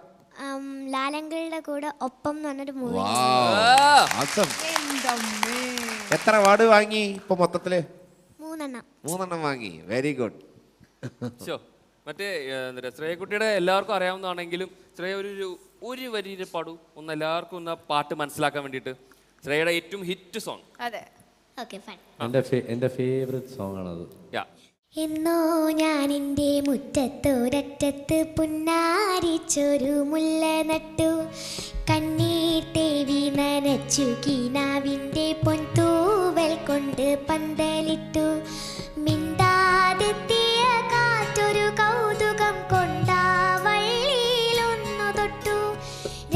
ലാലങ്കളുടെ കൂടെ ഒപ്പം എന്ന് പറഞ്ഞൊരു മൂവി. എത്ര അവാർഡ് വാങ്ങി ഇപ്പൊ മൊത്തത്തില്? 3 വാങ്ങി. Very good. മറ്റേ ശ്രേയക്കുട്ടിയുടെ എല്ലാവർക്കും അറിയാവുന്നതാണെങ്കിലും ശ്രേയ ഒരു വരിയിൽ പാടൂ ഒന്ന്, എല്ലാവർക്കും ഒന്ന് പാട്ട് മനസ്സിലാക്കാൻ വേണ്ടിയിട്ട്. ശ്രേയയുടെ ഏറ്റവും ഹിറ്റ് സോങ്. അതെ. Okay, fine. എൻ്റെ ഫേവറേറ്റ് സോങ് ആണത്. എന്നോ ഞാൻ എൻ്റെ മുറ്റത്തൊരറ്റത്ത് പുന്നാരിച്ചൊരു മുല്ല നട്ടു, കണ്ണീർ തേവി നനച്ചു കിനാവിൻ്റെ പൊൻതൂവൽ കൊണ്ട് പന്തലിട്ടു, മിണ്ടാതെത്തിയ കാറ്റൊരു കൗതുകം കൊണ്ടാ വള്ളിയിലൊന്നു തൊട്ടു,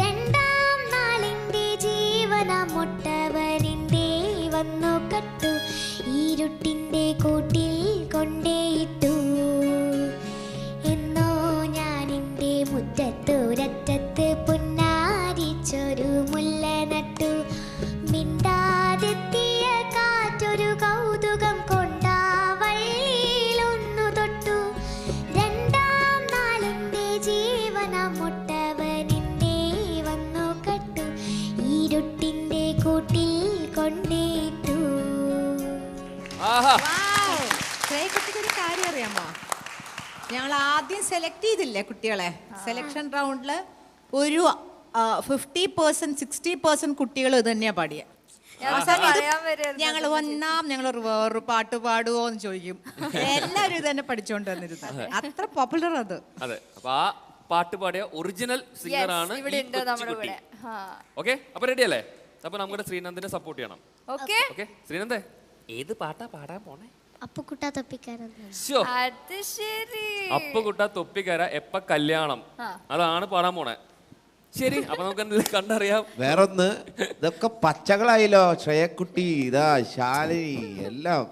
2ാം നാളിൻ്റെ ജീവനാം മുട്ടവനിൻ്റെ വന്നു കട്ടു, ഇരുട്ടിൻ്റെ കൂട്ടിൽ കൊണ്ടേയിട്ടു. എന്നോ ഞാൻ എൻ്റെ മുറ്റത്തൊരറ്റത്ത് പുന്നാരിച്ചൊരു മുല്ല നട്ടു, മിണ്ടാതെത്തിയ കാറ്റൊരു കൗതുകം കൊണ്ടാ വള്ളിയിലൊന്നു തൊട്ടു, 2ാം നാളിൻ്റെ ജീവനാം മുട്ടവനിൻ്റെ വന്നു കട്ടു, ഇരുട്ടിൻ്റെ കൂട്ടിൽ കൊണ്ടേയിട്ടു. ശ്രേയക്കുട്ടിക്ക് ഒരു കാര്യം അറിയാമോ? ഞങ്ങൾ ആദ്യം സെലക്ട് ചെയ്തില്ലേ കുട്ടികളെ? സെലക്ഷൻ റൗണ്ടിൽ ഒരു 50% 60% കുട്ടികൾ ഇത് തന്നെയാ പാടിയ. ഞങ്ങൾ വേറൊരു പാട്ട് പാടുവോ എന്ന് ചോദിക്കും. എല്ലാവരും ഇത് തന്നെ പഠിച്ചുകൊണ്ട് വന്നിരുന്നത്. അത്ര പോപ്പുലർ അത്. അതെ, അപ്പൊ ആ പാട്ട് പാടിയ ഒറിജിനൽ സിംഗർ ആണ്. ഓക്കെ, അപ്പൊ റെഡി അല്ലേ? അപ്പൊ നമ്മുടെ ശ്രീനന്ദിനെ സപ്പോർട്ട് ചെയ്യണം. ഓക്കെ, ശ്രീനന്ദേ ഏത് പാട്ടാ പാടാൻ പോണേ? അപ്പുക്കുട്ട തൊപ്പിക്കാരൻ. അത് ശരി. അപ്പുകുട്ട തൊപ്പിക്കര എപ്പ കല്യാണം അതാണ് പാടാൻ പോണേ. ശരി, അപ്പൊ നമുക്ക് എന്തെങ്കിലും കണ്ടറിയാം. വേറൊന്ന്, ഇതൊക്കെ പച്ചകളായില്ലോ. ശ്രേയക്കുട്ടി, ഇതാ ശാലിനി, എല്ലാം.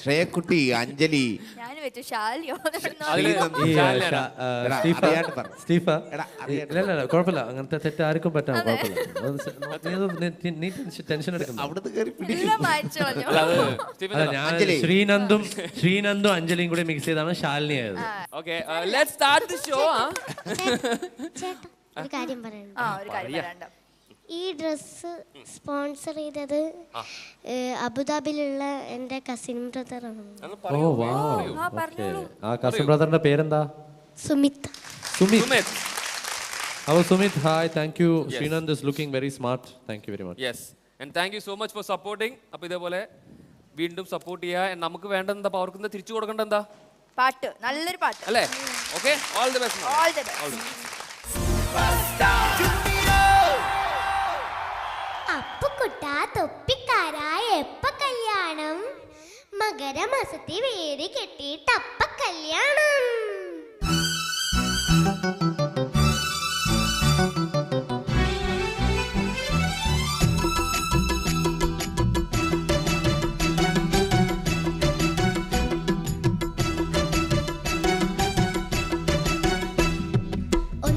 ശ്രേയക്കുട്ടി, അഞ്ജലി, കുഴപ്പമില്ല, അങ്ങനത്തെ തെറ്റ് ആർക്കും പറ്റാം, കുഴപ്പമില്ല. നീ ടെൻഷൻ എടുക്കണം. ഞാൻ ശ്രീനന്ദും അഞ്ജലിയും കൂടെ മിക്സ് ചെയ്താണ് ശാലിനി ആയത്. ഒരു കാര്യം പറയണ്ട. ഈ ഡ്രസ് സ്പോൺസർ ചെയ്തത് അബുദാബിയിലുള്ള എൻ്റെ കസിൻ ബ്രദറാണ്. ഓ വാവ്. ആ കസിൻ ബ്രദറിന്റെ പേരെന്താ? Sumit. Hello Sumit, hi, thank you. Srinand is looking very smart. Thank you very much. Yes, and thank you so much for supporting. അപ്പോൾ ഇതേപോലെ വീണ്ടും സപ്പോർട്ട് ചെയ്യുക. നമുക്ക് വേണ്ടത് എന്താ? അവർക്ക് എന്താ തിരിച്ചു കൊടുക്കേണ്ടത്? എന്താ? പാട്ട്, നല്ലൊരു പാട്ട് അല്ലേ? Okay, all the best. All the best. അപ്പുക്കുട്ട തൊപ്പിക്കാരായ എപ്പ കല്യാണം, മകരമാസത്തിൽ വേര് കെട്ടിയിട്ട് അപ്പ കല്യാണം.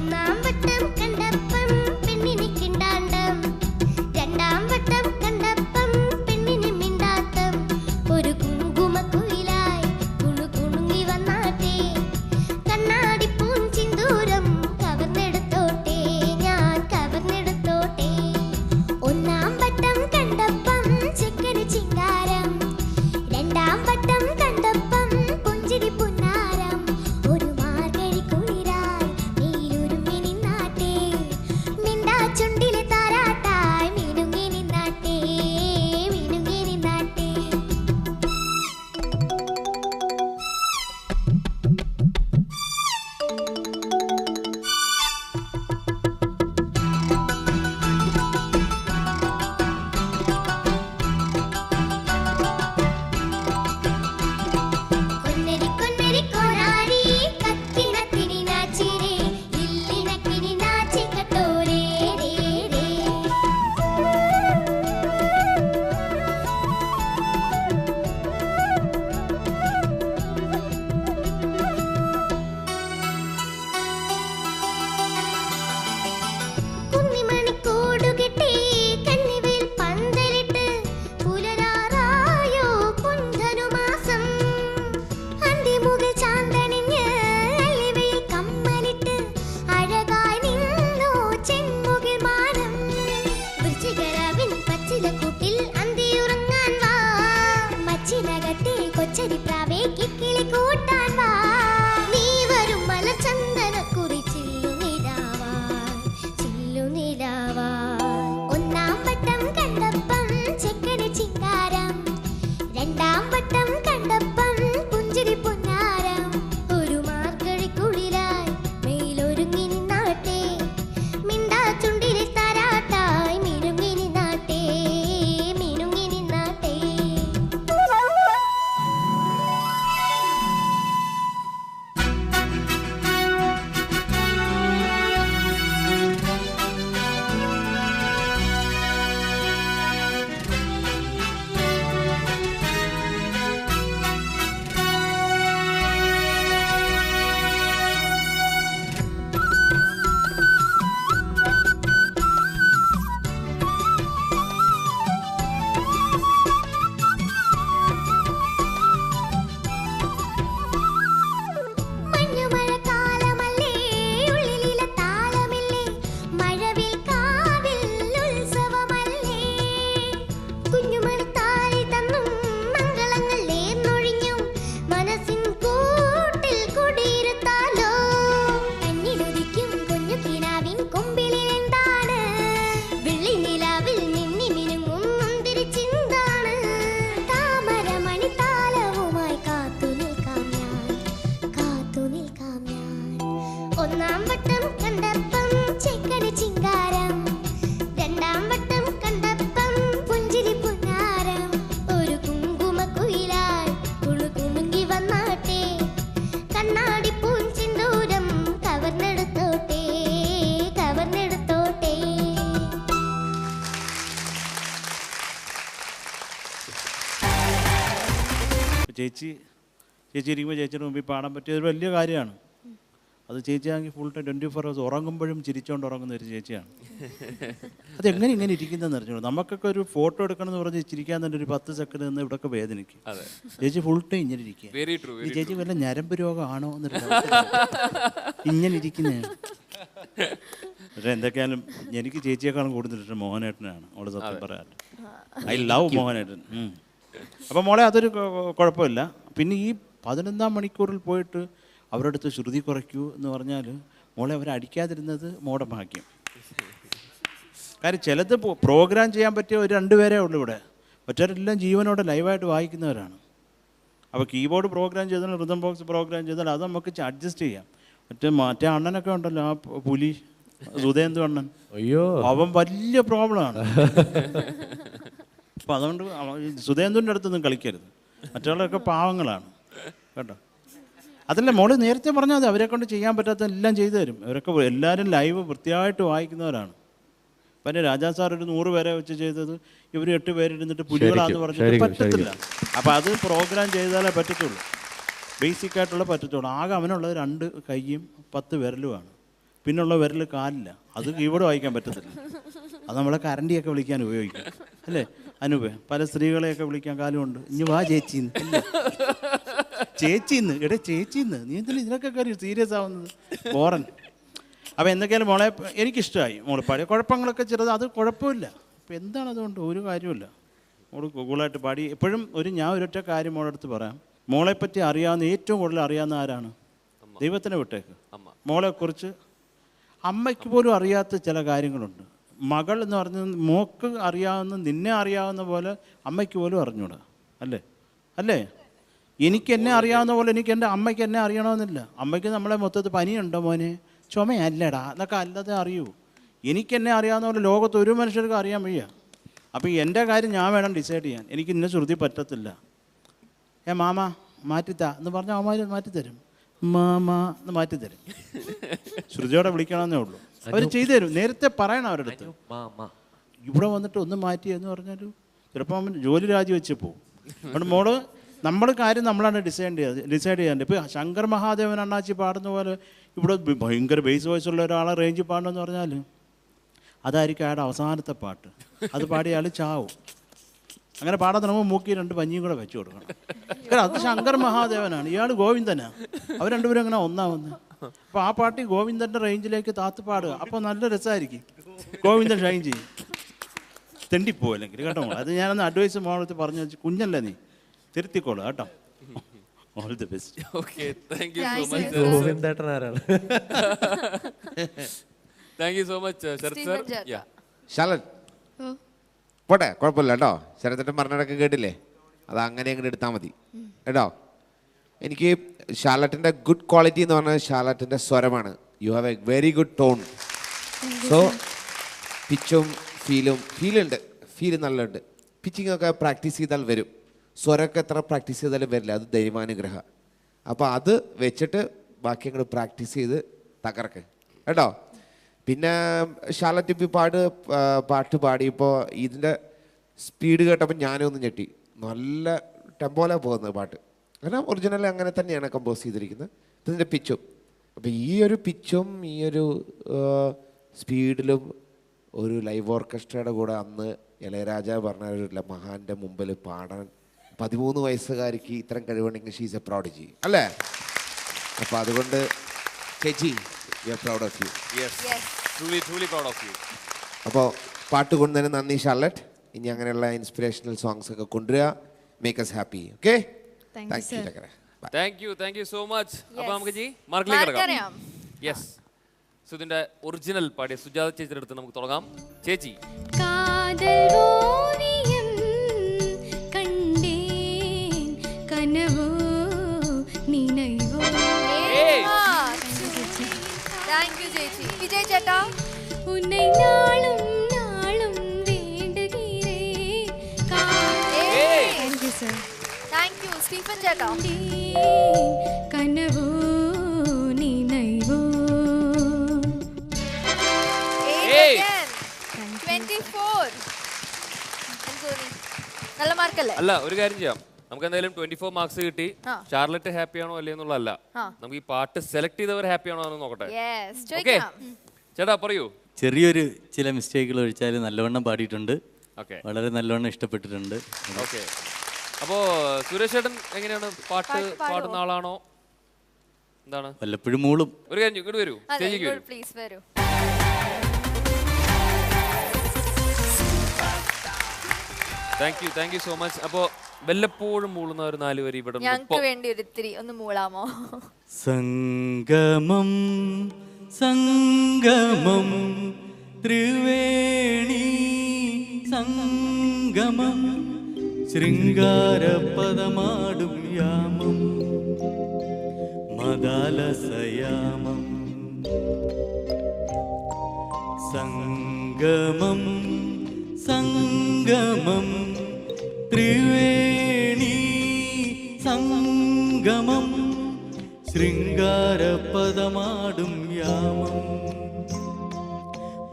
രണ്ടാം വട്ടം കണ്ടപ്പം പുഞ്ചിരി പുന്നാരം ഒരു കുങ്കുമ കുയിലായി ചേച്ചി ഇരിക്കുമ്പോൾ ചേച്ചിയുടെ മുമ്പിൽ പാടാൻ പറ്റിയ ഒരു വലിയ കാര്യമാണ്. അത് ചേച്ചിയാണെങ്കിൽ ഫുൾ ടൈം 24 hours ഉറങ്ങുമ്പോഴും ചിരിച്ചുകൊണ്ട് ഉറങ്ങുന്ന ഒരു ചേച്ചിയാണ്. അതെങ്ങനെ ഇങ്ങനെ ഇരിക്കുന്നതെന്ന് അറിഞ്ഞോളൂ. നമുക്കൊക്കെ ഒരു ഫോട്ടോ എടുക്കണം എന്ന് പറഞ്ഞ് ചിരിക്കാൻ തന്നെ ഒരു 10 സെക്കൻഡ് നിന്ന് ഇവിടെയൊക്കെ വേദനിക്കും. ചേച്ചി ഫുൾ ടൈം ഇങ്ങനെ ഇരിക്കുക. ഈ ചേച്ചി വല്ല ഞരമ്പ് രോഗമാണോ എന്നൊരു ഇങ്ങനെ ഇരിക്കുന്നേ. പക്ഷെ എന്തൊക്കെയാലും എനിക്ക് ചേച്ചിയെക്കാളും കൂടുതലിട്ട് മോഹനേട്ടനാണ്. അവള് സത്യം പറയാറ്. ഐ ലവ് മോഹനേട്ടൻ. അപ്പം മോളെ അതൊരു കുഴപ്പമില്ല. പിന്നെ ഈ 11ാം മണിക്കൂറിൽ പോയിട്ട് അവരുടെ അടുത്ത് ശ്രുതി കുറയ്ക്കൂ എന്ന് പറഞ്ഞാൽ മോളെ അവരടിക്കാതിരുന്നത് മോടെ ഭാഗ്യം. കാര്യം ചിലത് പ്രോഗ്രാം ചെയ്യാൻ പറ്റിയ ഒരു 2 പേരേ ഉള്ളൂ ഇവിടെ. മറ്റവരെല്ലാം ജീവനോടെ ലൈവായിട്ട് വായിക്കുന്നവരാണ്. അപ്പോൾ കീബോർഡ് പ്രോഗ്രാം ചെയ്താൽ റിതം ബോക്സ് പ്രോഗ്രാം ചെയ്താൽ അത് നമുക്ക് അഡ്ജസ്റ്റ് ചെയ്യാം. മറ്റേ അണ്ണനൊക്കെ ഉണ്ടല്ലോ, ആ പുലി സുധേന്ദു അണ്ണൻ, അയ്യോ അവൻ വലിയ പ്രോബ്ലമാണ്. അപ്പം അതുകൊണ്ട് സുധേന്ദുവിൻ്റെ അടുത്തൊന്നും കളിക്കരുത്. മറ്റുള്ളവരൊക്കെ പാവങ്ങളാണ് കേട്ടോ. അതല്ല മോള് നേരത്തെ പറഞ്ഞാൽ മതി, അവരെ കൊണ്ട് ചെയ്യാൻ പറ്റാത്ത എല്ലാം ചെയ്തു തരും. അവരൊക്കെ എല്ലാവരും ലൈവ് വൃത്തിയായിട്ട് വായിക്കുന്നവരാണ്. പിന്നെ രാജാ സാർ ഒരു 100 പേരെ വെച്ച് ചെയ്തത് ഇവർ 8 പേരിരുന്നിട്ട് പുലികളാന്ന് പറഞ്ഞിട്ട് പറ്റത്തില്ല. അപ്പം അത് പ്രോഗ്രാം ചെയ്താലേ പറ്റത്തുള്ളൂ. ബേസിക്കായിട്ടുള്ള പറ്റത്തുള്ളൂ. ആകെ അവനുള്ളത് 2 കൈയും 10 വിരലുമാണ്. പിന്നുള്ള വിരൽ കാലില്ല. അത് കീബോർഡ് വായിക്കാൻ പറ്റത്തില്ല. അത് നമ്മളെ കരണ്ടിയൊക്കെ വിളിക്കാൻ ഉപയോഗിക്കും അല്ലേ അനൂപേ? പല സ്ത്രീകളെയൊക്കെ വിളിക്കാൻ കാലുമുണ്ട്. ഇനി വാ ചേച്ചിന്ന്, ചേച്ചിന്ന്, എടേ ചേച്ചിന്ന്, നീ എന്തിനാ ഇതിനൊക്കെ കാര്യം സീരിയസ് ആവുന്നത്? ബോറൻ. അപ്പോൾ എന്തൊക്കെയാലും മോളെ എനിക്കിഷ്ടമായി. മോള് പാടിയ കുഴപ്പങ്ങളൊക്കെ ചെറുത്, അത് കുഴപ്പമില്ല. അപ്പോൾ എന്താണ് അതുകൊണ്ട് ഒരു കാര്യമില്ല. മോള് കൂളായിട്ട് പാടി. എപ്പോഴും ഞാൻ ഒരൊറ്റ കാര്യം മോളുടെ അടുത്ത് പറയാം. മോളെപ്പറ്റി അറിയാവുന്ന ഏറ്റവും കൂടുതൽ അറിയാവുന്ന ആരാണ്? ദൈവത്തിനെ വിട്ടേക്ക്. മോളെക്കുറിച്ച് അമ്മയ്ക്ക് പോലും അറിയാത്ത ചില കാര്യങ്ങളുണ്ട്. മകൾ എന്ന് പറഞ്ഞാൽ മോക്ക് അറിയാവുന്ന, നിന്നെ അറിയാവുന്ന പോലെ അമ്മയ്ക്ക് പോലും അറിഞ്ഞൂടാ. അല്ലേ? എനിക്ക് എന്നെ അറിയാവുന്ന പോലെ എനിക്ക് എൻ്റെ അമ്മയ്ക്ക് എന്നെ അറിയണമെന്നില്ല. അമ്മയ്ക്ക് നമ്മളെ മൊത്തത്തിൽ പനിയുണ്ടോ മോനെ, ചുമയല്ലടാ എന്നൊക്കെ അല്ലാതെ അറിയൂ. എനിക്കെന്നെ അറിയാവുന്ന പോലെ ലോകത്ത് ഒരു മനുഷ്യർക്ക് അറിയാൻ വയ്യ. അപ്പോൾ എൻ്റെ കാര്യം ഞാൻ വേണം ഡിസൈഡ് ചെയ്യാൻ. എനിക്ക് ഇന്ന ശ്രുതി പറ്റത്തില്ല. മാമ മാറ്റിത്താ എന്ന് പറഞ്ഞാൽ അവന്മാർ മാറ്റിത്തരും. മാമ എന്ന് മാറ്റിത്തരും. ശ്രുതിയോടെ വിളിക്കണമെന്നേ ഉള്ളൂ. അവർ ചെയ്തു തരും. നേരത്തെ പറയണം അവരുടെ അടുത്ത്. ഇവിടെ വന്നിട്ട് ഒന്ന് മാറ്റി എന്ന് പറഞ്ഞാൽ ചിലപ്പോൾ അവൻ ജോലി രാജിവെച്ച് പോകും. അതുകൊണ്ട് മോള് നമ്മൾ കാര്യം നമ്മളാണ് ഡിസൈഡ് ചെയ്യാണ്ട്. ഇപ്പോൾ ശങ്കർ മഹാദേവൻ അണ്ണാച്ചി പാടുന്ന പോലെ ഇവിടെ ഭയങ്കര ബേസ് വോയിസ് ഉള്ള ഒരാളെ റേഞ്ചിൽ പാടണമെന്ന് പറഞ്ഞാൽ അതായിരിക്കും അയാളുടെ അവസാനത്തെ പാട്ട്. അത് പാടി അയാൾ ചാവും. അങ്ങനെ പാടാൻ തുടങ്ങുമ്പോൾ മൂക്കി 2 പഞ്ഞിയും കൂടെ വെച്ച് കൊടുക്കണം. കാരണം അത് ശങ്കർ മഹാദേവനാണ്, ഇയാൾ ഗോവിന്ദനാണ്. അവർ രണ്ടുപേരും അങ്ങനെ ഒന്നാവുന്നത്. അപ്പോൾ ആ പാട്ടി ഗോവിന്ദൻ്റെ റേഞ്ചിലേക്ക് താത്ത് പാടുക. അപ്പോൾ നല്ല രസമായിരിക്കും. ഗോവിന്ദൻ ഷൈൻ ചെയ്യും. തെണ്ടിപ്പോവും അല്ലെങ്കിൽ കേട്ടോ. അത് ഞാനൊന്ന് അഡ്വൈസ് മോളത്ത് പറഞ്ഞു വെച്ച്, കുഞ്ഞല്ലേ നീ, തിരുത്തിക്കോളൂ കേട്ടോ. All the best. Okay, thank you so much. ഗോവിന്ദേട്ടൻ ആരാണ്? Thank you so much Sarath sir. Sarath പോട്ടെ, കുഴപ്പമില്ല കേട്ടോ. ശരത്തേട്ടൻ പറഞ്ഞിടക്ക് കേട്ടില്ലേ, അത് അങ്ങനെ അങ്ങോട്ട് എടുത്താൽ മതി കേട്ടോ. എനിക്ക് ഷാർലറ്റിൻ്റെ ഗുഡ് ക്വാളിറ്റി എന്ന് പറഞ്ഞാൽ ഷാർലറ്റിൻ്റെ സ്വരമാണ്. You have a very good tone. So പിച്ചും ഫീലുണ്ട്, ഫീൽ നല്ലുണ്ട്. പിച്ചിങ്ങൊക്കെ പ്രാക്ടീസ് ചെയ്താൽ വരും. സ്വരമൊക്കെ എത്ര പ്രാക്ടീസ് ചെയ്താലും വരില്ല, അത് ദൈവാനുഗ്രഹം. അപ്പോൾ അത് വെച്ചിട്ട് ബാക്കി അങ്ങോട്ട് പ്രാക്ടീസ് ചെയ്ത് തകർക്ക് കേട്ടോ. പിന്നെ ഷാർലറ്റ് ഇപ്പോൾ പാട്ട് പാടിയപ്പോൾ ഇതിൻ്റെ സ്പീഡ് കേട്ടപ്പോൾ ഞാനും ഒന്ന് ഞെട്ടി. നല്ല ടെമ്പോയിലാണ് പോകുന്നത് പാട്ട്. കാരണം ഒറിജിനൽ അങ്ങനെ തന്നെയാണ് കമ്പോസ് ചെയ്തിരിക്കുന്നത്. ഇതിൻ്റെ പിച്ചും, അപ്പോൾ ഈ ഒരു പിച്ചും ഈ ഒരു സ്പീഡിലും ഒരു ലൈവ് ഓർക്കസ്ട്രയുടെ കൂടെ അന്ന് ഇളയരാജ പറഞ്ഞ ഒരു മഹാൻ്റെ മുമ്പിൽ പാടാൻ 13 വയസ്സുകാരിക്ക് ഇത്തരം കഴിവുണ്ടെങ്കിൽ ഷീസ് എ പ്രോഡിജി അല്ലേ? അപ്പോൾ അതുകൊണ്ട് ചേച്ചി we are proud of you. truly proud of you. അപ്പോൾ പാട്ട് കൊണ്ടുതന്നെ നന്ദി ഷാർലറ്റ്. ഇനി അങ്ങനെയുള്ള ഇൻസ്പിറേഷണൽ സോങ്സ് ഒക്കെ കൊണ്ടുവരിക. Make us happy. Okay, thank you ചക്കര. Thank you so much. അപ്പോൾ നമുക്ക് മാർക്കിലേക്ക് കിടക്കാം. യെസ്, സുധിന്റെ ഒറിജിനൽ പാടിയ സുജാത ചേച്ചിയുടെ അടുത്ത് നമുക്ക് തുടങ്ങാം. ചേച്ചി. താങ്ക് യു ചേച്ചി. വിജയ് ചേട്ടാ. താങ്ക് യു സ്റ്റീഫൻ ചേട്ടാ. കനവോ നീനൈവോ 24. നല്ല മാർക്കല്ലേ? അല്ല, ഒരു കാര്യം ചെയ്യാം, നമുക്ക് എന്തായാലും 24 മാർക്സ് കിട്ടി. ഷാർലറ്റ് ഹാപ്പി ആണോ അല്ലേ എന്നുള്ളതല്ല, നമുക്ക് ഈ പാട്ട് സെലക്ട് ചെയ്തവർ ഹാപ്പി ആണോ എന്ന് നോക്കട്ടെ. ഓക്കെ ചേട്ടാ പറയൂ. ചെറിയൊരു ചില മിസ്റ്റേക്കുകൾ ഒഴിച്ചാൽ നല്ലവണ്ണം പാടിയിട്ടുണ്ട്. വളരെ നല്ലവണ്ണം ഇഷ്ടപ്പെട്ടിട്ടുണ്ട്. ഓക്കെ, അപ്പോ സുരേഷ് ചേട്ടൻ എങ്ങനെയാണ്? പാട്ട് പാടുന്ന ആളാണോ? എന്താണ്? വല്ലപ്പോഴും മൂളും. ഒരു കാര്യം ഇങ്ങോട്ട് വരൂ, സ്റ്റേജിലേക്ക് വരൂ. പ്ലീസ് വരൂ. Thank you so much. അപ്പോ വല്ലപ്പോഴും മൂളുന്ന ഒരു 4 വരി ഇവിടെ ഞങ്ങൾക്ക് വേണ്ടി ഒരു ഇത്തിരി ഒന്ന് മൂളാമോ? സംഗമം സംഗമം ത്രിവേണി സംഗമം ശൃംഗാരപദമാടും യാമം മദാലസയാമം സംഗമം സംഗമം ത്രിവേണി സംഗമം ശൃംഗാരപദമാടും യാമം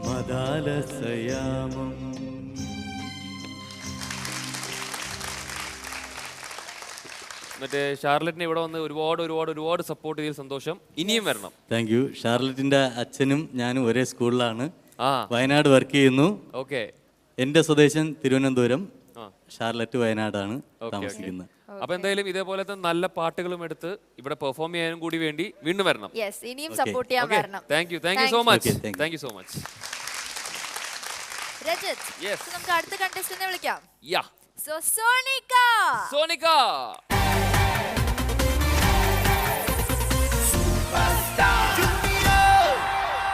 മദാലസയാമം. മറ്റേ ഷാർലറ്റിനെ ഇവിടെ വന്ന് ഒരുപാട് സപ്പോർട്ട് ചെയ്ത് സന്തോഷം. ഇനിയും വരണം. Thank you. ഷാർലറ്റിന്റെ അച്ഛനും ഞാനും ഒരേ സ്കൂളിലാണ്, വയനാട് വർക്ക് ചെയ്യുന്നു. ഓക്കെ. എൻ്റെ സ്വദേശം തിരുവനന്തപുരം, ഷാർലറ്റ് വയനാടാണ് താമസിക്കുന്നത്. അപ്പൊ എന്തായാലും ഇതേപോലത്തെ നല്ല പാട്ടുകളും എടുത്ത് ഇവിടെ പെർഫോം ചെയ്യാനും കൂടി വേണ്ടി വീണ്ടും വരണം. ഇനിയും സപ്പോർട്ട് ചെയ്യാൻ വരണം. Thank you so much. Rajat, നമുക്ക് അടുത്ത കണ്ടസ്റ്റന്റിനെ വിളിക്കാം. സോ സോണിക.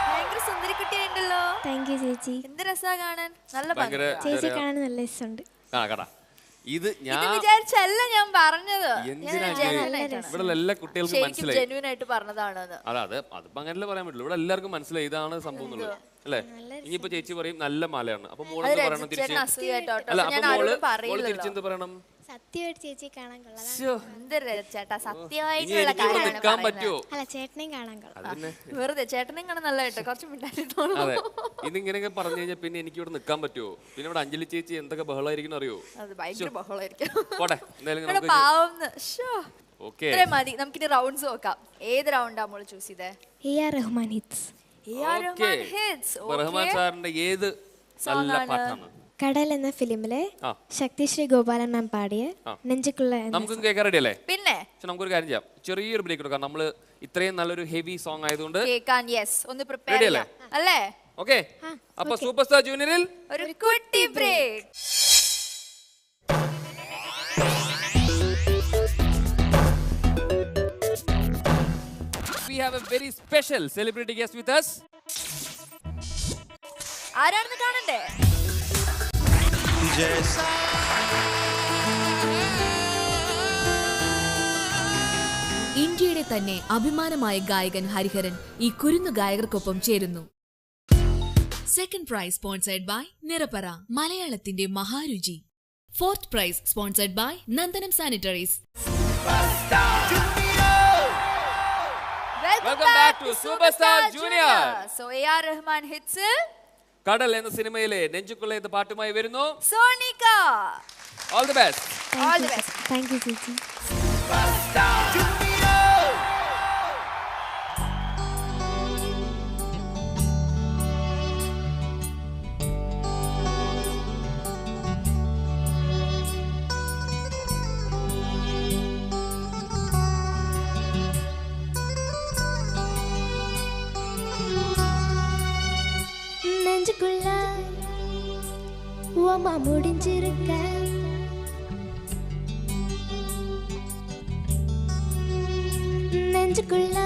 ഭയങ്കര സുന്ദരി കുട്ടിയുണ്ടല്ലോ. താങ്ക് യു ചേച്ചി. എന്ത് രസാ കാണാൻ. നല്ല ചേച്ചി കാണാൻ നല്ല രസമുണ്ട്. ഇത് ഞാൻ വിചാരിച്ചല്ല ഞാൻ പറഞ്ഞത്. ഇവിടെ എല്ലാ കുട്ടികൾക്കും മനസ്സിലായി, ജെന്യൂൻ ആയിട്ട് പറഞ്ഞതാണ്. അതിപ്പോ അങ്ങനല്ലേ പറയാൻ പറ്റുള്ളൂ. ഇവിടെ എല്ലാവർക്കും മനസ്സിലായി ഇതാണ് സംഭവം എന്നുള്ളത് അല്ലേ. ഇനിയിപ്പോ ചേച്ചി പറയും നല്ല മാലയാണ്, അപ്പൊ മോള് പറയണം അല്ല, അപ്പൊ മോള് തിരിച്ചെന്ത് പറയണം? സത്യമായിട്ട് ചേച്ചി കാണാൻ കൊള്ളാം. നിൽക്കാൻ പറ്റുമോ? അല്ല, ചേട്ടനെയും കാണാൻ കൊള്ളാം. വെറുതെ ചേട്ടനെയും കാണാൻ നല്ലതായിട്ട് കുറച്ച് മിണ്ടായിട്ടോ. അതെ, ഇതിങ്ങനെയൊക്കെ പറഞ്ഞു കഴിഞ്ഞാൽ പിന്നെ എനിക്ക് ഇവിടെ നിൽക്കാൻ പറ്റുമോ? പിന്നെ ഇവിടെ അഞ്ജലി ചേച്ചി എന്തൊക്കെ ബഹളമായിരിക്കും അറിയോ? പോട്ടെ, എന്തായാലും മതി. നമുക്കിനി റൗണ്ട്സ് നോക്കാം. ഏത് റൗണ്ടാ മോള് ചൂസ് ചെയ്തേ? റഹ്മാൻ ഹിറ്റ്സ്. റഹ്മാൻ സാറിന്റെ ഏത് നല്ല പാട്ടാണ്? കടൽ എന്ന ഫിലിമിലെ ശക്തിശ്രീ ഗോപാലൻ മാം പാടിയ നെഞ്ചുക്കുള്ള. നമുക്ക് കേൾക്കാൻ റെഡി അല്ലേ? പിന്നെ നമുക്കൊരു കാര്യം ചെയ്യാം, ചെറിയൊരു ബ്രേക്ക് എടുക്കാം. നമ്മള് ഇത്രയും നല്ലൊരു ഹെവി സോങ് ആയതുകൊണ്ട് ഒന്ന് പ്രിപ്പയർ ചെയ്യാം അല്ലേ? ഓക്കെ, അപ്പൊ സൂപ്പർ സ്റ്റാർ ജൂനിയറിൽ ഒരു കുട്ടി break. We have a very special celebrity guest with us. ആരാണെന്ന് കാണണ്ടേ? ഇന്ത്യയുടെ തന്നെ അഭിമാനമായ ഗായകൻ ഹരിഹരൻ ഈ കുരുന്നു ഗായകർക്കൊപ്പം ചേരുന്നു. Second prize sponsored by Nirapara, മലയാളത്തിന്റെ മഹാരുചി. Fourth prize sponsored by Nandanam sanitaries. Welcome back to Superstar Junior. So AR Rahman hits കടൽ എന്ന സിനിമയിലെ നെഞ്ചുക്കുള്ള എന്ന പാട്ടുമായി വരുന്നു Sonika. All the best. All the best. Thank you ചേച്ചി. நெஞ்சுக்குள்ள ஓமா முடிஞ்சிருக்க, நெஞ்சுக்குள்ள